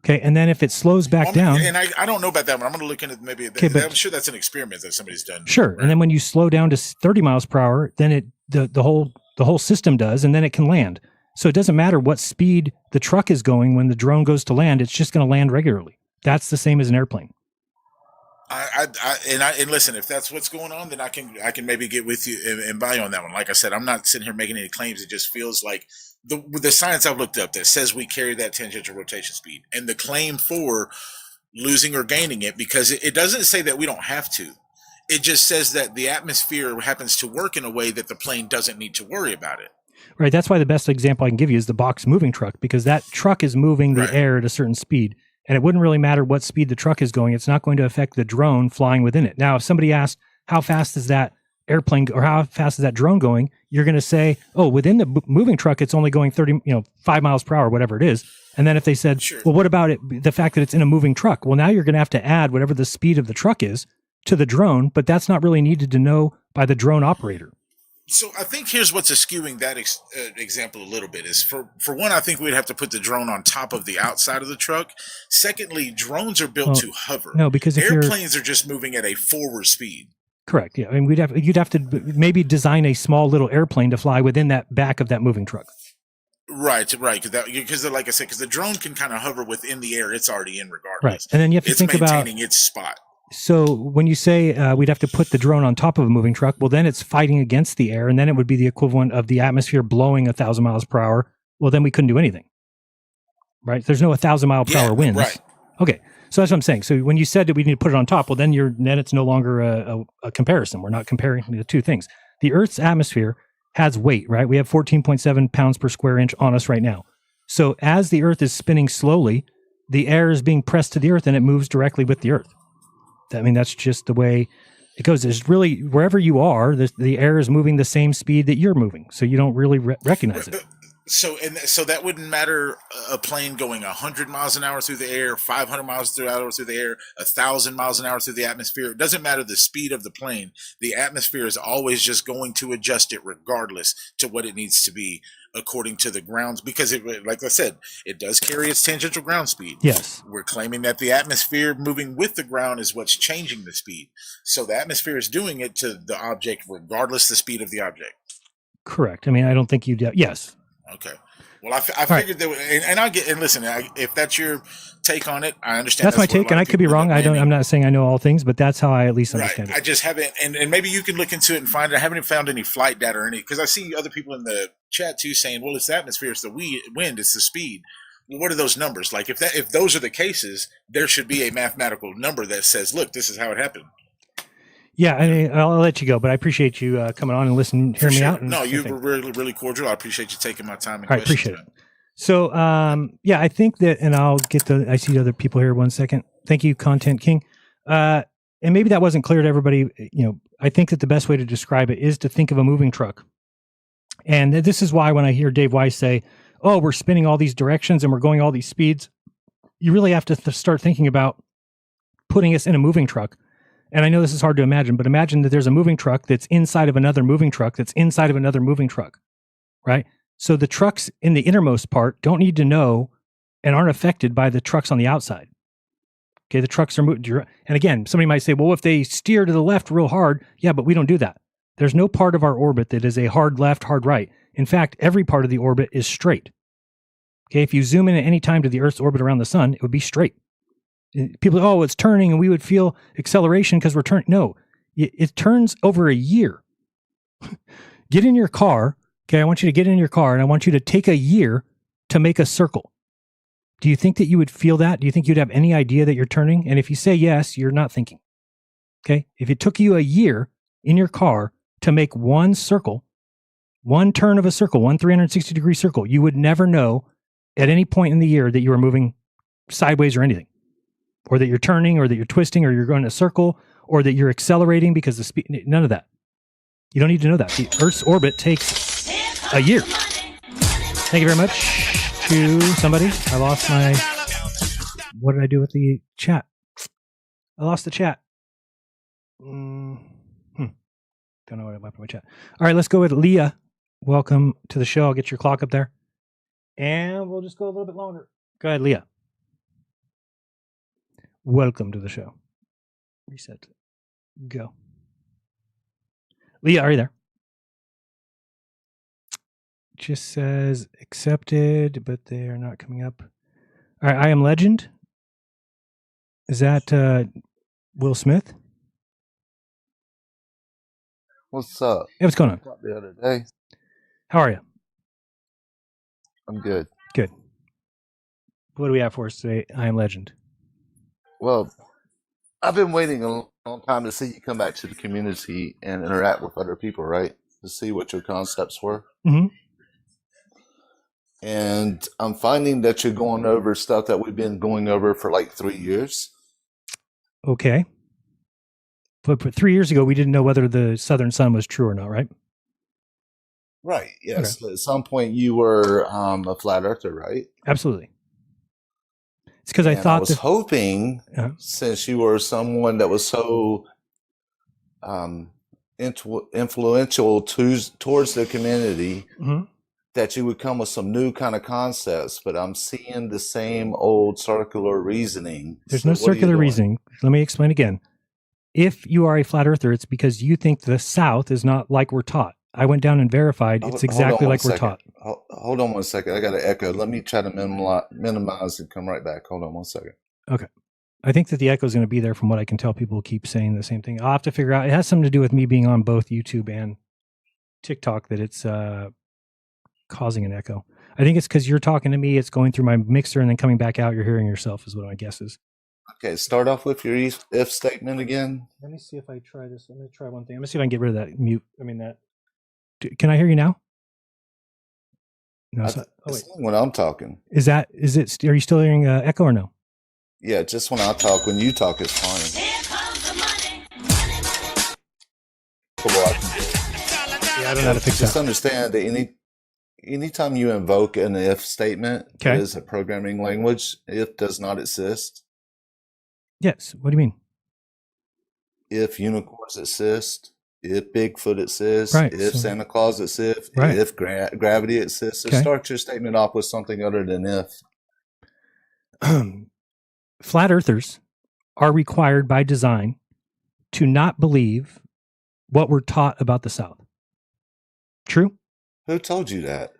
Okay, and then if it slows back down, and I don't know about that one. I'm going to look into maybe. I'm sure that's an experiment that somebody's done. Sure, right? And then when you slow down to 30 miles per hour, then the whole system does, and then it can land. So it doesn't matter what speed the truck is going when the drone goes to land; it's just going to land regularly. That's the same as an airplane. And listen, if that's what's going on, then I can maybe get with you and buy you on that one. Like I said, I'm not sitting here making any claims. It just feels like the science I've looked up that says we carry that tangential rotation speed, and the claim for losing or gaining it, because it doesn't say that we don't have to. It just says that the atmosphere happens to work in a way that the plane doesn't need to worry about it. Right. That's why the best example I can give you is the box moving truck, because that truck is moving the air at a certain speed. And it wouldn't really matter what speed the truck is going. It's not going to affect the drone flying within it. Now, if somebody asked, how fast is that airplane or how fast is that drone going? You're going to say, oh, within the moving truck, it's only going 5 miles per hour, whatever it is. And then if they said, well, what about the fact that it's in a moving truck? Well, now you're going to have to add whatever the speed of the truck is to the drone, but that's not really needed to know by the drone operator. So I think here's what's eschewing that example a little bit is for one, I think we'd have to put the drone on top of the outside of the truck. Secondly, drones are built to hover. No, because if airplanes are just moving at a forward speed. Correct. Yeah. I mean, you'd have to maybe design a small little airplane to fly within that back of that moving truck. Right. Because like I said, because the drone can kind of hover within the air it's already in regardless. Right. And then you have to think about maintaining its spot. So when you say we'd have to put the drone on top of a moving truck, well, then it's fighting against the air, and then it would be the equivalent of the atmosphere blowing 1,000 miles per hour. Well, then we couldn't do anything, right? There's no 1,000 mile per hour winds. Right. Okay, so that's what I'm saying. So when you said that we need to put it on top, well, then it's no longer a comparison. We're not comparing the two things. The Earth's atmosphere has weight, right? We have 14.7 pounds per square inch on us right now. So as the Earth is spinning slowly, the air is being pressed to the Earth, and it moves directly with the Earth. I mean, that's just the way it goes. It's really, wherever you are, the air is moving the same speed that you're moving. So you don't really recognize it. So that wouldn't matter a plane going 100 miles an hour through the air, 500 miles an hour through the air, 1,000 miles an hour through the atmosphere. It doesn't matter the speed of the plane. The atmosphere is always just going to adjust it regardless to what it needs to be according to the grounds, because like I said, it does carry its tangential ground speed. Yes. We're claiming that the atmosphere moving with the ground is what's changing the speed. So the atmosphere is doing it to the object regardless the speed of the object. Correct. I mean, I don't think you'd, yes. Okay. Well, I figured that, and I get, and listen, if that's your take on it, I understand. That's my take, and I could be wrong. I'm not saying I know all things, but that's how I at least understand it. I just haven't, and maybe you can look into it and find it. I haven't found any flight data or any, because I see other people in the chat too saying, well, it's the atmosphere, it's the wind, it's the speed. Well, what are those numbers? Like if those are the cases, there should be a mathematical number that says, look, this is how it happened. Yeah, I mean, I'll let you go, but I appreciate you coming on and hearing me out. No, you were really, really cordial. I appreciate you taking my time. All right, appreciate it. So, yeah, I think that, and I'll get I see other people here 1 second. Thank you, Content King. And maybe that wasn't clear to everybody. I think that the best way to describe it is to think of a moving truck. And this is why when I hear Dave Weiss say, oh, we're spinning all these directions and we're going all these speeds, you really have to start thinking about putting us in a moving truck. And I know this is hard to imagine, but imagine that there's a moving truck that's inside of another moving truck that's inside of another moving truck, right? So the trucks in the innermost part don't need to know and aren't affected by the trucks on the outside. Okay, the trucks are moving. And again, somebody might say, well, if they steer to the left real hard, yeah, but we don't do that. There's no part of our orbit that is a hard left, hard right. In fact, every part of the orbit is straight. Okay, if you zoom in at any time to the Earth's orbit around the sun, it would be straight. People, oh, it's turning and we would feel acceleration because we're turning. No, it turns over a year. Get in your car. Okay, I want you to get in your car and I want you to take a year to make a circle. Do you think that you would feel that? Do you think you'd have any idea that you're turning? And if you say yes, you're not thinking. Okay, if it took you a year in your car to make one circle, one turn of a circle, one 360-degree circle, you would never know at any point in the year that you were moving sideways or anything, or that you're turning, or that you're twisting, or you're going in a circle, or that you're accelerating because the speed, none of that. You don't need to know that. The Earth's orbit takes a year. Thank you very much to somebody. I lost my, what did I do with the chat? I lost the chat. Don't know what I left in my chat. All right, let's go with Leah. Welcome to the show. I'll get your clock up there. And we'll just go a little bit longer. Go ahead, Leah. Welcome to the show. Reset. Go. Leah, are you there? Just says accepted, but they are not coming up. All right, I Am Legend. Is that Will Smith? What's up? Hey, what's going on? The other day. How are you? I'm good. Good. What do we have for us today? I Am Legend. Well, I've been waiting a long time to see you come back to the community and interact with other people, right? To see what your concepts were. Mm-hmm. And I'm finding that you're going over stuff that we've been going over for like 3 years. Okay. But 3 years ago, we didn't know whether the Southern Sun was true or not, right? Right. Yes. Okay. At some point, you were a flat earther, right? Absolutely. It's because I thought I was hoping, since you were someone that was so influential towards the community, that you would come with some new kind of concepts. But I'm seeing the same old circular reasoning. There's no circular reasoning. Let me explain again. If you are a flat earther, it's because you think the South is not like we're taught. I went down and verified it's exactly like we're taught. Hold on 1 second. I got an echo. Let me try to minimize and come right back. Hold on 1 second. Okay. I think that the echo is going to be there from what I can tell. People keep saying the same thing. I'll have to figure out. It has something to do with me being on both YouTube and TikTok that it's causing an echo. I think it's because you're talking to me. It's going through my mixer and then coming back out. You're hearing yourself is what my guess is. Okay, start off with your if statement again. Let me see if I try this. Let me try one thing. Let me see if I can get rid of that mute. I mean that. Can I hear you now? No. When I'm talking. Is it? Are you still hearing echo or no? Yeah, just when I talk. When you talk, it's fine. Yeah, I don't know how to fix that. Just understand that anytime you invoke an if statement, okay, it is a programming language. If does not exist. Yes. What do you mean? If unicorns exist, if Bigfoot exists, right, if Santa Claus exists, right, if gravity exists. So start your statement off with something other than if. Flat earthers are required by design to not believe what we're taught about the South. True? Who told you that?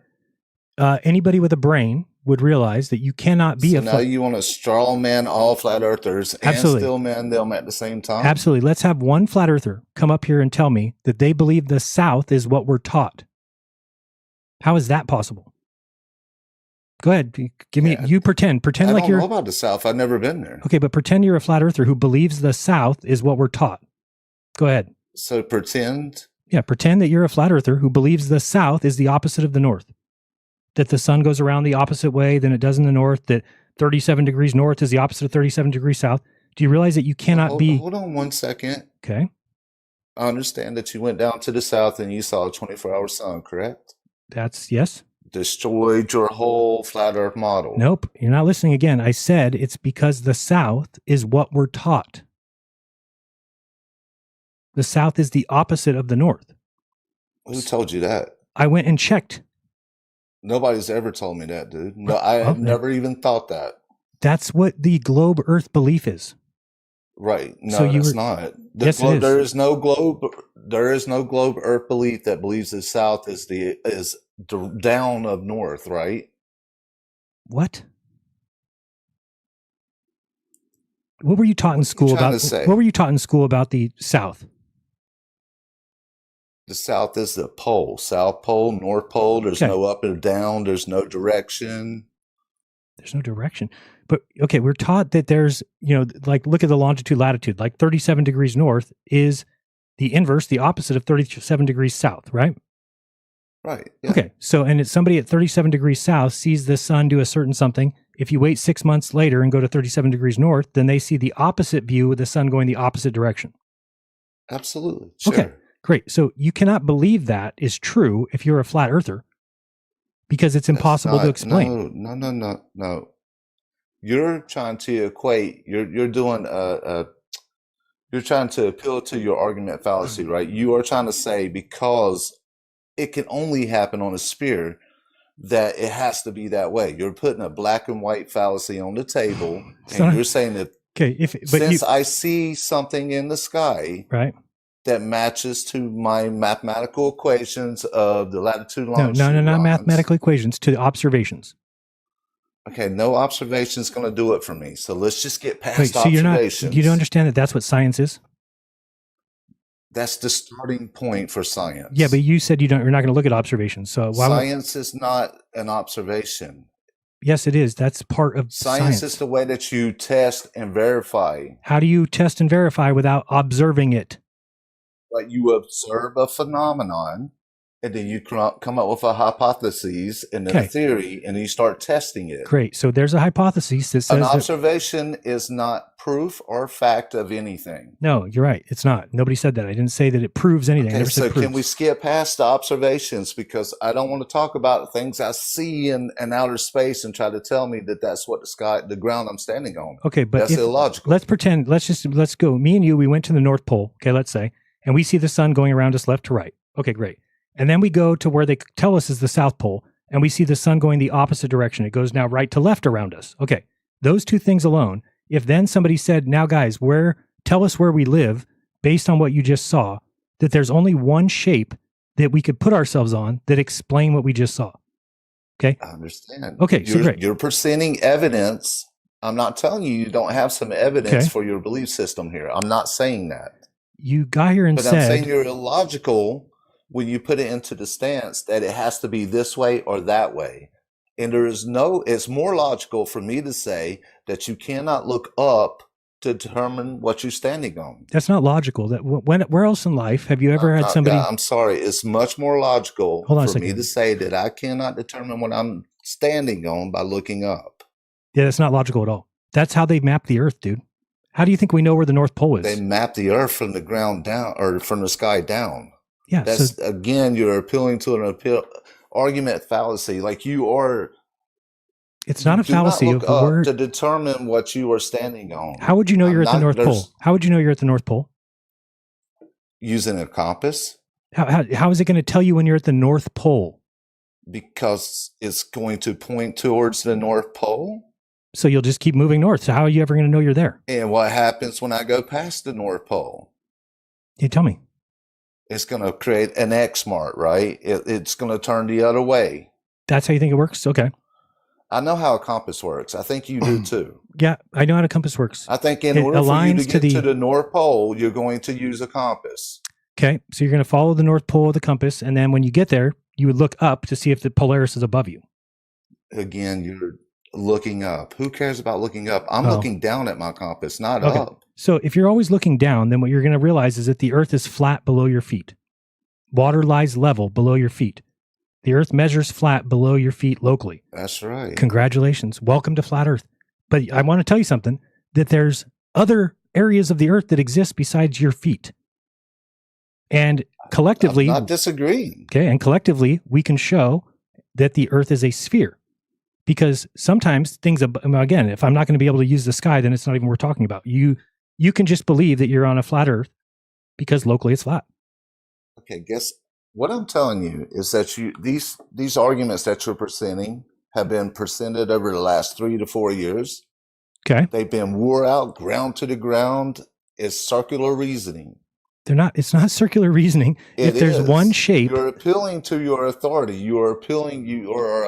Anybody with a brain would realize that you cannot be now you want to straw man all flat earthers Absolutely. And still man them at the same time? Absolutely. Let's have one flat earther come up here and tell me that they believe the South is what we're taught. How is that possible? Go ahead. Give me. You pretend like you're. I don't know about the South. I've never been there. Okay, but pretend you're a flat earther who believes the South is what we're taught. Go ahead. So pretend. Yeah, pretend that you're a flat earther who believes the South is the opposite of the North. That the sun goes around the opposite way than it does in the North. That 37 degrees North is the opposite of 37 degrees South. Do you realize that you cannot be? Hold on 1 second. Okay. I understand that you went down to the South and you saw a 24-hour sun, correct? That's yes. Destroyed your whole flat earth model. Nope. You're not listening again. I said it's because the South is what we're taught. The South is the opposite of the North. Who told you that? I went and checked. Nobody's ever told me that, dude. No, I have never even thought that. That's what the globe Earth belief is. Right. No, So that's not. Yes, it is. There is no globe. There is no globe Earth belief that believes the South is down of North. Right. What? What were you taught in school about? What were you taught in school about the South? The South is the pole. South Pole, North Pole. There's no up and down. There's no direction. There's no direction. But okay, we're taught that there's, like look at the longitude, latitude, like 37 degrees north is the inverse, the opposite of 37 degrees south, right? Right. Yeah. Okay. So, and it's somebody at 37 degrees south sees the sun do a certain something. If you wait 6 months later and go to 37 degrees north, then they see the opposite view with the sun going the opposite direction. Absolutely. Sure. Okay, great. So you cannot believe that is true if you're a flat earther because it's impossible to explain. No. You're trying to equate. You're doing you're trying to appeal to your argument fallacy, right? You are trying to say because it can only happen on a sphere that it has to be that way. You're putting a black and white fallacy on the table, and you're saying that since I see something in the sky, right, that matches to my mathematical equations of the latitude, longitude. No, not mathematical equations, to the observations. Okay, no observation is going to do it for me. So let's just get past observations. You don't understand that that's what science is? That's the starting point for science. Yeah, but you said you're not going to look at observations. So why science is not an observation. Yes, it is. That's part of science. Is the way that you test and verify. How do you test and verify without observing it? Like you observe a phenomenon, and then you come up with a hypothesis and then a theory, and then you start testing it. Great. So there's a hypothesis that says an observation is not proof or fact of anything. No, you're right. It's not. Nobody said that. I didn't say that it proves anything. Okay, I never said can we skip past the observations because I don't want to talk about things I see in outer space and try to tell me that that's what the ground I'm standing on. Okay, but that's illogical. Let's pretend. Let's go. Me and you, we went to the North Pole. Okay, let's say, and we see the sun going around us left to right. Okay, great. And then we go to where they tell us is the South Pole, and we see the sun going the opposite direction. It goes now right to left around us. Okay, those two things alone. If then somebody said, now guys, tell us where we live based on what you just saw, that there's only one shape that we could put ourselves on that explain what we just saw. Okay. I understand. Okay. So great. You're presenting evidence. I'm not telling you don't have some evidence for your belief system here. I'm not saying that. You got here and said. But I'm saying you're illogical when you put it into the stance that it has to be this way or that way. And it's more logical for me to say that you cannot look up to determine what you're standing on. That's not logical. Where else in life have you ever had somebody? I'm sorry. It's much more logical for me to say that I cannot determine what I'm standing on by looking up. Yeah, that's not logical at all. That's how they map the Earth, dude. How do you think we know where the North Pole is? They map the Earth from the ground down or from the sky down. Yeah. That's again, you're appealing to an argument fallacy. Like you are. It's not a fallacy of the word to determine what you are standing on. How would you know you're at the North Pole? How would you know you're at the North Pole? Using a compass. How is it going to tell you when you're at the North Pole? Because it's going to point towards the North Pole. So you'll just keep moving north. So how are you ever going to know you're there? And what happens when I go past the North Pole? You tell me. It's going to create an X mark, right? It's going to turn the other way. That's how you think it works? Okay. I know how a compass works. I think you do too. Yeah, I know how a compass works. I think in order for you to get to the North Pole, you're going to use a compass. Okay, so you're going to follow the North Pole of the compass, and then when you get there, you would look up to see if the Polaris is above you. Again, you're looking up. Who cares about looking up? I'm looking down at my compass, not up. So if you're always looking down, then what you're going to realize is that the Earth is flat below your feet. Water lies level below your feet. The Earth measures flat below your feet locally. That's right. Congratulations. Welcome to Flat Earth. But I want to tell you something, that there's other areas of the Earth that exist besides your feet. And collectively... I'm not disagreeing. Okay, and collectively, we can show that the Earth is a sphere. Because sometimes things... Again, if I'm not going to be able to use the sky, then it's not even worth talking about. You can just believe that you're on a flat Earth because locally it's flat. Okay, guess What I'm telling you is that these arguments that you're presenting have been presented over the last 3 to 4 years. Okay. They've been wore out, ground to the ground. It's circular reasoning. They're not. It's not circular reasoning. If there's one shape, you're appealing to your authority. You are appealing. You are.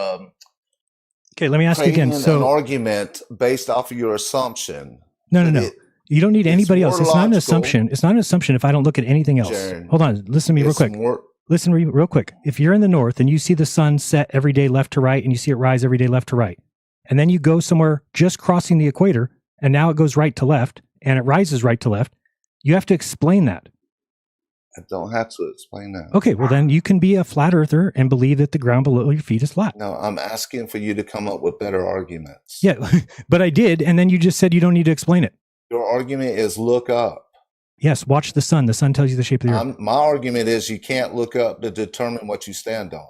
Okay, let me ask you again. So, an argument based off of your assumption. No. You don't need anybody else. It's not an assumption. It's not an assumption if I don't look at anything else. Jaron, hold on. Listen to me real quick. Listen real quick. If you're in the north and you see the sun set every day left to right and you see it rise every day left to right, and then you go somewhere just crossing the equator and now it goes right to left and it rises right to left, you have to explain that. I don't have to explain that. Okay, well then you can be a flat earther and believe that the ground below your feet is flat. No, I'm asking for you to come up with better arguments. Yeah, but I did, and then you just said you don't need to explain it. Your argument is look up. Yes, watch the sun. The sun tells you the shape of the earth. My argument is you can't look up to determine what you stand on.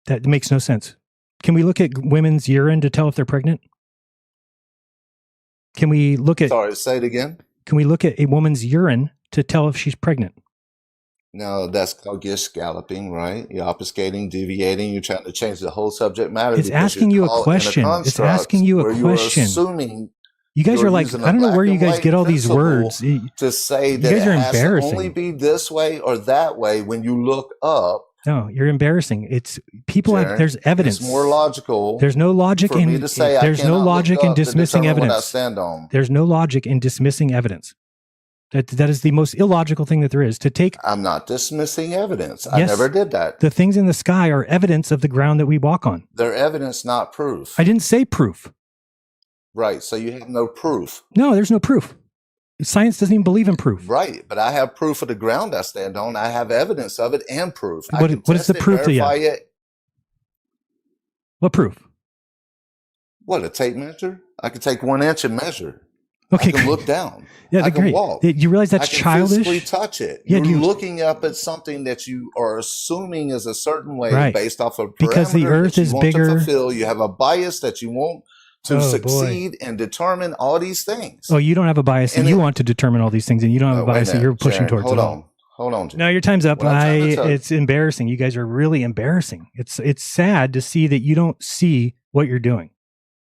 That makes no sense. Can we look at women's urine to tell if they're pregnant? Can we look at... Sorry, say it again. Can we look at a woman's urine to tell if she's pregnant? No, that's called scalloping, right? You're obfuscating, deviating. You're trying to change the whole subject matter. It's asking you a question. It's asking you a question. Assuming you guys are like, I don't know where you guys get all these words. To say that you guys are it has embarrassing. to only be this way or that way when you look up. No, you're embarrassing. It's people. Jaron, there's evidence. It's more logical. There's no logic in. There's no logic in dismissing evidence. There's no logic in dismissing evidence. That is the most illogical thing that there is to take. I'm not dismissing evidence. I never did that. The things in the sky are evidence of the ground that we walk on. They're evidence, not proof. I didn't say proof. Right. So you have no proof. No, there's no proof. Science doesn't even believe in proof. Right. But I have proof of the ground I stand on. I have evidence of it and proof. What is the proof to you? What proof? What, a tape measure? I could take 1 inch and measure. Okay, I can look down. Yeah, I can great. walk. You realize that's I can childish? physically touch it. Yeah, You're looking up at something that you are assuming is a certain way Right. based off of Because the Earth is bigger. To fulfill. You have a bias that you want to succeed and determine all these things. Oh, you don't have a bias, and you want to determine all these things, and you don't have a bias that you're pushing Jaron, towards. Hold at on. all. Hold on. Jaron. No, your time's up. What I'm trying to tell you- It's embarrassing. You guys are really embarrassing. It's sad to see that you don't see what you're doing.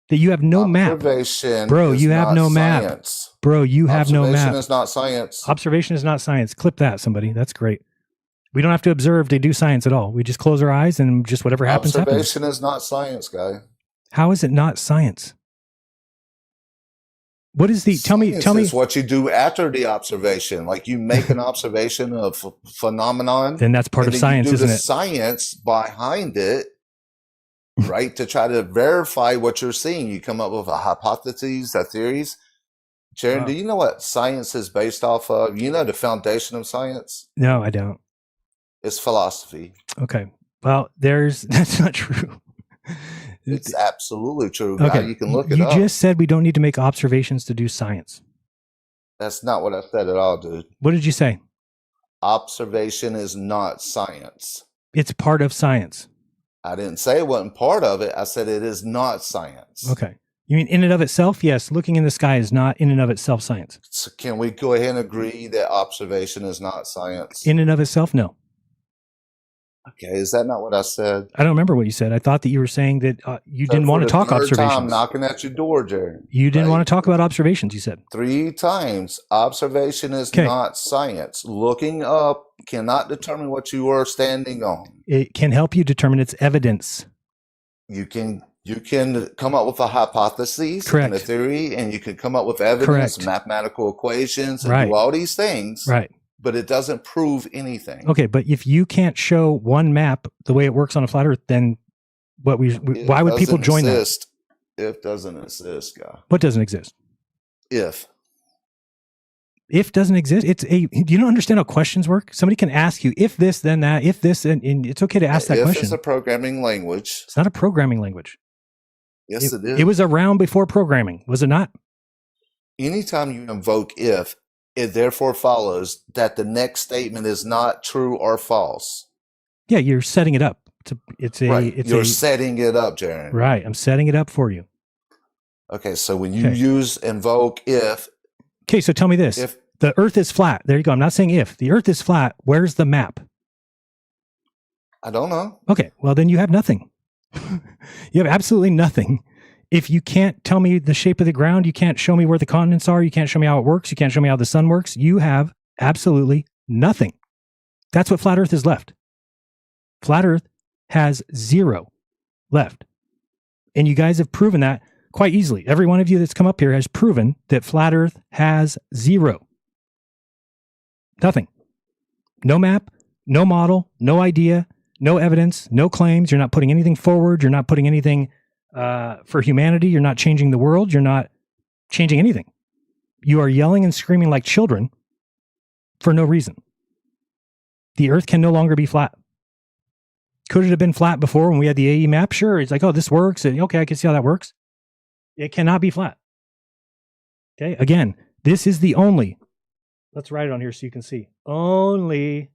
That you have no map. Observation Bro, is you have not no map. science. Bro, you have no map. Observation is not science. Observation is not science. Clip that, somebody. That's great. We don't have to observe to do science at all. We just close our eyes and just whatever happens, happens. Observation is not science, guy. How is it not science? What is the, tell me. It's what you do after the observation. Like you make an observation of a phenomenon. Then that's part of science, isn't it? Science behind it, right? To try to verify what you're seeing. You come up with a hypotheses, theories. Jaron, do you know what science is based off of? You know the foundation of science? No, I don't. It's philosophy. Okay. Well, that's not true. It's absolutely true. Okay. You can look it up. You just said we don't need to make observations to do science. That's not what I said at all, dude. What did you say? Observation is not science. It's part of science. I didn't say it wasn't part of it. I said it is not science. Okay. You mean in and of itself? Yes. Looking in the sky is not in and of itself science. So can we go ahead and agree that observation is not science? In and of itself, no. Okay, is that not what I said? I don't remember what you said. I thought that you were saying that you didn't want to talk observations. I'm knocking at your door, Jaron. You didn't want to talk about observations, you said. 3 times. Observation is not science. Looking up cannot determine what you are standing on. It can help you determine its evidence. You can come up with a hypothesis Correct. and a theory, and you can come up with evidence, Correct. mathematical equations, and Right. do all these things. Right. But it doesn't prove anything. Okay, but if you can't show one map the way it works on a flat Earth, then why would people join that? If doesn't exist, guy. What doesn't exist? If doesn't exist, you don't understand how questions work. Somebody can ask you if this, then that, if this, and it's okay to ask that question. If is a programming language. It's not a programming language. Yes, it is. It was around before programming, was it not? Anytime you invoke if, it therefore follows that the next statement is not true or false. Yeah, you're setting it up. You're setting it up, Jaron. Right, I'm setting it up for you. Okay, so when you use invoke if. Okay, so tell me this. If the Earth is flat, there you go. I'm not saying if. The Earth is flat, where's the map? I don't know. Okay, well then you have nothing. You have absolutely nothing. If you can't tell me the shape of the ground, you can't show me where the continents are, you can't show me how it works, you can't show me how the sun works, you have absolutely nothing. That's what flat earth is left. Flat earth has zero left. And you guys have proven that quite easily. Every one of you that's come up here has proven that flat earth has zero. Nothing. No map, no model, no idea, no evidence, no claims. You're not putting anything forward. You're not putting anything for humanity. You're not changing the world. You're not changing anything. You are yelling and screaming like children for no reason. The earth can no longer be flat. Could it have been flat before when we had the AE map? Sure. It's like, oh, this works. Okay, I can see how that works. It cannot be flat. Okay, again, this is the only, let's write it on here so you can see, only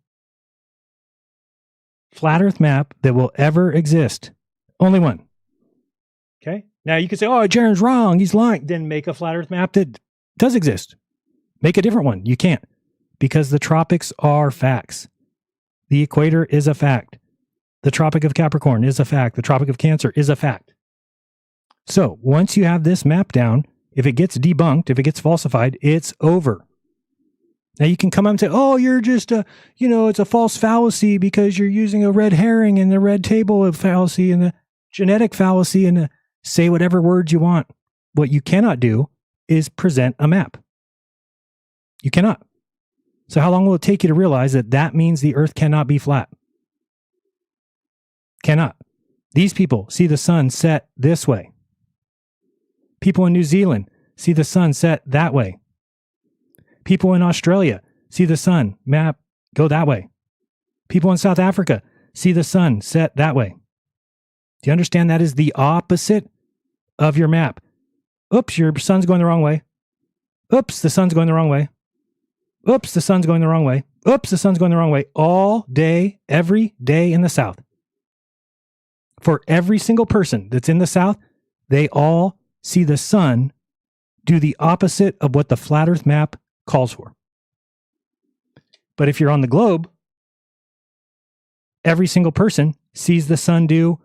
flat earth map that will ever exist. Only one. Okay, now you can say, oh, Jaren's wrong. He's lying. Then make a flat earth map that does exist. Make a different one. You can't, because the tropics are facts. The equator is a fact. The Tropic of Capricorn is a fact. The Tropic of Cancer is a fact. So once you have this map down, if it gets debunked, if it gets falsified, it's over. Now you can come up and say, oh, you're just it's a false fallacy because you're using a red herring and the red table of fallacy and the genetic fallacy and say whatever words you want. What you cannot do is present a map. You cannot. So how long will it take you to realize that that means the earth cannot be flat? Cannot. These people see the sun set this way. People in New Zealand see the sun set that way. People in Australia see the sun map go that way. People in South Africa see the sun set that way. Do you understand that is the opposite of your map? Oops, your sun's going the wrong way. Oops, the sun's going the wrong way. Oops, the sun's going the wrong way. Oops, the sun's going the wrong way. All day, every day in the South. For every single person that's in the South, they all see the sun do the opposite of what the flat earth map calls for. But if you're on the globe, every single person sees the sun do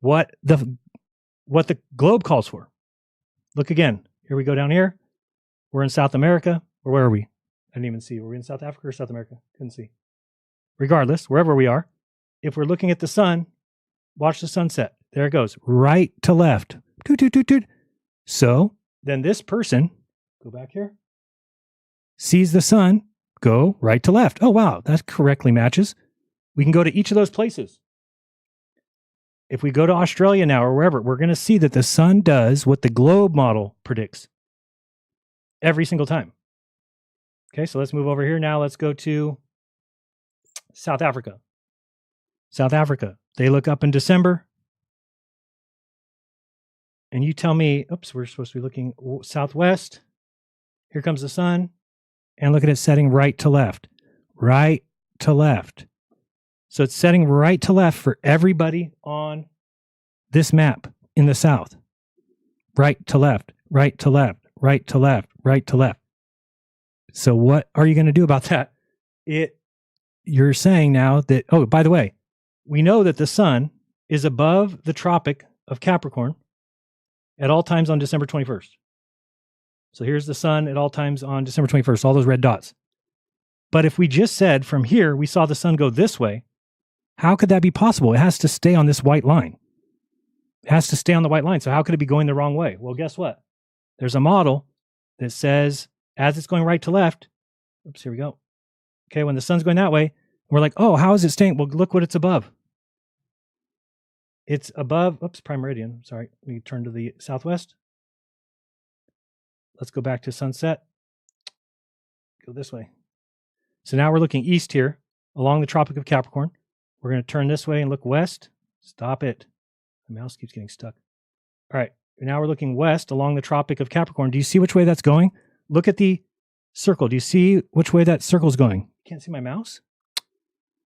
what the globe calls for. Look again. Here we go down here. We're in South America. Or where are we? I didn't even see. Were we in South Africa or South America? Couldn't see. Regardless, wherever we are, if we're looking at the sun, watch the sunset. There it goes. Right to left. Toot, toot, toot, toot. So then this person, go back here, sees the sun go right to left. Oh, wow. That correctly matches. We can go to each of those places. If we go to Australia now or wherever, we're going to see that the sun does what the globe model predicts every single time. Okay, so let's move over here now. Let's go to South Africa. South Africa. They look up in December. And you tell me, oops, we're supposed to be looking southwest. Here comes the sun. And look at it setting right to left. Right to left. So it's setting right to left for everybody on this map in the south. Right to left, right to left, right to left, right to left. So what are you going to do about that? You're saying now that, oh, by the way, we know that the sun is above the Tropic of Capricorn at all times on December 21st. So here's the sun at all times on December 21st, all those red dots. But if we just said from here, we saw the sun go this way, how could that be possible? It has to stay on this white line. It has to stay on the white line. So how could it be going the wrong way? Well, guess what? There's a model that says as it's going right to left, oops, here we go. Okay, when the sun's going that way, we're like, oh, how is it staying? Well, look what it's above. It's above, oops, prime meridian. Sorry, let me turn to the southwest. Let's go back to sunset. Go this way. So now we're looking east here along the Tropic of Capricorn. We're going to turn this way and look west. Stop it. The mouse keeps getting stuck. All right, now we're looking west along the Tropic of Capricorn. Do you see which way that's going? Look at the circle. Do you see which way that circle's going? Can't see my mouse?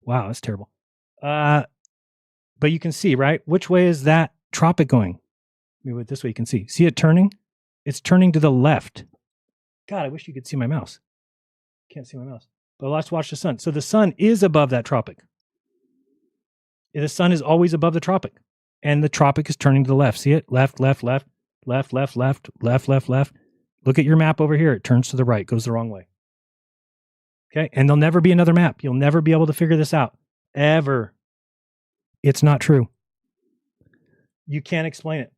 Wow, that's terrible. But you can see, right? Which way is that tropic going? Maybe this way you can see. See it turning? It's turning to the left. God, I wish you could see my mouse. Can't see my mouse. But let's watch the sun. So the sun is above that tropic. The sun is always above the tropic, and the tropic is turning to the left. See it? Left, left, left, left, left, left, left, left, left. Look at your map over here. It turns to the right, goes the wrong way. Okay, and there'll never be another map. You'll never be able to figure this out, ever. It's not true. You can't explain it.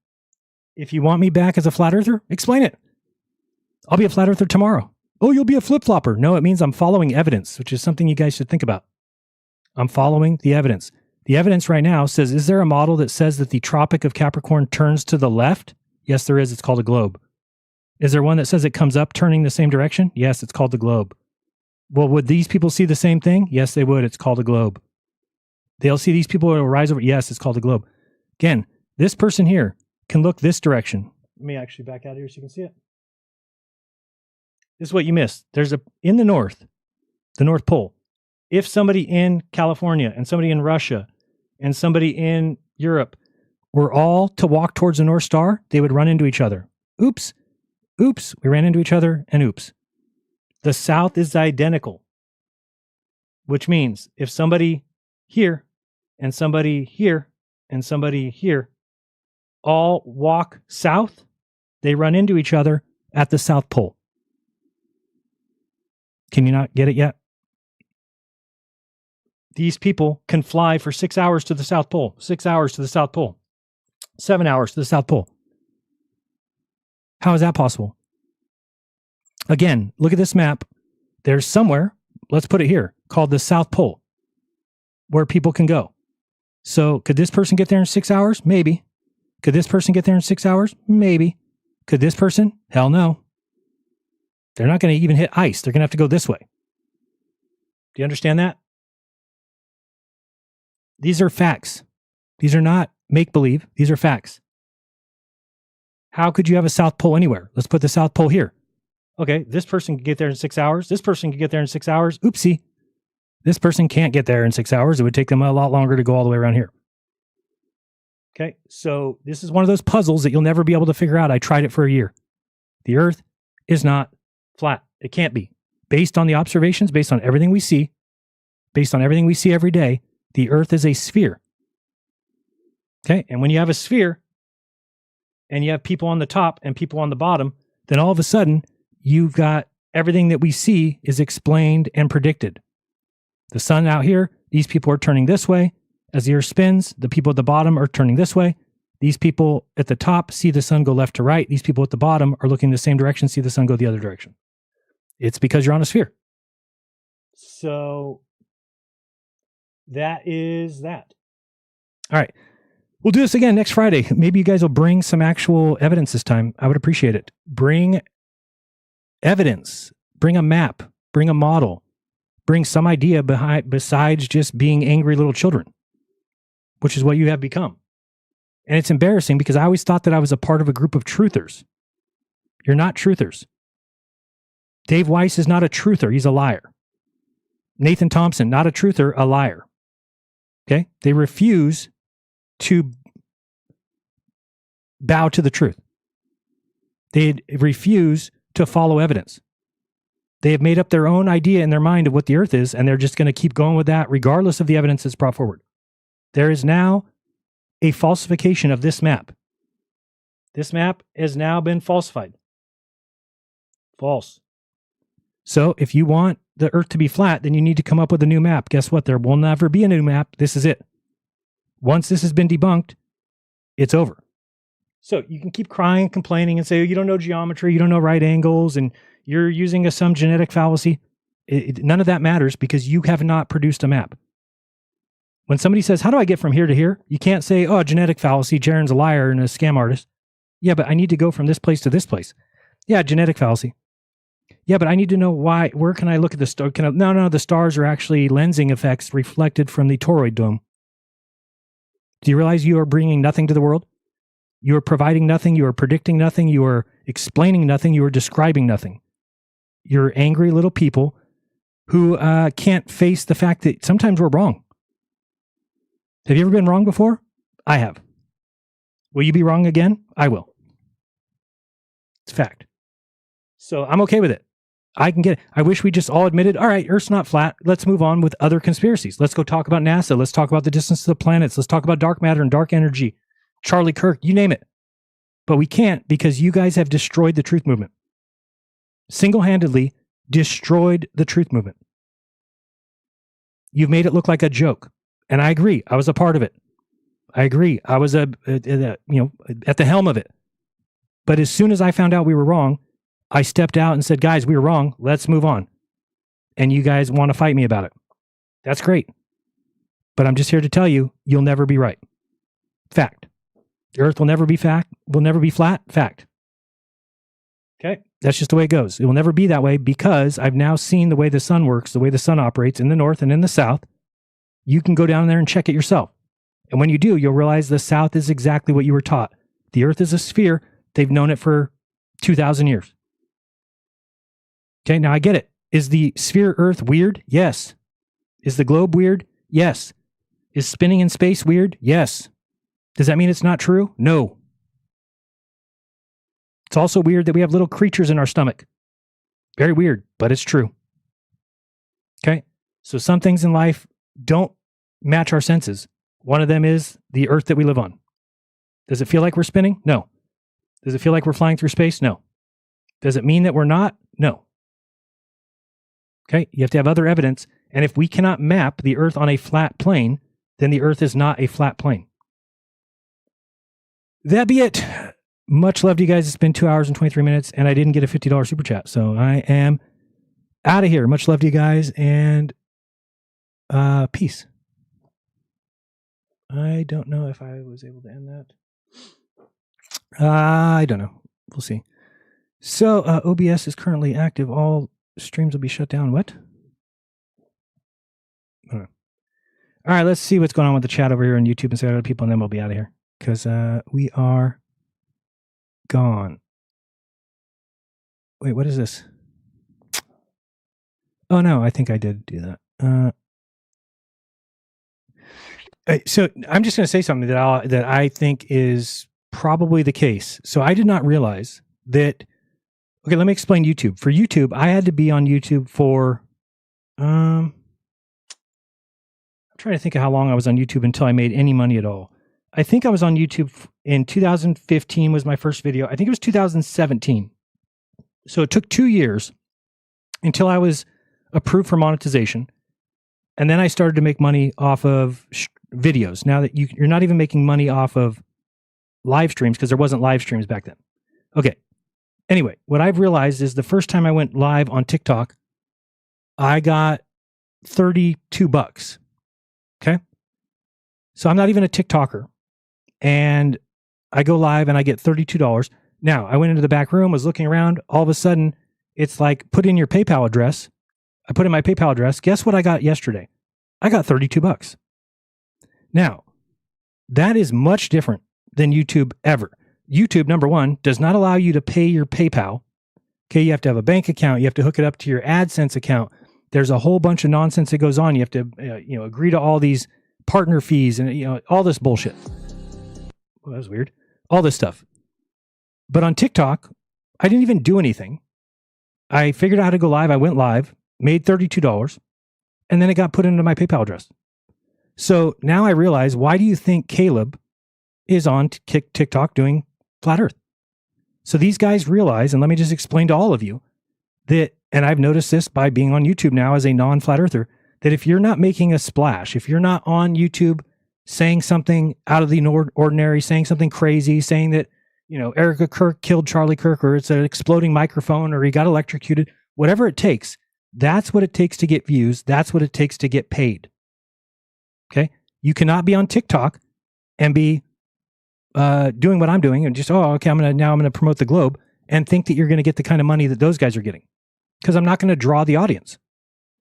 If you want me back as a flat earther, explain it. I'll be a flat earther tomorrow. Oh, you'll be a flip-flopper. No, it means I'm following evidence, which is something you guys should think about. I'm following the evidence. The evidence right now says, is there a model that says that the Tropic of Capricorn turns to the left? Yes, there is. It's called a globe. Is there one that says it comes up turning the same direction? Yes, it's called the globe. Well, would these people see the same thing? Yes, they would. It's called a globe. They'll see these people will rise over. Yes, it's called a globe. Again, this person here can look this direction. Let me actually back out here so you can see it. This is what you missed. There's in the North Pole. If somebody in California and somebody in Russia and somebody in Europe were all to walk towards the North Star, they would run into each other. Oops. Oops. We ran into each other and oops. The South is identical, which means if somebody here and somebody here and somebody here all walk south, they run into each other at the South Pole. Can you not get it yet? These people can fly for 6 hours to the South Pole, 6 hours to the South Pole, 7 hours to the South Pole. How is that possible? Again, look at this map. There's somewhere, let's put it here, called the South Pole, where people can go. So could this person get there in 6 hours? Maybe. Could this person get there in 6 hours? Maybe. Could this person? Hell no. They're not going to even hit ice. They're going to have to go this way. Do you understand that? These are facts. These are not make-believe. These are facts. How could you have a South Pole anywhere? Let's put the South Pole here. Okay, this person can get there in 6 hours. This person can get there in 6 hours. Oopsie. This person can't get there in 6 hours. It would take them a lot longer to go all the way around here. Okay, so this is one of those puzzles that you'll never be able to figure out. I tried it for a year. The Earth is not flat. It can't be. Based on the observations, based on everything we see, based on everything we see every day, the Earth is a sphere. Okay, and when you have a sphere and you have people on the top and people on the bottom, then all of a sudden you've got everything that we see is explained and predicted. The sun out here, these people are turning this way. As the Earth spins, the people at the bottom are turning this way. These people at the top see the sun go left to right. These people at the bottom are looking the same direction, see the sun go the other direction. It's because you're on a sphere. So that is that. All right. We'll do this again next Friday. Maybe you guys will bring some actual evidence this time. I would appreciate it. Bring evidence. Bring a map. Bring a model. Bring some idea behind besides just being angry little children, which is what you have become. And it's embarrassing because I always thought that I was a part of a group of truthers. You're not truthers. Dave Weiss is not a truther. He's a liar. Nathan Thompson, not a truther, a liar. Okay? They refuse to bow to the truth. They refuse to follow evidence. They have made up their own idea in their mind of what the Earth is, and they're just going to keep going with that regardless of the evidence that's brought forward. There is now a falsification of this map. This map has now been falsified. False. So if you want the Earth to be flat, then you need to come up with a new map. Guess what? There will never be a new map. This is it. Once this has been debunked, it's over. So you can keep crying, complaining, and say, you don't know geometry, you don't know right angles, and you're using some genetic fallacy. None of that matters because you have not produced a map. When somebody says, how do I get from here to here? You can't say, oh, genetic fallacy, Jaren's a liar and a scam artist. Yeah, but I need to go from this place to this place. Yeah, genetic fallacy. Yeah, but I need to know why. Where can I look at the star? No, the stars are actually lensing effects reflected from the toroid dome. Do you realize you are bringing nothing to the world? You are providing nothing. You are predicting nothing. You are explaining nothing. You are describing nothing. You're angry little people who can't face the fact that sometimes we're wrong. Have you ever been wrong before? I have. Will you be wrong again? I will. It's a fact. So I'm okay with it. I can get it. I wish we just all admitted, all right, Earth's not flat. Let's move on with other conspiracies. Let's go talk about NASA. Let's talk about the distance to the planets. Let's talk about dark matter and dark energy. Charlie Kirk, you name it. But we can't because you guys have destroyed the truth movement. Single-handedly destroyed the truth movement. You've made it look like a joke. And I agree. I was a part of it. I agree. I was at the helm of it. But as soon as I found out we were wrong, I stepped out and said, guys, we were wrong. Let's move on. And you guys want to fight me about it. That's great. But I'm just here to tell you, you'll never be right. Fact. The earth will never be flat. Fact. Okay? That's just the way it goes. It will never be that way because I've now seen the way the sun works, the way the sun operates in the north and in the south. You can go down there and check it yourself. And when you do, you'll realize the south is exactly what you were taught. The earth is a sphere. They've known it for 2,000 years. Okay, now I get it. Is the sphere Earth weird? Yes. Is the globe weird? Yes. Is spinning in space weird? Yes. Does that mean it's not true? No. It's also weird that we have little creatures in our stomach. Very weird, but it's true. Okay, so some things in life don't match our senses. One of them is the Earth that we live on. Does it feel like we're spinning? No. Does it feel like we're flying through space? No. Does it mean that we're not? No. Okay, you have to have other evidence. And if we cannot map the Earth on a flat plane, then the Earth is not a flat plane. That be it. Much love to you guys. It's been 2 hours and 23 minutes, and I didn't get a $50 super chat. So I am out of here. Much love to you guys, and peace. I don't know if I was able to end that. I don't know. We'll see. So OBS is currently active. All streams will be shut down. What? All right, let's see what's going on with the chat over here on YouTube and say other people, and then we'll be out of here because we are gone. Wait, what is this? Oh no, I think I did do that. So I'm just going to say something that I think is probably the case. So I did not realize that. Okay, let me explain YouTube. For YouTube, I had to be on YouTube for. I'm trying to think of how long I was on YouTube until I made any money at all. I think I was on YouTube in 2015 was my first video. I think it was 2017. So it took 2 years until I was approved for monetization. And then I started to make money off of videos. Now that you're not even making money off of live streams because there wasn't live streams back then. Okay. Anyway, what I've realized is the first time I went live on TikTok, I got $32. Okay. So I'm not even a TikToker. And I go live and I get $32. Now, I went into the back room, was looking around. All of a sudden, it's like, put in your PayPal address. I put in my PayPal address. Guess what I got yesterday? I got $32. Now, that is much different than YouTube ever. YouTube, number one, does not allow you to pay your PayPal. Okay, you have to have a bank account. You have to hook it up to your AdSense account. There's a whole bunch of nonsense that goes on. You have to, agree to all these partner fees and all this bullshit. Well, that was weird. All this stuff. But on TikTok, I didn't even do anything. I figured out how to go live. I went live, made $32, and then it got put into my PayPal address. So now I realize, why do you think Caleb is on TikTok doing Flat Earth? So these guys realize, and let me just explain to all of you that, and I've noticed this by being on YouTube now as a non-Flat Earther, that if you're not making a splash, if you're not on YouTube saying something out of the ordinary, saying something crazy, saying that, Erica Kirk killed Charlie Kirk, or it's an exploding microphone, or he got electrocuted, whatever it takes, that's what it takes to get views. That's what it takes to get paid. Okay? You cannot be on TikTok and be doing what I'm doing and just, I'm going to promote the globe and think that you're going to get the kind of money that those guys are getting. Because I'm not going to draw the audience.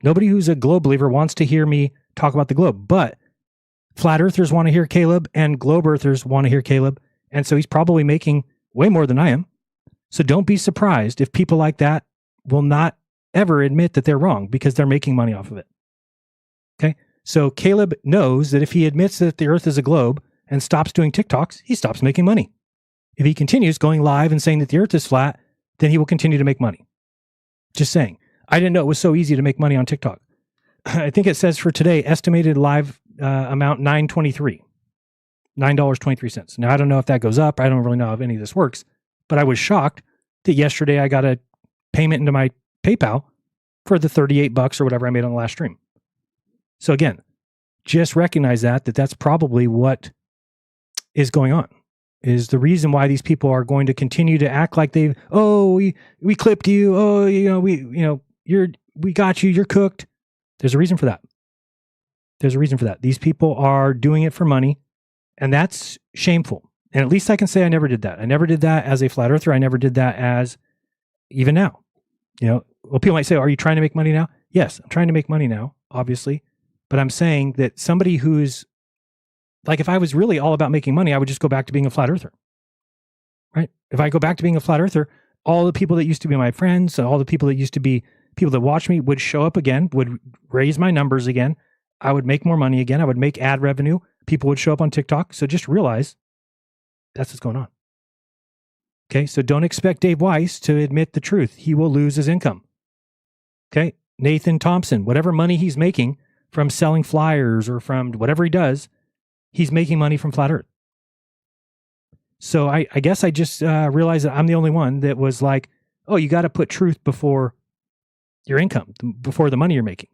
Nobody who's a globe believer wants to hear me talk about the globe, but Flat Earthers want to hear Caleb and Globe Earthers want to hear Caleb. And so he's probably making way more than I am. So don't be surprised if people like that will not ever admit that they're wrong because they're making money off of it. Okay. So Caleb knows that if he admits that the earth is a globe and stops doing TikToks, he stops making money. If he continues going live and saying that the earth is flat, then he will continue to make money. Just saying. I didn't know it was so easy to make money on TikTok. I think it says for today, estimated live amount $9.23. $9.23. Now, I don't know if that goes up. I don't really know if any of this works, but I was shocked that yesterday I got a payment into my PayPal for the $38 or whatever I made on the last stream. So again, just recognize that's probably what is going on, is the reason why these people are going to continue to act like we clipped you. Oh, we got you. You're cooked. There's a reason for that. There's a reason for that. These people are doing it for money, and that's shameful. And at least I can say I never did that. I never did that as a flat earther. I never did that as even now. Well, people might say, are you trying to make money now? Yes, I'm trying to make money now, obviously. But I'm saying that somebody who's like, if I was really all about making money, I would just go back to being a flat earther, right? If I go back to being a flat earther, all the people that used to be my friends, all the people that used to be people that watch me would show up again, would raise my numbers again. I would make more money again. I would make ad revenue. People would show up on TikTok. So just realize that's what's going on. Okay, so don't expect Dave Weiss to admit the truth. He will lose his income. Okay, Nathan Thompson, whatever money he's making from selling flyers or from whatever he does, he's making money from Flat Earth. So I guess I just realized that I'm the only one that was like, oh, you got to put truth before your income, before the money you're making.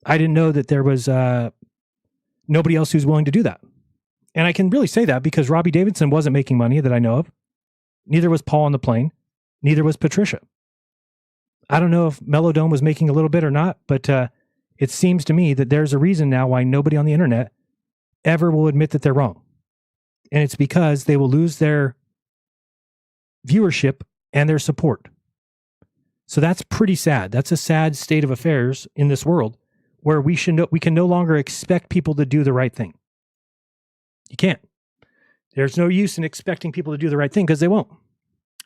I didn't know that there was nobody else who's willing to do that. And I can really say that because Robbie Davidson wasn't making money that I know of. Neither was Paul on the plane. Neither was Patricia. I don't know if Melodome was making a little bit or not, but it seems to me that there's a reason now why nobody on the internet ever will admit that they're wrong. And it's because they will lose their viewership and their support. So that's pretty sad. That's a sad state of affairs in this world where we can no longer expect people to do the right thing. You can't. There's no use in expecting people to do the right thing because they won't.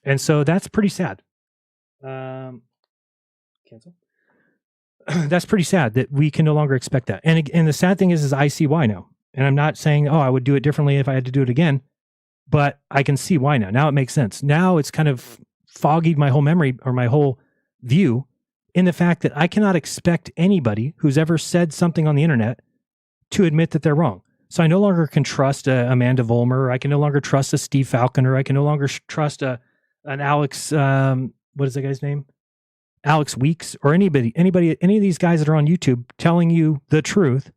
And so that's pretty sad. Cancel. That's pretty sad that we can no longer expect that. And the sad thing is I see why now. And I'm not saying, I would do it differently if I had to do it again, but I can see why now. Now it makes sense. Now it's kind of foggied my whole memory or my whole view in the fact that I cannot expect anybody who's ever said something on the internet to admit that they're wrong. So I no longer can trust Amanda Vollmer. I can no longer trust a Steve Falconer. I can no longer trust an Alex, what is that guy's name? Alex Weeks or any of these guys that are on YouTube telling you the truth.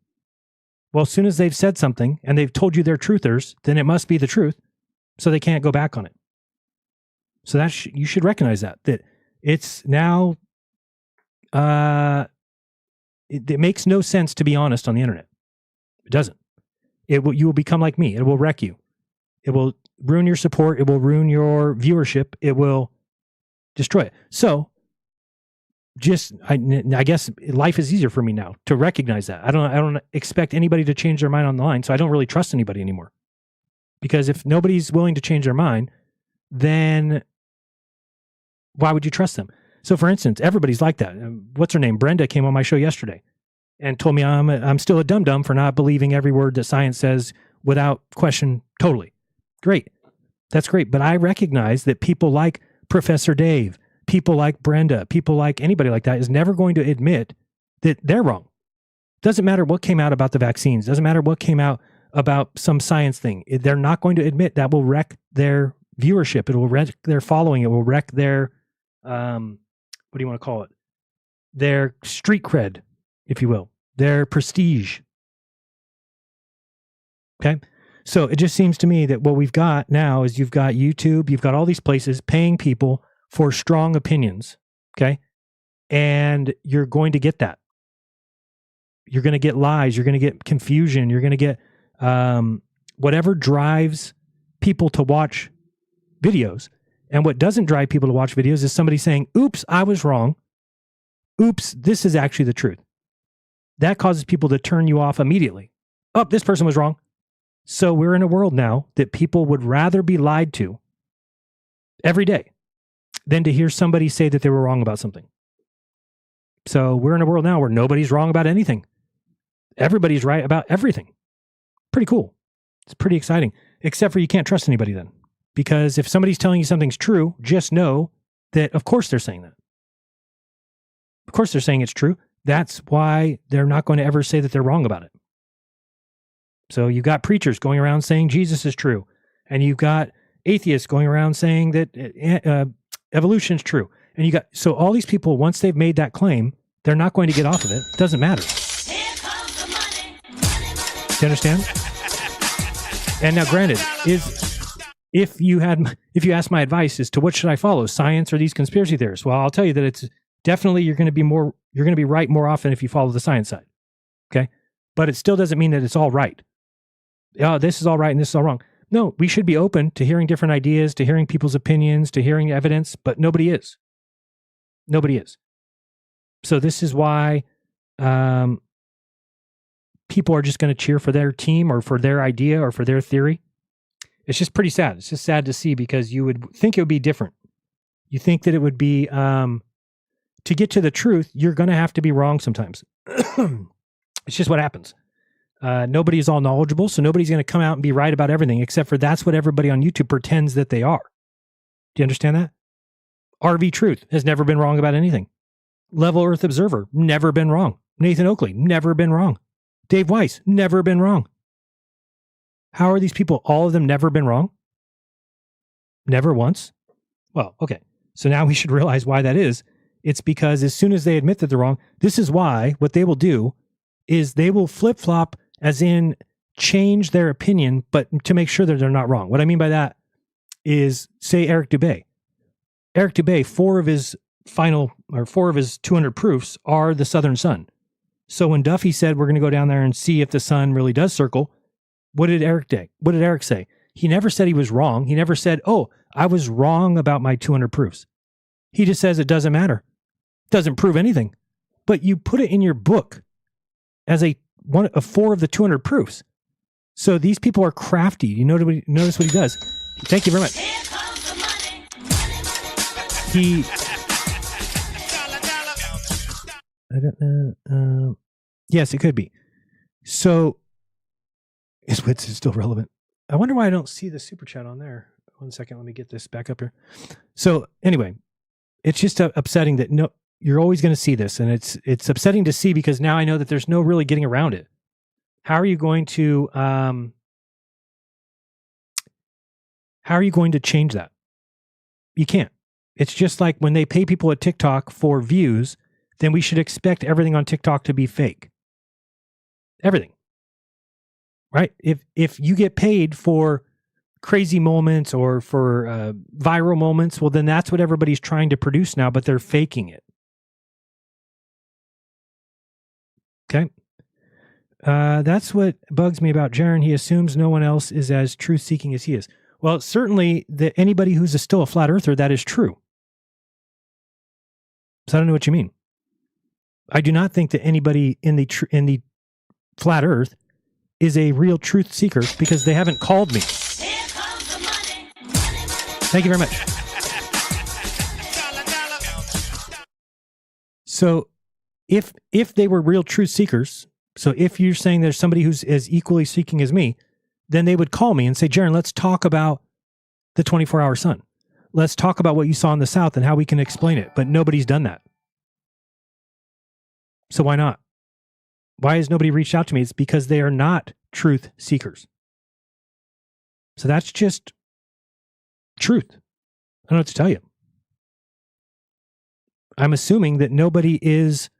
Well, as soon as they've said something and they've told you they're truthers, then it must be the truth. So they can't go back on it. So you should recognize that it's now, it makes no sense to be honest on the internet. It doesn't. You will become like me. It will wreck you. It will ruin your support. It will ruin your viewership. It will destroy it. So I guess life is easier for me now to recognize that. I don't expect anybody to change their mind on the line. So I don't really trust anybody anymore, because if nobody's willing to change their mind, then why would you trust them? So for instance, everybody's like that. What's her name? Brenda came on my show yesterday and told me I'm still a dum-dum for not believing every word that science says without question totally. Great. That's great. But I recognize that people like Professor Dave, people like Brenda, people like anybody like that is never going to admit that they're wrong. Doesn't matter what came out about the vaccines. Doesn't matter what came out about some science thing. They're not going to admit that will wreck their viewership. It will wreck their following. It will wreck their, what do you want to call it? Their street cred, if you will, their prestige. Okay. So it just seems to me that what we've got now is you've got YouTube, you've got all these places paying people for strong opinions. Okay. And you're going to get that. You're going to get lies. You're going to get confusion. You're going to get whatever drives people to watch videos. And what doesn't drive people to watch videos is somebody saying, oops, I was wrong. Oops, this is actually the truth. That causes people to turn you off immediately. Oh, this person was wrong. So we're in a world now that people would rather be lied to every day than to hear somebody say that they were wrong about something. So we're in a world now where nobody's wrong about anything. Everybody's right about everything. Pretty cool. It's pretty exciting. Except for you can't trust anybody then. Because if somebody's telling you something's true, just know that of course they're saying that. Of course they're saying it's true. That's why they're not going to ever say that they're wrong about it. So you've got preachers going around saying Jesus is true. And you've got atheists going around saying that evolution is true. And so all these people, once they've made that claim, they're not going to get off of it. It doesn't matter. Do you understand? And now, granted, if you ask my advice as to what should I follow, science or these conspiracy theorists, well, I'll tell you that it's definitely you're going to be right more often if you follow the science side. Okay, but it still doesn't mean that it's all right. Oh, this is all right and this is all wrong. No, we should be open to hearing different ideas, to hearing people's opinions, to hearing evidence, but nobody is. Nobody is. So this is why people are just going to cheer for their team or for their idea or for their theory. It's just pretty sad. It's just sad to see because you would think it would be different. You think that it would be, to get to the truth, you're going to have to be wrong sometimes. It's just what happens. Nobody is all knowledgeable, so nobody's going to come out and be right about everything, except for that's what everybody on YouTube pretends that they are. Do you understand that? RV Truth has never been wrong about anything. Level Earth Observer, never been wrong. Nathan Oakley, never been wrong. Dave Weiss, never been wrong. How are these people, all of them, never been wrong? Never once? Well, okay. So now we should realize why that is. It's because as soon as they admit that they're wrong, this is why what they will do is they will flip-flop, as in change their opinion, but to make sure that they're not wrong. What I mean by that is, say, Eric Dubay. Eric Dubay, 4 of his 200 proofs are the southern sun. So when Duffy said we're going to go down there and see if the sun really does circle, what did Eric say? He never said he was wrong. He never said, oh, I was wrong about my 200 proofs. He just says it doesn't matter. It doesn't prove anything. But you put it in your book as one of 4 of the 200 proofs. So these people are crafty. You notice what he does. Thank you very much. I don't know. Yes, it could be. So his wits is still relevant. I wonder why I don't see the super chat on there. 1 second, let me get this back up here. So anyway, it's just upsetting that you're always going to see this, and it's upsetting to see because now I know that there's no really getting around it. How are you going to change that? You can't. It's just like when they pay people at TikTok for views, then we should expect everything on TikTok to be fake. Everything. Right? If you get paid for crazy moments or for viral moments, well, then that's what everybody's trying to produce now, but they're faking it. Okay? That's what bugs me about Jaron. He assumes no one else is as truth-seeking as he is. Well, certainly anybody who's still a flat earther, that is true. So I don't know what you mean. I do not think that anybody in the flat earth is a real truth seeker because they haven't called me. Thank you very much. So if they were real truth seekers, so if you're saying there's somebody who's as equally seeking as me, then they would call me and say, Jaron, let's talk about the 24-hour sun. Let's talk about what you saw in the South and how we can explain it. But nobody's done that. So why not? Why has nobody reached out to me? It's because they are not truth seekers. So that's just truth. I don't know what to tell you. I'm assuming that nobody is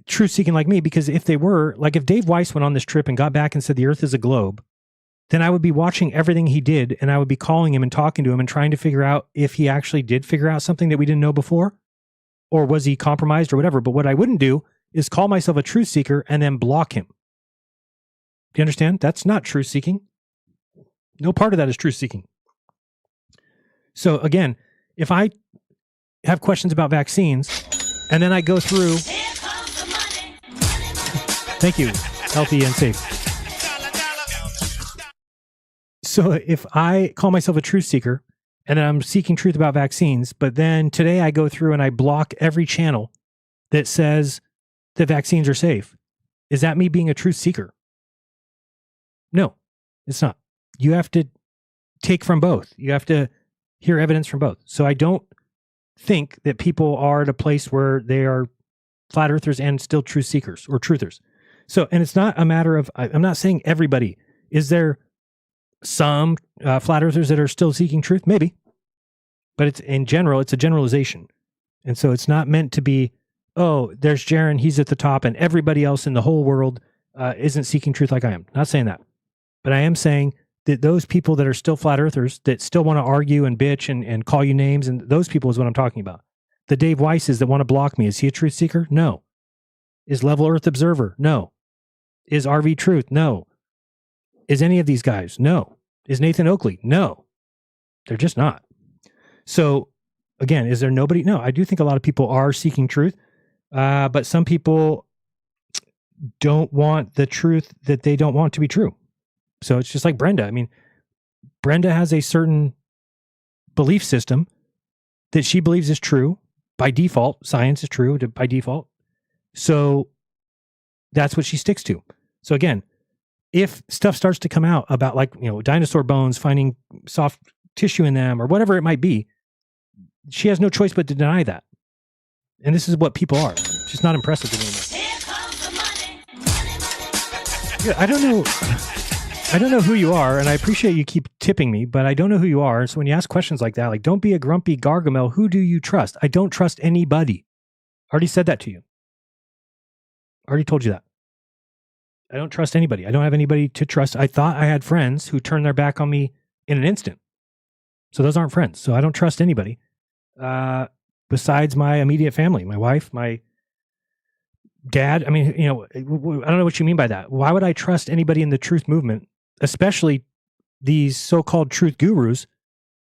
truth seeking like me, because if they were, like if Dave Weiss went on this trip and got back and said the earth is a globe, then I would be watching everything he did and I would be calling him and talking to him and trying to figure out if he actually did figure out something that we didn't know before, or was he compromised or whatever. But what I wouldn't do is call myself a truth seeker and then block him. Do you understand? That's not truth seeking. No part of that is truth seeking. So again, if I have questions about vaccines and then I go through, thank you, healthy and safe. So if I call myself a truth seeker and then I'm seeking truth about vaccines, but then today I go through and I block every channel that says that vaccines are safe, is that me being a truth seeker? No, it's not. You have to take from both. You have to hear evidence from both. So I don't think that people are at a place where they are flat earthers and still truth seekers or truthers. So, and it's not a matter of, I'm not saying everybody. Is there some flat earthers that are still seeking truth? Maybe. But it's in general, it's a generalization. And so it's not meant to be, oh, there's Jaron, he's at the top, and everybody else in the whole world isn't seeking truth like I am. Not saying that. But I am saying that those people that are still flat earthers, that still want to argue and bitch and call you names, and those people is what I'm talking about. The Dave Weisses that want to block me, is he a truth seeker? No. Is Level Earth Observer? No. Is RV Truth? No. Is any of these guys? No. Is Nathan Oakley? No. They're just not. So, again, is there nobody? No, I do think a lot of people are seeking truth, but some people don't want the truth that they don't want to be true. So it's just like Brenda. I mean, Brenda has a certain belief system that she believes is true by default. Science is true by default. So that's what she sticks to. So again, if stuff starts to come out about, like, you know, dinosaur bones, finding soft tissue in them or whatever it might be, she has no choice but to deny that. And this is what people are. It's just not impressive anymore. Yeah, I don't know who you are, and I appreciate you keep tipping me, but I don't know who you are. So when you ask questions like that, like, don't be a grumpy Gargamel, who do you trust? I don't trust anybody. I already said that to you. I already told you that. I don't trust anybody. I don't have anybody to trust. I thought I had friends who turned their back on me in an instant. So those aren't friends. So I don't trust anybody besides my immediate family, my wife, my dad. I mean, you know, I don't know what you mean by that. Why would I trust anybody in the truth movement, especially these so-called truth gurus,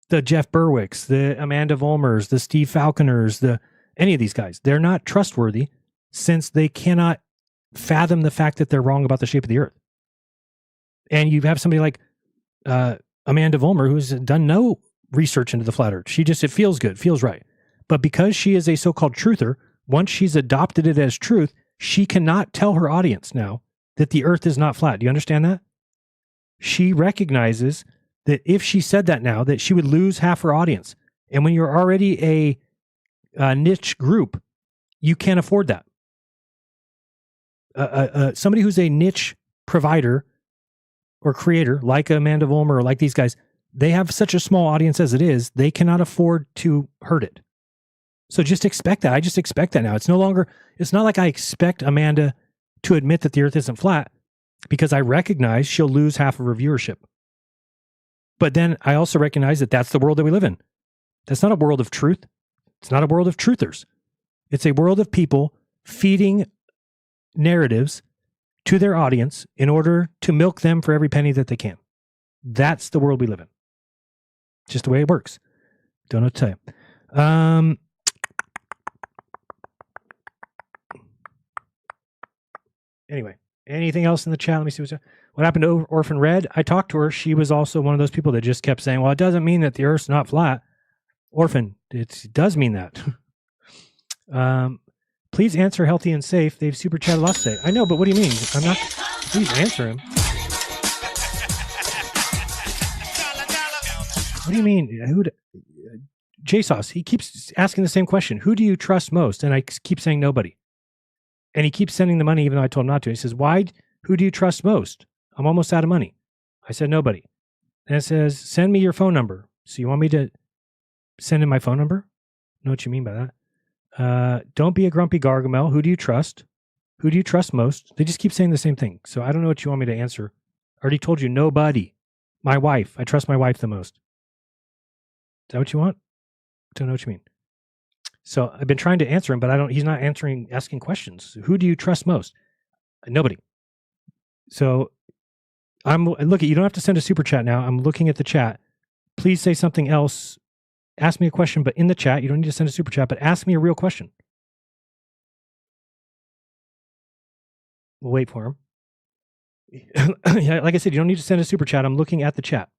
the Jeff Berwicks, the Amanda Vollmers, the Steve Falconers, any of these guys? They're not trustworthy since they cannot fathom the fact that they're wrong about the shape of the earth. And you have somebody like Amanda Vollmer, who's done no research into the flat earth. She just, it feels good, feels right. But because she is a so-called truther, once she's adopted it as truth, she cannot tell her audience now that the earth is not flat. Do you understand that? She recognizes that if she said that now, that she would lose half her audience. And when you're already a niche group, you can't afford that. Somebody who's a niche provider or creator, like Amanda Vollmer or like these guys, they have such a small audience as it is, they cannot afford to hurt it. So just expect that. I just expect that now. It's not like I expect Amanda to admit that the earth isn't flat, because I recognize she'll lose half of her viewership. But then I also recognize that that's the world that we live in. That's not a world of truth. It's not a world of truthers. It's a world of people feeding narratives to their audience in order to milk them for every penny that they can. That's the world we live in. Just the way it works. Don't know what to tell you. Anyway, anything else in the chat? Let me see what happened to Orphan Red. I talked to her. She was also one of those people that just kept saying, well, it doesn't mean that the earth's not flat. Orphan, it does mean that. Please answer healthy and safe. They've super chatted lots today. I know, but what do you mean? I'm not. Please answer him. What do you mean? JSauce, he keeps asking the same question. Who do you trust most? And I keep saying nobody. And he keeps sending the money even though I told him not to. He says, who do you trust most? I'm almost out of money. I said, nobody. And it says, send me your phone number. So you want me to send him my phone number? Know what you mean by that. Don't be a grumpy Gargamel. Who do you trust? Who do you trust most? They just keep saying the same thing. So I don't know what you want me to answer. I already told you, nobody. My wife. I trust my wife the most. Is that what you want? Don't know what you mean. So I've been trying to answer him, but he's not asking questions. Who do you trust most? Nobody. So look, you don't have to send a super chat now. I'm looking at the chat. Please say something else. Ask me a question, but in the chat, you don't need to send a super chat, but ask me a real question. We'll wait for him. Yeah, like I said, you don't need to send a super chat. I'm looking at the chat.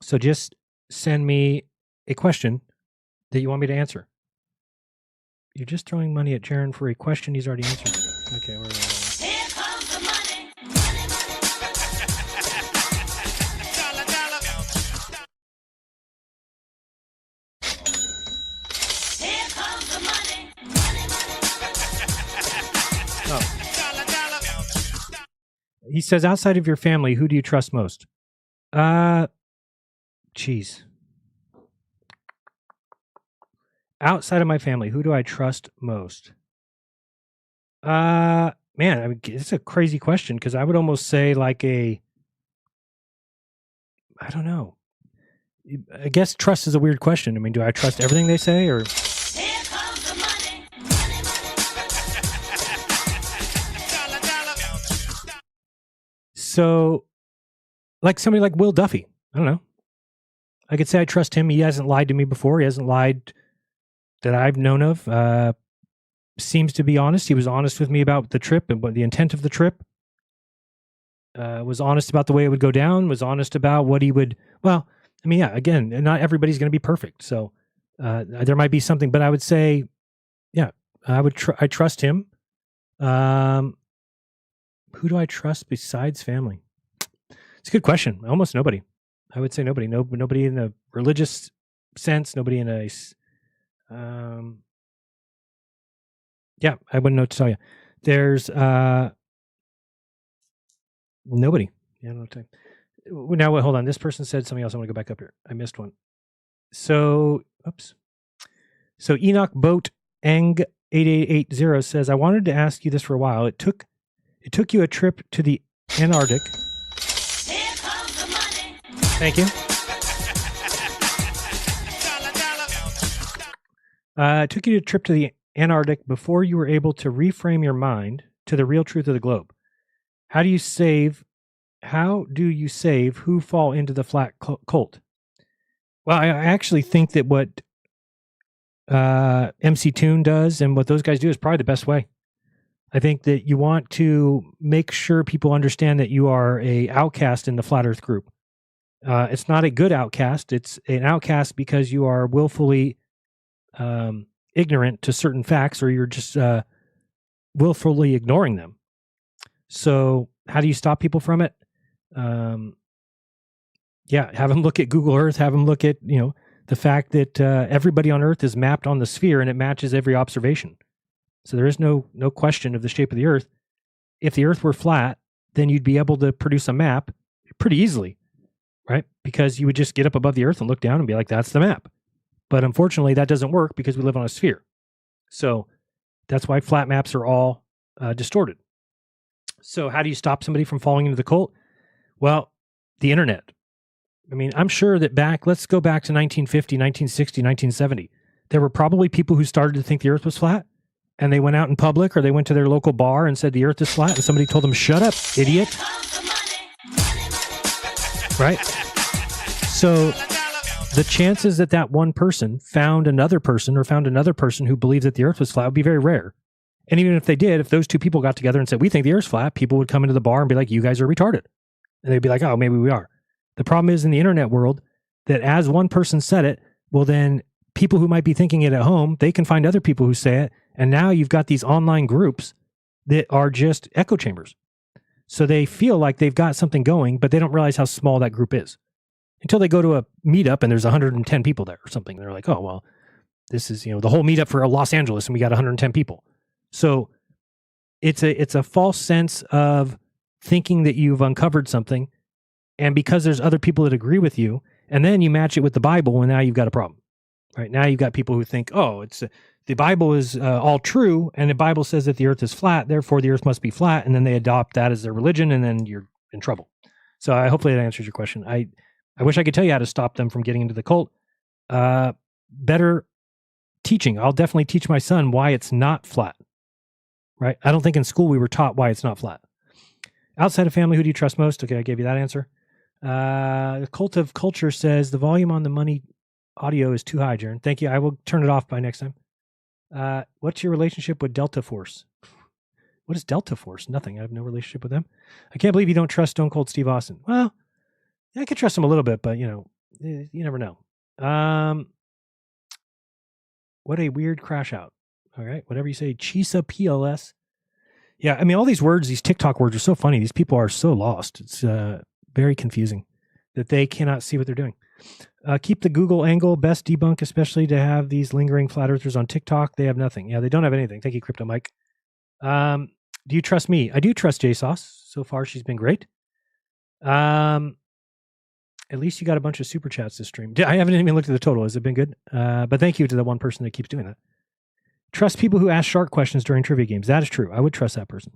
So just send me a question that you want me to answer. You're just throwing money at Jaron for a question he's already answered. Okay, we're Here comes the money. He says, outside of your family, who do you trust most? Geez. Outside of my family, who do I trust most? Man, I mean, it's a crazy question because I would almost say like I don't know. I guess trust is a weird question. I mean, do I trust everything they say or? So, like somebody like Will Duffy, I don't know. I could say I trust him. He hasn't lied to me before. He hasn't lied that I've known of. Seems to be honest. He was honest with me about the trip and what the intent of the trip. Was honest about the way it would go down. Was honest about what he would. Well, I mean, yeah. Again, not everybody's going to be perfect, so there might be something. But I would say, yeah, I would. I trust him. Who do I trust besides family? It's a good question. Almost nobody. I would say nobody. Nobody in a religious sense. Nobody in a. Yeah, I wouldn't know what to tell you. There's nobody. Yeah, I don't know what to tell you. Now, hold on. This person said something else. I want to go back up here. I missed one. So, oops. So Enoch Boat Eng 8880 says, I wanted to ask you this for a while. It took you a trip to the Antarctic. Here comes the money. Thank you. It took you a trip to the Antarctic before you were able to reframe your mind to the real truth of the globe. How do you save who fall into the flat cult? Well, I actually think that what MC Toon does and what those guys do is probably the best way. I think that you want to make sure people understand that you are a outcast in the Flat Earth group. It's not a good outcast. It's an outcast because you are willfully ignorant to certain facts, or you're just willfully ignoring them. So how do you stop people from it? Yeah, have them look at Google Earth, have them look at, the fact that everybody on Earth is mapped on the sphere and it matches every observation. So there is no question of the shape of the Earth. If the Earth were flat, then you'd be able to produce a map pretty easily, right? Because you would just get up above the Earth and look down and be like, that's the map. But unfortunately, that doesn't work because we live on a sphere. So that's why flat maps are all distorted. So how do you stop somebody from falling into the cult? Well, the internet. I mean, I'm sure that let's go back to 1950, 1960, 1970. There were probably people who started to think the Earth was flat, and they went out in public or they went to their local bar and said the Earth is flat, and somebody told them, shut up, idiot. Right? So the chances that one person found another person who believed that the Earth was flat would be very rare. And even if they did, if those two people got together and said, we think the Earth's flat, people would come into the bar and be like, you guys are retarded. And they'd be like, oh, maybe we are. The problem is in the internet world that as one person said it, well, then people who might be thinking it at home, they can find other people who say it. And now you've got these online groups that are just echo chambers. So they feel like they've got something going, but they don't realize how small that group is until they go to a meetup and there's 110 people there or something. They're like, oh, well, this is, the whole meetup for Los Angeles and we got 110 people. So it's a false sense of thinking that you've uncovered something. And because there's other people that agree with you, and then you match it with the Bible, and now you've got a problem. Right? Now you've got people who think, oh, the Bible is all true, and the Bible says that the Earth is flat, therefore the Earth must be flat, and then they adopt that as their religion, and then you're in trouble. So hopefully that answers your question. I wish I could tell you how to stop them from getting into the cult. Better teaching. I'll definitely teach my son why it's not flat. Right? I don't think in school we were taught why it's not flat. Outside of family, who do you trust most? Okay, I gave you that answer. The Cult of Culture says the volume on the money audio is too high, Jaron. Thank you. I will turn it off by next time. What's your relationship with Delta Force? What is Delta Force? Nothing. I have no relationship with them. I can't believe you don't trust Stone Cold Steve Austin. Well, I could trust him a little bit, but you never know. What a weird crash out. All right. Whatever you say. Chisa PLS. Yeah. I mean, all these words, these TikTok words are so funny. These people are so lost. It's very confusing that they cannot see what they're doing. Keep the Google angle. Best debunk, especially to have these lingering flat earthers on TikTok. They have nothing. Yeah, they don't have anything. Thank you, Crypto Mike. Do you trust me? I do trust JSauce. So far, she's been great. At least you got a bunch of super chats this stream. I haven't even looked at the total. Has it been good? But thank you to the one person that keeps doing that. Trust people who ask shark questions during trivia games. That is true. I would trust that person.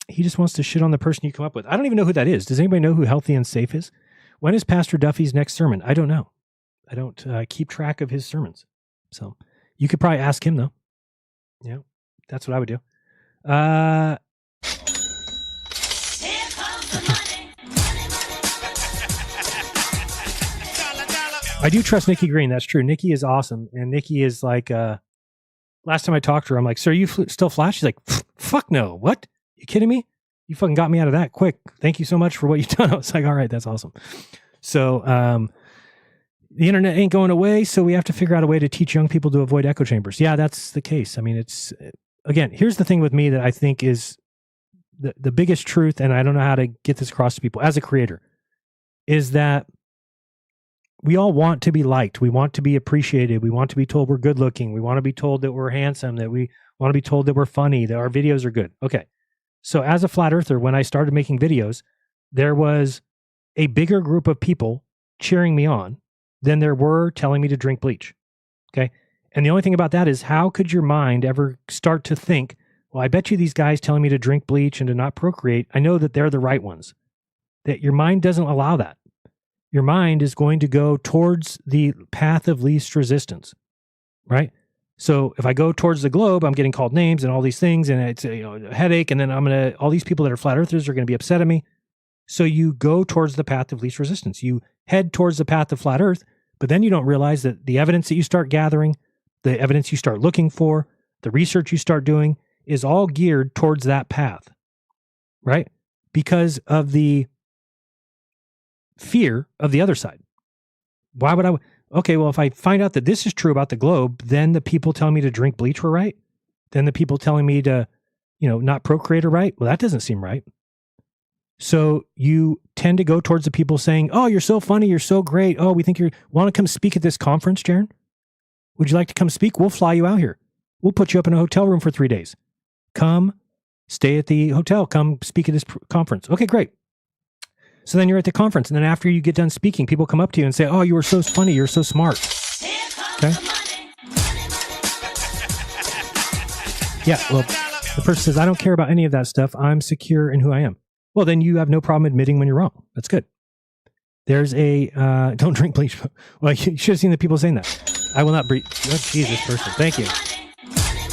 He just wants to shit on the person you come up with. I don't even know who that is. Does anybody know who Healthy and Safe is? When is Pastor Duffy's next sermon? I don't know. I don't keep track of his sermons. So you could probably ask him, though. Yeah, that's what I would do. I do trust Nikki Green. That's true. Nikki is awesome. And Nikki is like, last time I talked to her, I'm like, sir, are you still Flash? She's like, fuck no. What? You kidding me? You fucking got me out of that quick. Thank you so much for what you've done. I was like, all right, that's awesome. So the internet ain't going away, so we have to figure out a way to teach young people to avoid echo chambers. Yeah, that's the case. I mean, it's, again, here's the thing with me that I think is the biggest truth, and I don't know how to get this across to people as a creator, is that we all want to be liked. We want to be appreciated. We want to be told we're good looking. We want to be told that we're handsome, that we want to be told that we're funny, that our videos are good. Okay. So as a flat earther, when I started making videos, there was a bigger group of people cheering me on than there were telling me to drink bleach. Okay. And the only thing about that is, how could your mind ever start to think, well, I bet you these guys telling me to drink bleach and to not procreate, I know that they're the right ones. That your mind doesn't allow that. Your mind is going to go towards the path of least resistance, right? So if I go towards the globe, I'm getting called names and all these things, and it's a headache, and then all these people that are flat earthers are going to be upset at me. So you go towards the path of least resistance. You head towards the path of flat earth, but then you don't realize that the evidence that you start gathering, the evidence you start looking for, the research you start doing is all geared towards that path, right? Because of the fear of the other side. Why would I? Okay, well, if I find out that this is true about the globe, then the people telling me to drink bleach were right. Then the people telling me to, not procreate are right. Well, that doesn't seem right. So you tend to go towards the people saying, oh, you're so funny. You're so great. Oh, we think you want to come speak at this conference, Jaron? Would you like to come speak? We'll fly you out here. We'll put you up in a hotel room for 3 days. Come stay at the hotel. Come speak at this conference. Okay, great. So then you're at the conference, and then after you get done speaking, people come up to you and say, oh, you were so funny, you're so smart. Okay? Yeah, well, the person says, I don't care about any of that stuff. I'm secure in who I am. Well, then you have no problem admitting when you're wrong. That's good. There's a, don't drink bleach. Well, you should have seen the people saying that. I will not breathe. Oh, Jesus, person. Thank you.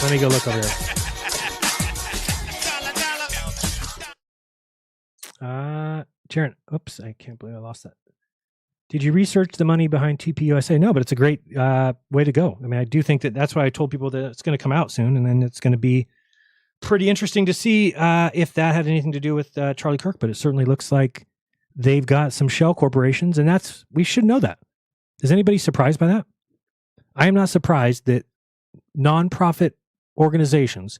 Let me go look over here. Jaron, oops, I can't believe I lost that. Did you research the money behind TPUSA? No, but it's a great way to go. I mean, I do think that's why I told people that it's going to come out soon, and then it's going to be pretty interesting to see if that had anything to do with Charlie Kirk, but it certainly looks like they've got some shell corporations, and we should know that. Is anybody surprised by that? I am not surprised that nonprofit organizations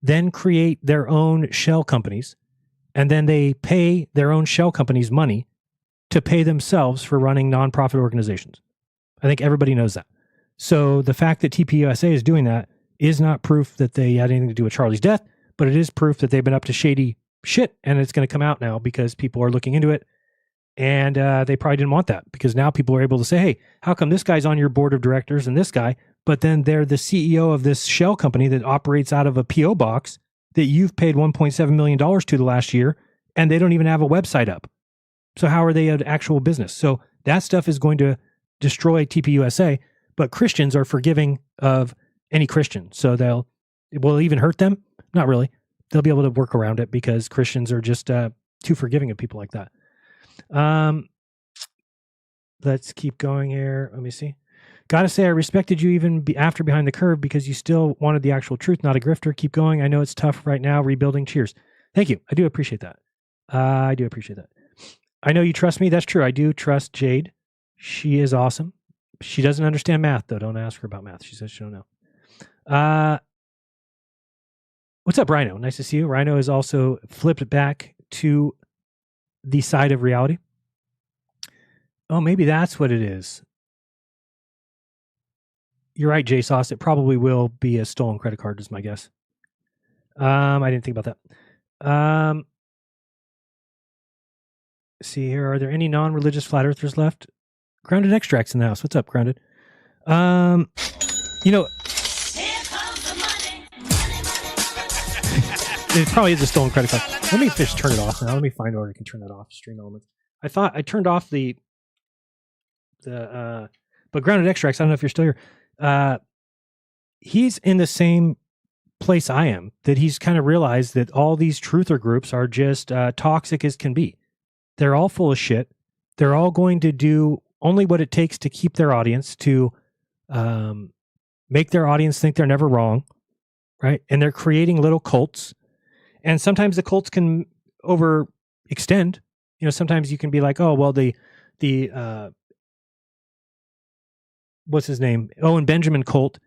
then create their own shell companies, and then they pay their own shell companies money to pay themselves for running nonprofit organizations. I think everybody knows that. So the fact that TPUSA is doing that is not proof that they had anything to do with Charlie's death, but it is proof that they've been up to shady shit, and it's going to come out now because people are looking into it, and they probably didn't want that, because now people are able to say, hey, how come this guy's on your board of directors and this guy, but then they're the CEO of this shell company that operates out of a P.O. box that you've paid $1.7 million to the last year, and they don't even have a website up. So how are they an actual business? So that stuff is going to destroy TPUSA, but Christians are forgiving of any Christian. So it will even hurt them? Not really. They'll be able to work around it because Christians are just too forgiving of people like that. Let's keep going here. Let me see. Gotta say, I respected you even after Behind the Curve because you still wanted the actual truth, not a grifter. Keep going. I know it's tough right now, rebuilding. Cheers. Thank you. I do appreciate that. I do appreciate that. I know you trust me. That's true. I do trust Jade. She is awesome. She doesn't understand math, though. Don't ask her about math. She says she don't know. What's up, Rhino? Nice to see you. Rhino is also flipped back to the side of reality. Oh, maybe that's what it is. You're right, JSauce. It probably will be a stolen credit card, is my guess. I didn't think about that. See here, are there any non-religious flat earthers left? Grounded Extracts in the house. What's up, Grounded? You know, it probably is a stolen credit card. Let me just turn it off now. Let me find where I can turn that off. Stream elements. I thought I turned off but Grounded Extracts, I don't know if you're still here. He's in the same place I am, that he's kind of realized that all these truther groups are just toxic as can be. They're all full of shit. They're all going to do only what it takes to keep their audience, to make their audience think they're never wrong, right? And they're creating little cults. And sometimes the cults can overextend. You know, sometimes you can be like, oh, well, the what's his name? Owen Benjamin cult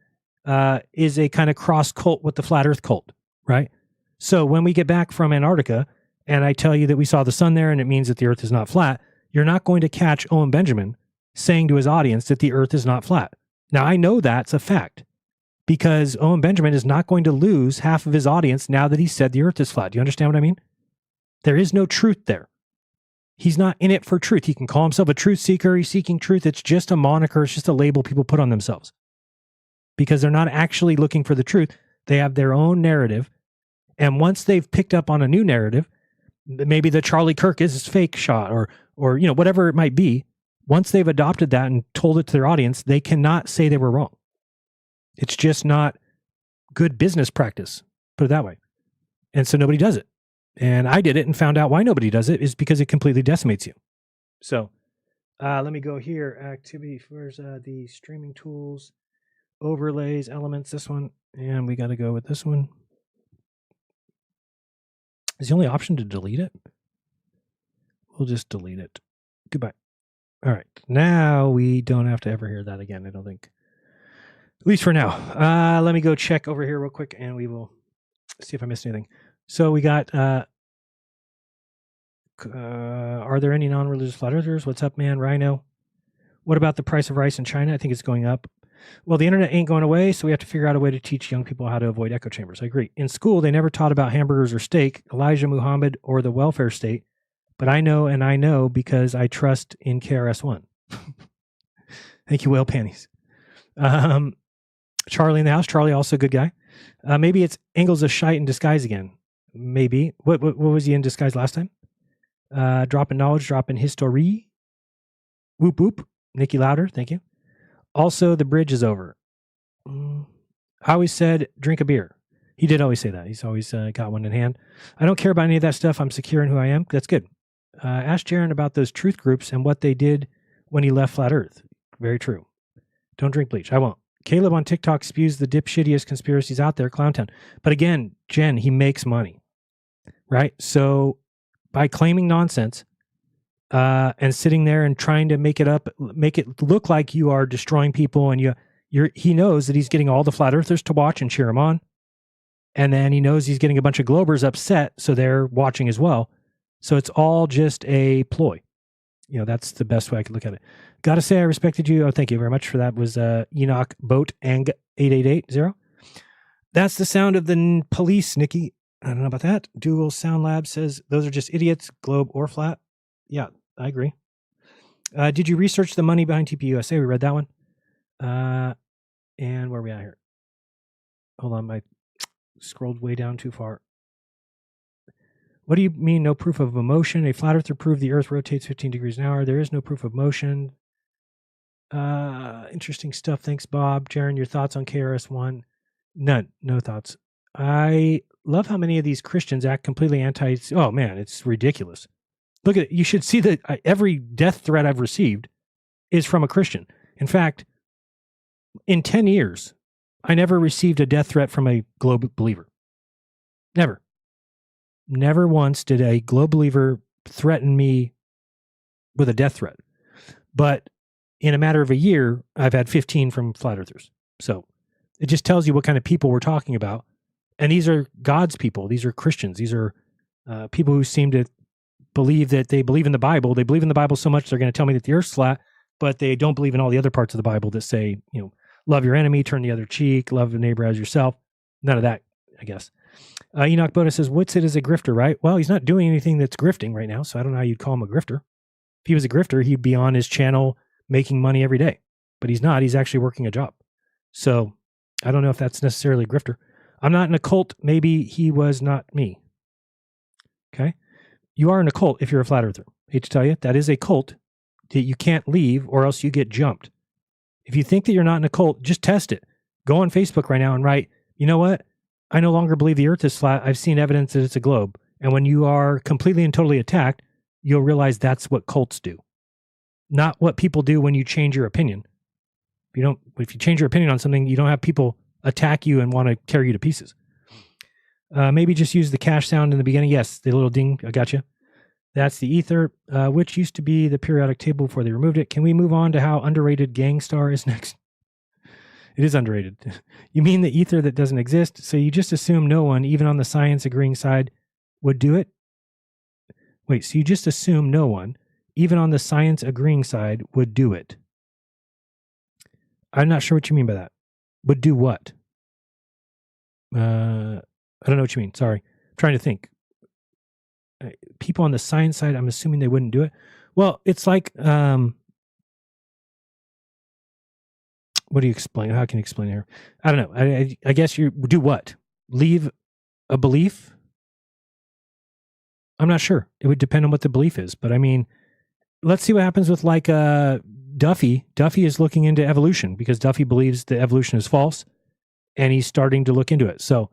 is a kind of cross cult with the flat earth cult, right? So when we get back from Antarctica and I tell you that we saw the sun there and it means that the earth is not flat, you're not going to catch Owen Benjamin saying to his audience that the earth is not flat. Now, I know that's a fact, because Owen Benjamin is not going to lose half of his audience now that he said the earth is flat. Do you understand what I mean? There is no truth there. He's not in it for truth. He can call himself a truth seeker. He's seeking truth. It's just a moniker. It's just a label people put on themselves, because they're not actually looking for the truth. They have their own narrative. And once they've picked up on a new narrative, maybe the Charlie Kirk is his fake shot, or you know, whatever it might be, once they've adopted that and told it to their audience, they cannot say they were wrong. It's just not good business practice, put it that way. And so nobody does it. And I did it and found out why nobody does it is because it completely decimates you. So let me go here. Activity, where's the streaming tools, overlays, elements, this one. And we got to go with this one. Is the only option to delete it? We'll just delete it. Goodbye. All right. Now we don't have to ever hear that again, I don't think. At least for now. Let me go check over here real quick and we will see if I missed anything. So we got, are there any non-religious flat earthers? What's up, man? Rhino. What about the price of rice in China? I think it's going up. Well, the internet ain't going away, so we have to figure out a way to teach young people how to avoid echo chambers. I agree. In school, they never taught about hamburgers or steak, Elijah Muhammad, or the welfare state. But I know, and I know because I trust in KRS-One. Thank you, whale panties. Charlie in the house. Charlie, also a good guy. Maybe it's Angles of Shite in disguise again. Maybe. What was he in disguise last time? Drop in knowledge, drop in history. Whoop whoop. Nikki Louder, thank you. Also, the bridge is over. I always said, drink a beer. He did always say that. He's always got one in hand. I don't care about any of that stuff. I'm secure in who I am. That's good. Ask Jaron about those truth groups and what they did when he left Flat Earth. Very true. Don't drink bleach. I won't. Caleb on TikTok spews the dipshittiest conspiracies out there, Clowntown. But again, Jen, he makes money, right? So by claiming nonsense and sitting there and trying to make it look like you are destroying people, and he knows that he's getting all the flat earthers to watch and cheer him on. And then he knows he's getting a bunch of globers upset, so they're watching as well. So it's all just a ploy. You know, that's the best way I could look at it. Got to say I respected you. Oh, thank you very much for that. Was Enoch Boat Ang 8880. That's the sound of the police, Nikki. I don't know about that. Dougal Sound Lab says those are just idiots, globe or flat. Yeah, I agree. Did you research the money behind TPUSA? We read that one. And where are we at here? Hold on, I scrolled way down too far. What do you mean no proof of motion? A flat earther proved the earth rotates 15 degrees an hour. There is no proof of motion. Interesting stuff. Thanks, Bob. Jaron, your thoughts on KRS-One? None. No thoughts. I love how many of these Christians act completely anti. Oh, man, it's ridiculous. Look at it. You should see that every death threat I've received is from a Christian. In fact, in 10 years, I never received a death threat from a Globe believer. Never. Never once did a Globe believer threaten me with a death threat. But in a matter of a year, I've had 15 from flat earthers. So it just tells you what kind of people we're talking about. And these are God's people. These are Christians. These are people who seem to believe that they believe in the Bible. They believe in the Bible so much they're going to tell me that the earth's flat, but they don't believe in all the other parts of the Bible that say, you know, love your enemy, turn the other cheek, love your neighbor as yourself. None of that, I guess. Enoch Boda says, Whitsitt is a grifter, right? Well, he's not doing anything that's grifting right now, so I don't know how you'd call him a grifter. If he was a grifter, he'd be on his channel making money every day. But he's not. He's actually working a job. So I don't know if that's necessarily a grifter. I'm not in a cult. Maybe he was not me. Okay? You are in a cult if you're a flat earther. Hate to tell you, that is a cult that you can't leave or else you get jumped. If you think that you're not in a cult, just test it. Go on Facebook right now and write, you know what? I no longer believe the earth is flat. I've seen evidence that it's a globe. And when you are completely and totally attacked, you'll realize that's what cults do. Not what people do when you change your opinion. If you change your opinion on something, you don't have people attack you and want to tear you to pieces. Maybe just use the cash sound in the beginning. Yes, the little ding. I got you. That's the ether, which used to be the periodic table before they removed it. Can we move on to how underrated Gangstar is next? It is underrated. You mean the ether that doesn't exist? So you just assume no one, even on the science agreeing side, would do it? Wait, so you just assume no one, even on the science agreeing side, would do it? I'm not sure what you mean by that. Would do what? I don't know what you mean. Sorry. I'm trying to think. People on the science side, I'm assuming they wouldn't do it. Well, it's like, what do you explain? How can you explain it here? I don't know. I guess you do what? Leave a belief? I'm not sure. It would depend on what the belief is. But I mean, let's see what happens with like Duffy. Duffy is looking into evolution because Duffy believes that evolution is false and he's starting to look into it. So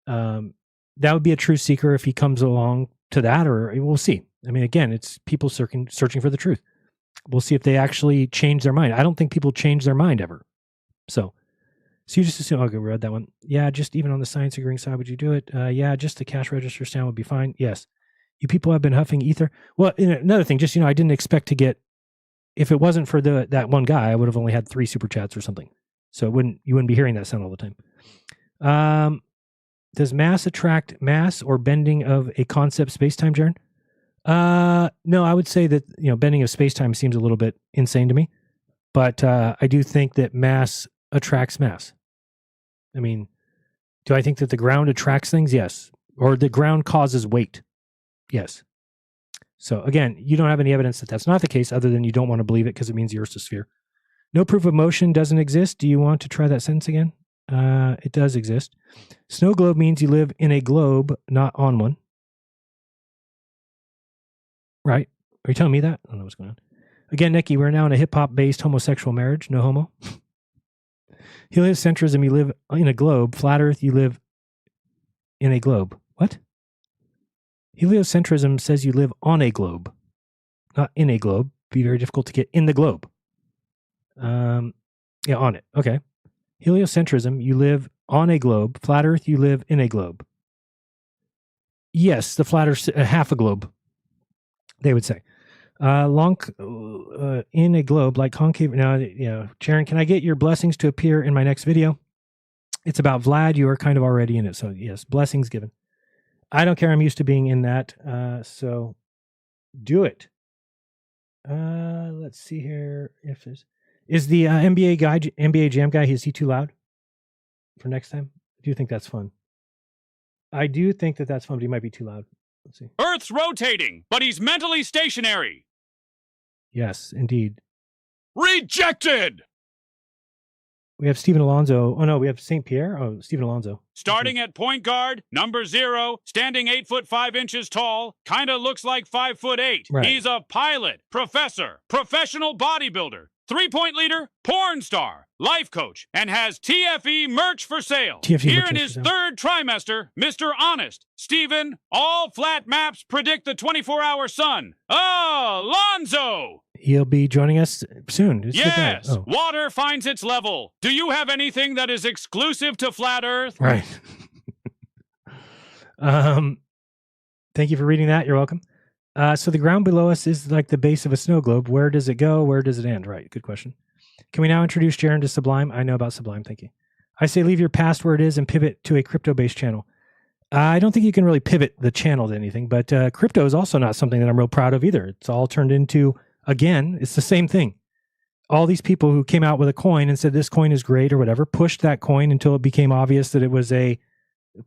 that would be a truth seeker if he comes along to that, or we'll see. I mean, again, it's people searching for the truth. We'll see if they actually change their mind. I don't think people change their mind ever. So you just assume, okay, we read that one. Yeah, just even on the science agreeing side, would you do it? Yeah, just the cash register sound would be fine. Yes. You people have been huffing ether. Well, another thing, just, I didn't expect to get, if it wasn't for that one guy, I would have only had 3 super chats or something. So you wouldn't be hearing that sound all the time. Does mass attract mass or bending of a concept space-time, Jaron? No, I would say that, bending of space-time seems a little bit insane to me. But I do think that mass attracts mass. I mean, do I think that the ground attracts things? Yes. Or the ground causes weight? Yes. So again, you don't have any evidence that that's not the case other than you don't want to believe it because it means the Earth's a sphere. No proof of motion doesn't exist. Do you want to try that sentence again? It does exist. Snow globe means you live in a globe, not on one. Right? Are you telling me that? I don't know what's going on. Again, Nikki, we're now in a hip-hop-based homosexual marriage. No homo. Heliocentrism, you live in a globe. Flat Earth, you live in a globe. What? Heliocentrism says you live on a globe, not in a globe. Be very difficult to get in the globe. Yeah, on it. Okay. Heliocentrism, you live on a globe. Flat Earth, you live in a globe. Yes, the flat Earth, half a globe, they would say. In a globe, like concave. Now, Sharon, can I get your blessings to appear in my next video? It's about Vlad. You are kind of already in it. So, yes, blessings given. I don't care. I'm used to being in that. So, do it. Let's see here. If there's... Is the NBA Jam guy, is he too loud for next time? I do think that's fun. I do think that that's fun, but he might be too loud. Let's see. Earth's rotating, but he's mentally stationary. Yes, indeed. Rejected! We have Stephen Alonso. Oh, no, we have St. Pierre. Oh, Stephen Alonso. Starting at point guard, number 0, standing 8'5" tall, kind of looks like 5'8". Right. He's a pilot, professor, professional bodybuilder, 3-point leader, porn star, life coach, and has TFE merch for sale. Here in his 3rd trimester, Mr. Honest, Stephen, all flat maps predict the 24-hour sun. Alonzo! He'll be joining us soon. It's yes, oh. Water finds its level. Do you have anything that is exclusive to Flat Earth? Right. Thank you for reading that. You're welcome. So the ground below us is like the base of a snow globe. Where does it go? Where does it end? Right. Good question. Can we now introduce Jaron to Sublime? I know about Sublime. Thank you. I say leave your past where it is and pivot to a crypto-based channel. I don't think you can really pivot the channel to anything, but crypto is also not something that I'm real proud of either. It's all turned into, again, it's the same thing. All these people who came out with a coin and said this coin is great or whatever, pushed that coin until it became obvious that it was a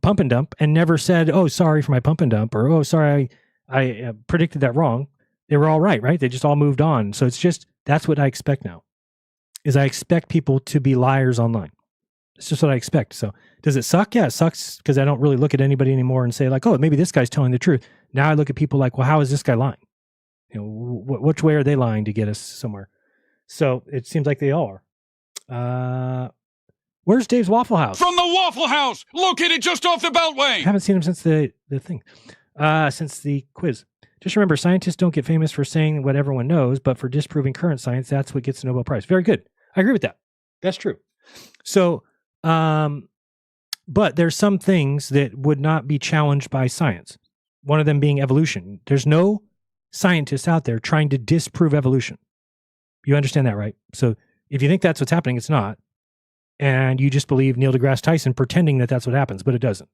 pump and dump and never said, "Oh, sorry for my pump and dump," or "Oh, sorry, I predicted that wrong." They were all right, right? They just all moved on. So it's just, that's what I expect now. Is I expect people to be liars online. It's just what I expect. So does it suck? Yeah, it sucks because I don't really look at anybody anymore and say like, "Oh, maybe this guy's telling the truth." Now I look at people like, "Well, how is this guy lying? Which way are they lying to get us somewhere?" So it seems like they all are. Where's Dave's Waffle House? From the Waffle House, located just off the Beltway. Haven't seen him since the thing, since the quiz. Just remember, scientists don't get famous for saying what everyone knows, but for disproving current science. That's what gets the Nobel Prize. Very good. I agree with that. That's true. So, but there's some things that would not be challenged by science. One of them being evolution. There's no scientists out there trying to disprove evolution. You understand that, right? So if you think that's what's happening, it's not. And you just believe Neil deGrasse Tyson pretending that that's what happens, but it doesn't.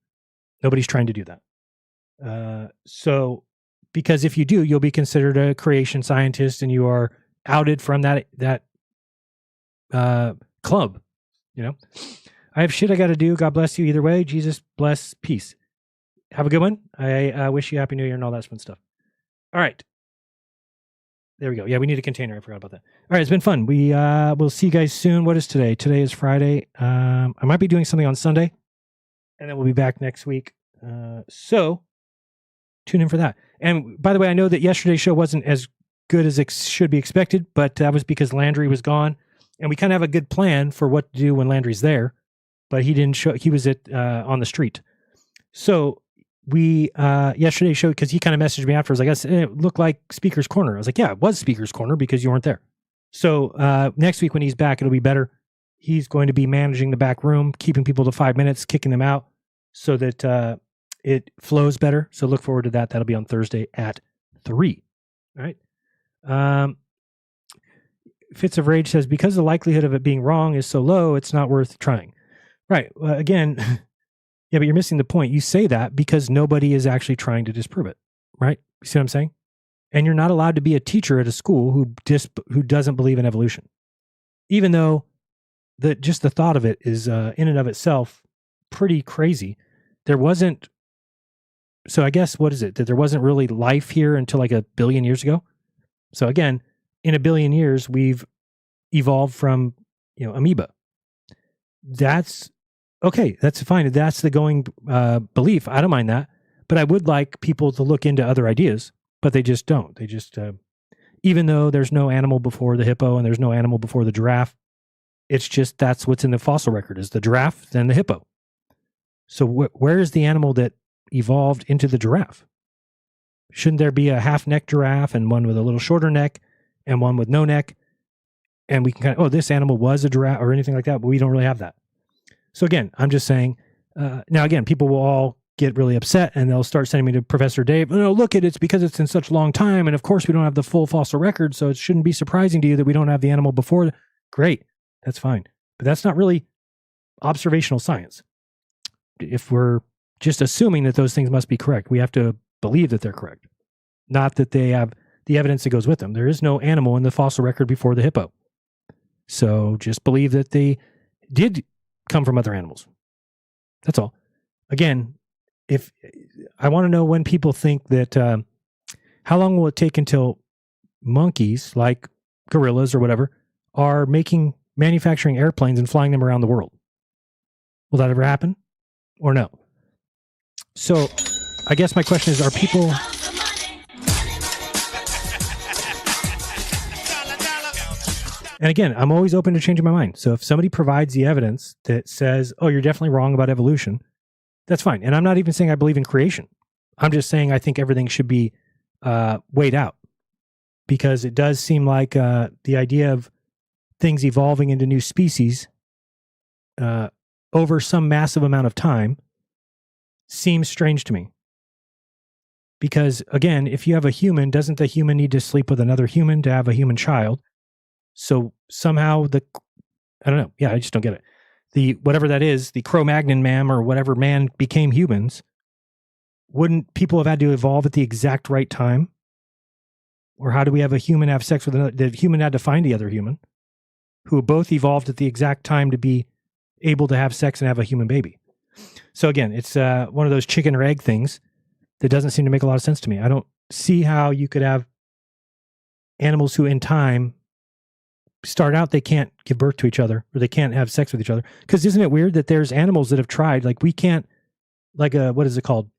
Nobody's trying to do that. So, because if you do, you'll be considered a creation scientist and you are outed from that club. You know, I have shit I got to do. God bless you either way. Jesus bless. Peace. Have a good one. I wish you Happy New Year and all that fun stuff. All right. There we go. Yeah, we need a container. I forgot about that. All right, it's been fun. We'll see you guys soon. What is today? Today is Friday. I might be doing something on Sunday, and then we'll be back next week. So tune in for that. And by the way, I know that yesterday's show wasn't as good as it should be expected, but that was because Landry was gone, and we kind of have a good plan for what to do when Landry's there, but he didn't show. He was on the street. So we yesterday showed, because he kind of messaged me afterwards. I guess it looked like Speaker's Corner. I was like, yeah, it was Speaker's Corner because you weren't there. So next week when he's back, it'll be better. He's going to be managing the back room, keeping people to 5 minutes, kicking them out so that it flows better. So look forward to that. That'll be on Thursday at 3. All right. Fits of Rage says, because the likelihood of it being wrong is so low, it's not worth trying. Right. Again, yeah, but you're missing the point. You say that because nobody is actually trying to disprove it. Right? You see what I'm saying? And you're not allowed to be a teacher at a school who doesn't believe in evolution. Even though just the thought of it is in and of itself pretty crazy. There wasn't, so I guess, what is it? That there wasn't really life here until like 1 billion years ago. So again, in 1 billion years, we've evolved from, amoeba. That's okay. That's fine. That's the going belief. I don't mind that. But I would like people to look into other ideas, but they just don't. They just, even though there's no animal before the hippo and there's no animal before the giraffe, it's just that's what's in the fossil record is the giraffe, then the hippo. So where is the animal that evolved into the giraffe? Shouldn't there be a half-neck giraffe and one with a little shorter neck and one with no neck? And we can kind of, this animal was a giraffe or anything like that, but we don't really have that. So again, I'm just saying, now again, people will all get really upset and they'll start sending me to Professor Dave. No, look, it's because it's in such a long time. And of course we don't have the full fossil record. So it shouldn't be surprising to you that we don't have the animal before. Great. That's fine. But that's not really observational science. If we're just assuming that those things must be correct, we have to believe that they're correct. Not that they have the evidence that goes with them. There is no animal in the fossil record before the hippo. So just believe that they did come from other animals. That's all. Again, if I want to know when people think that, how long will it take until monkeys, like gorillas or whatever, are manufacturing airplanes and flying them around the world? Will that ever happen or no? So I guess my question is, are people... And again, I'm always open to changing my mind. So if somebody provides the evidence that says, oh, you're definitely wrong about evolution, that's fine. And I'm not even saying I believe in creation. I'm just saying I think everything should be weighed out, because it does seem like the idea of things evolving into new species over some massive amount of time seems strange to me. Because again, if you have a human, doesn't the human need to sleep with another human to have a human child? So somehow I don't know. Yeah, I just don't get it. Whatever that is, the Cro-Magnon man or whatever man became humans, wouldn't people have had to evolve at the exact right time? Or how do we have a human have sex with another? The human had to find the other human who both evolved at the exact time to be able to have sex and have a human baby. So again, it's one of those chicken or egg things that doesn't seem to make a lot of sense to me. I don't see how you could have animals who in time start out, they can't give birth to each other or they can't have sex with each other. Because isn't it weird that there's animals that have tried, like we can't, like what is it called?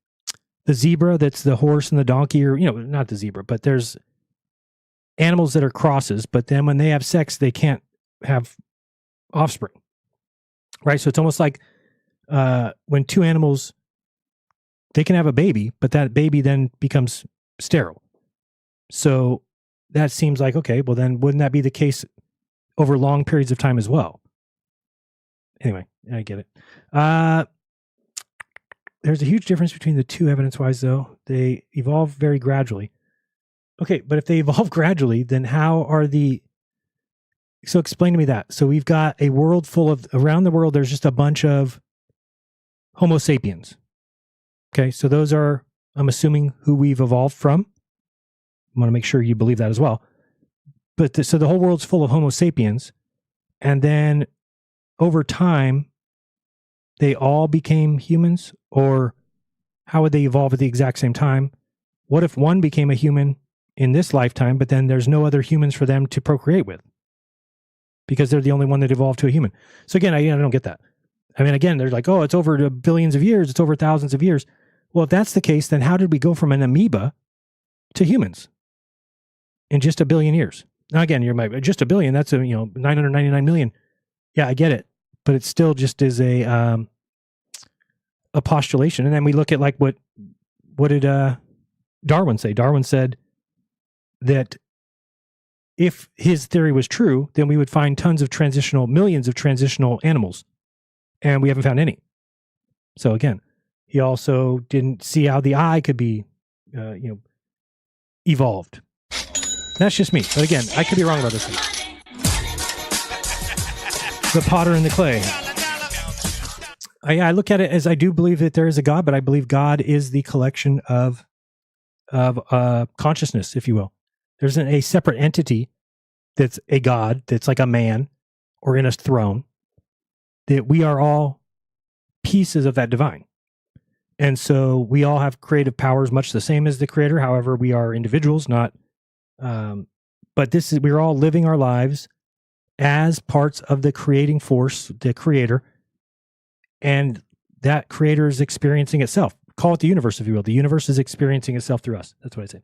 The zebra, that's the horse and the donkey, or, not the zebra, but there's animals that are crosses, but then when they have sex, they can't have offspring. Right? So it's almost like when two animals, they can have a baby, but that baby then becomes sterile. So that seems like, okay, well then wouldn't that be the case over long periods of time as well? Anyway, I get it. There's a huge difference between the two evidence-wise, though. They evolve very gradually. Okay, but if they evolve gradually, then how are the... So explain to me that. So we've got a world full of... Around the world, there's just a bunch of Homo sapiens. Okay, so those are, I'm assuming, who we've evolved from. I want to make sure you believe that as well. But so the whole world's full of Homo sapiens. And then over time, they all became humans? Or how would they evolve at the exact same time? What if one became a human in this lifetime, but then there's no other humans for them to procreate with? Because they're the only one that evolved to a human. So again, I don't get that. I mean, again, they're like, oh, it's over billions of years. It's over thousands of years. Well, if that's the case, then how did we go from an amoeba to humans in just a billion years? Now, again, you're just a billion. That's 999 million. Yeah, I get it, but it still just is a postulation. And then we look at like what did Darwin say? Darwin said that if his theory was true, then we would find millions of transitional animals, and we haven't found any. So again, he also didn't see how the eye could be, evolved. That's just me. But again, I could be wrong about this thing. The potter and the clay. I look at it as I do believe that there is a God, but I believe God is the collection of consciousness, if you will. There's a separate entity that's a God, that's like a man or in a throne, that we are all pieces of that divine. And so we all have creative powers, much the same as the creator. However, we are individuals, not, but we're all living our lives as parts of the creating force, the creator, and that creator is experiencing itself. Call it the universe, if you will. The universe is experiencing itself through us. That's what I say.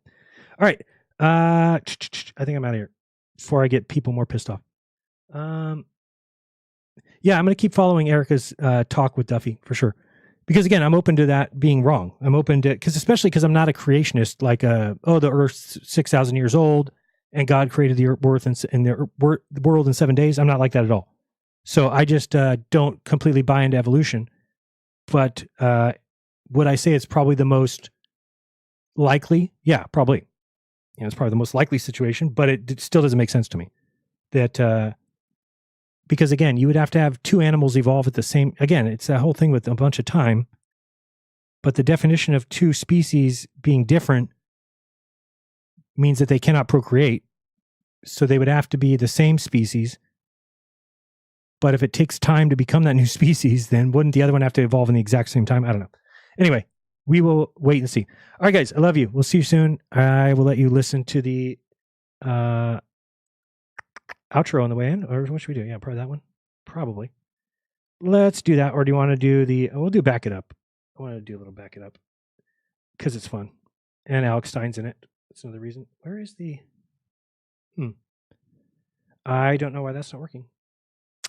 All right. I think I'm out of here before I get people more pissed off. Yeah, I'm going to keep following Erica's talk with Duffy for sure. Because again, I'm open to that being wrong. I'm open to, especially because I'm not a creationist, like, the Earth's 6,000 years old and God created the Earth and the world in 7 days. I'm not like that at all. So I just don't completely buy into evolution. But would I say it's probably the most likely? Yeah, probably. It's probably the most likely situation, but it still doesn't make sense to me. That because again, you would have to have two animals evolve at the same. Again, it's that whole thing with a bunch of time. But the definition of two species being different means that they cannot procreate. So they would have to be the same species. But if it takes time to become that new species, then wouldn't the other one have to evolve in the exact same time? I don't know. Anyway, we will wait and see. All right, guys, I love you. We'll see you soon. I will let you listen to the outro on the way in. Or what should we do? Yeah, probably that one. Probably. Let's do that. Or do you want to do we'll do Back It Up. I want to do a little Back It Up because it's fun. And Alex Stein's in it. That's another reason. Where is the... I don't know why that's not working.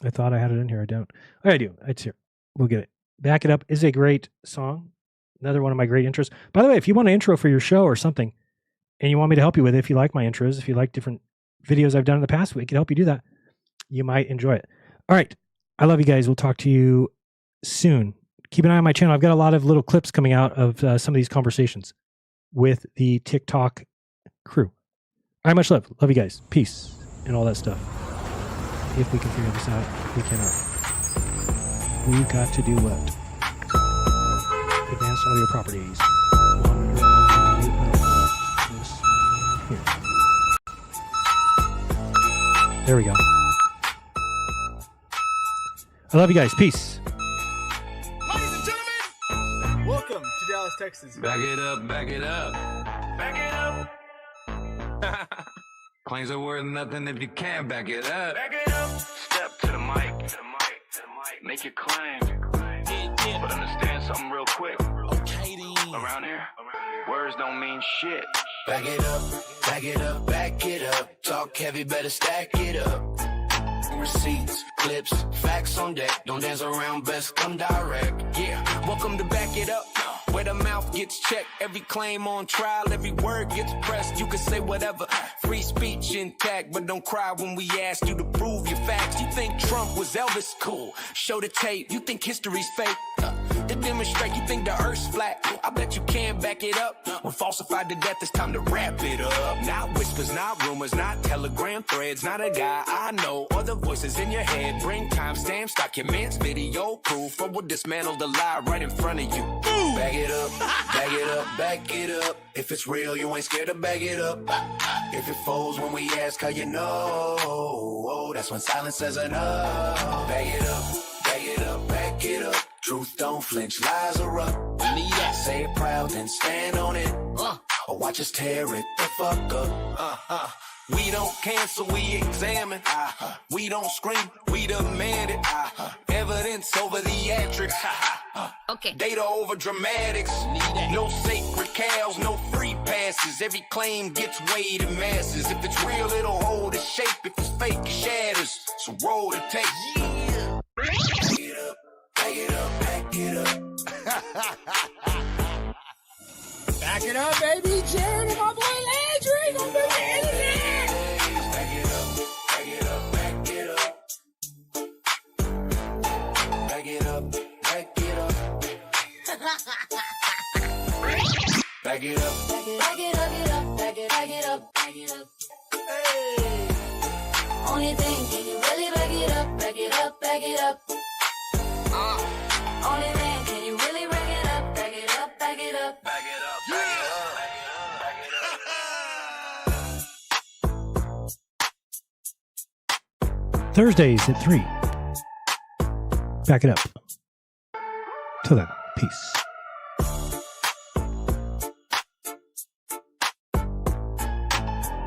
I thought I had it in here. I don't. Oh, I do. It's here. We'll get it. Back It Up is a great song. Another one of my great intros. By the way, if you want an intro for your show or something, and you want me to help you with it, if you like my intros, if you like different videos I've done in the past, we can help you do that. You might enjoy it. All right. I love you guys. We'll talk to you soon. Keep an eye on my channel. I've got a lot of little clips coming out of some of these conversations with the TikTok crew. All right. Much love. Love you guys. Peace and all that stuff. If we can figure this out, if we cannot, we've got to do what? Advanced audio properties. Here. There we go. I love you guys. Peace. Ladies and gentlemen. Texas. Back it up, back it up. Back it up. Claims are worth nothing if you can't back it up. Back it up. Step to the mic, to the mic, to the mic. Make your claim. But understand something real quick. Okay, then. Around here, words don't mean shit. Back it up, back it up, back it up. Talk heavy, better stack it up. Receipts, clips, facts on deck. Don't dance around, best come direct. Yeah, welcome to Back It Up, where the mouth gets checked. Every claim on trial, every word gets pressed. You can say whatever, free speech intact, but don't cry when we ask you to prove your facts. You think Trump was Elvis? Cool, show the tape. You think history's fake? To demonstrate, you think the earth's flat? I bet you can back it up. When falsified to death, it's time to wrap it up. Not whispers, not rumors, not telegram threads, not a guy I know, or the voices in your head. Bring timestamps, documents, video proof, or we'll dismantle the lie right in front of you. Back it up, back it up, back it up. If it's real, you ain't scared to back it up. If it folds when we ask how you know, oh, that's when silence says enough. Back it up, back it up, back it up. Truth don't flinch, lies are up. Say it proud, then stand on it. Or watch us tear it the fuck up. We don't cancel, we examine. We don't scream, we demand it. Evidence over theatrics. Okay. Data over dramatics. No sacred cows, no free passes. Every claim gets weighed in masses. If it's real, it'll hold its shape. If it's fake, it shatters. So roll the tape. Yeah. Back it up, back it up. Back it up, baby. Jared and my boy Landry gonna do anything. Back it up, back it up, back it up. Back it up, back it up. Back it up. Back it up, back it up, back it up. Hey. Only thing, can you really back it up, back it up, back it up? Only thing, can you really back it up, back it up, back it up? Back it up, back it up, back it up. Thursdays at 3. Back it up. Till then, peace.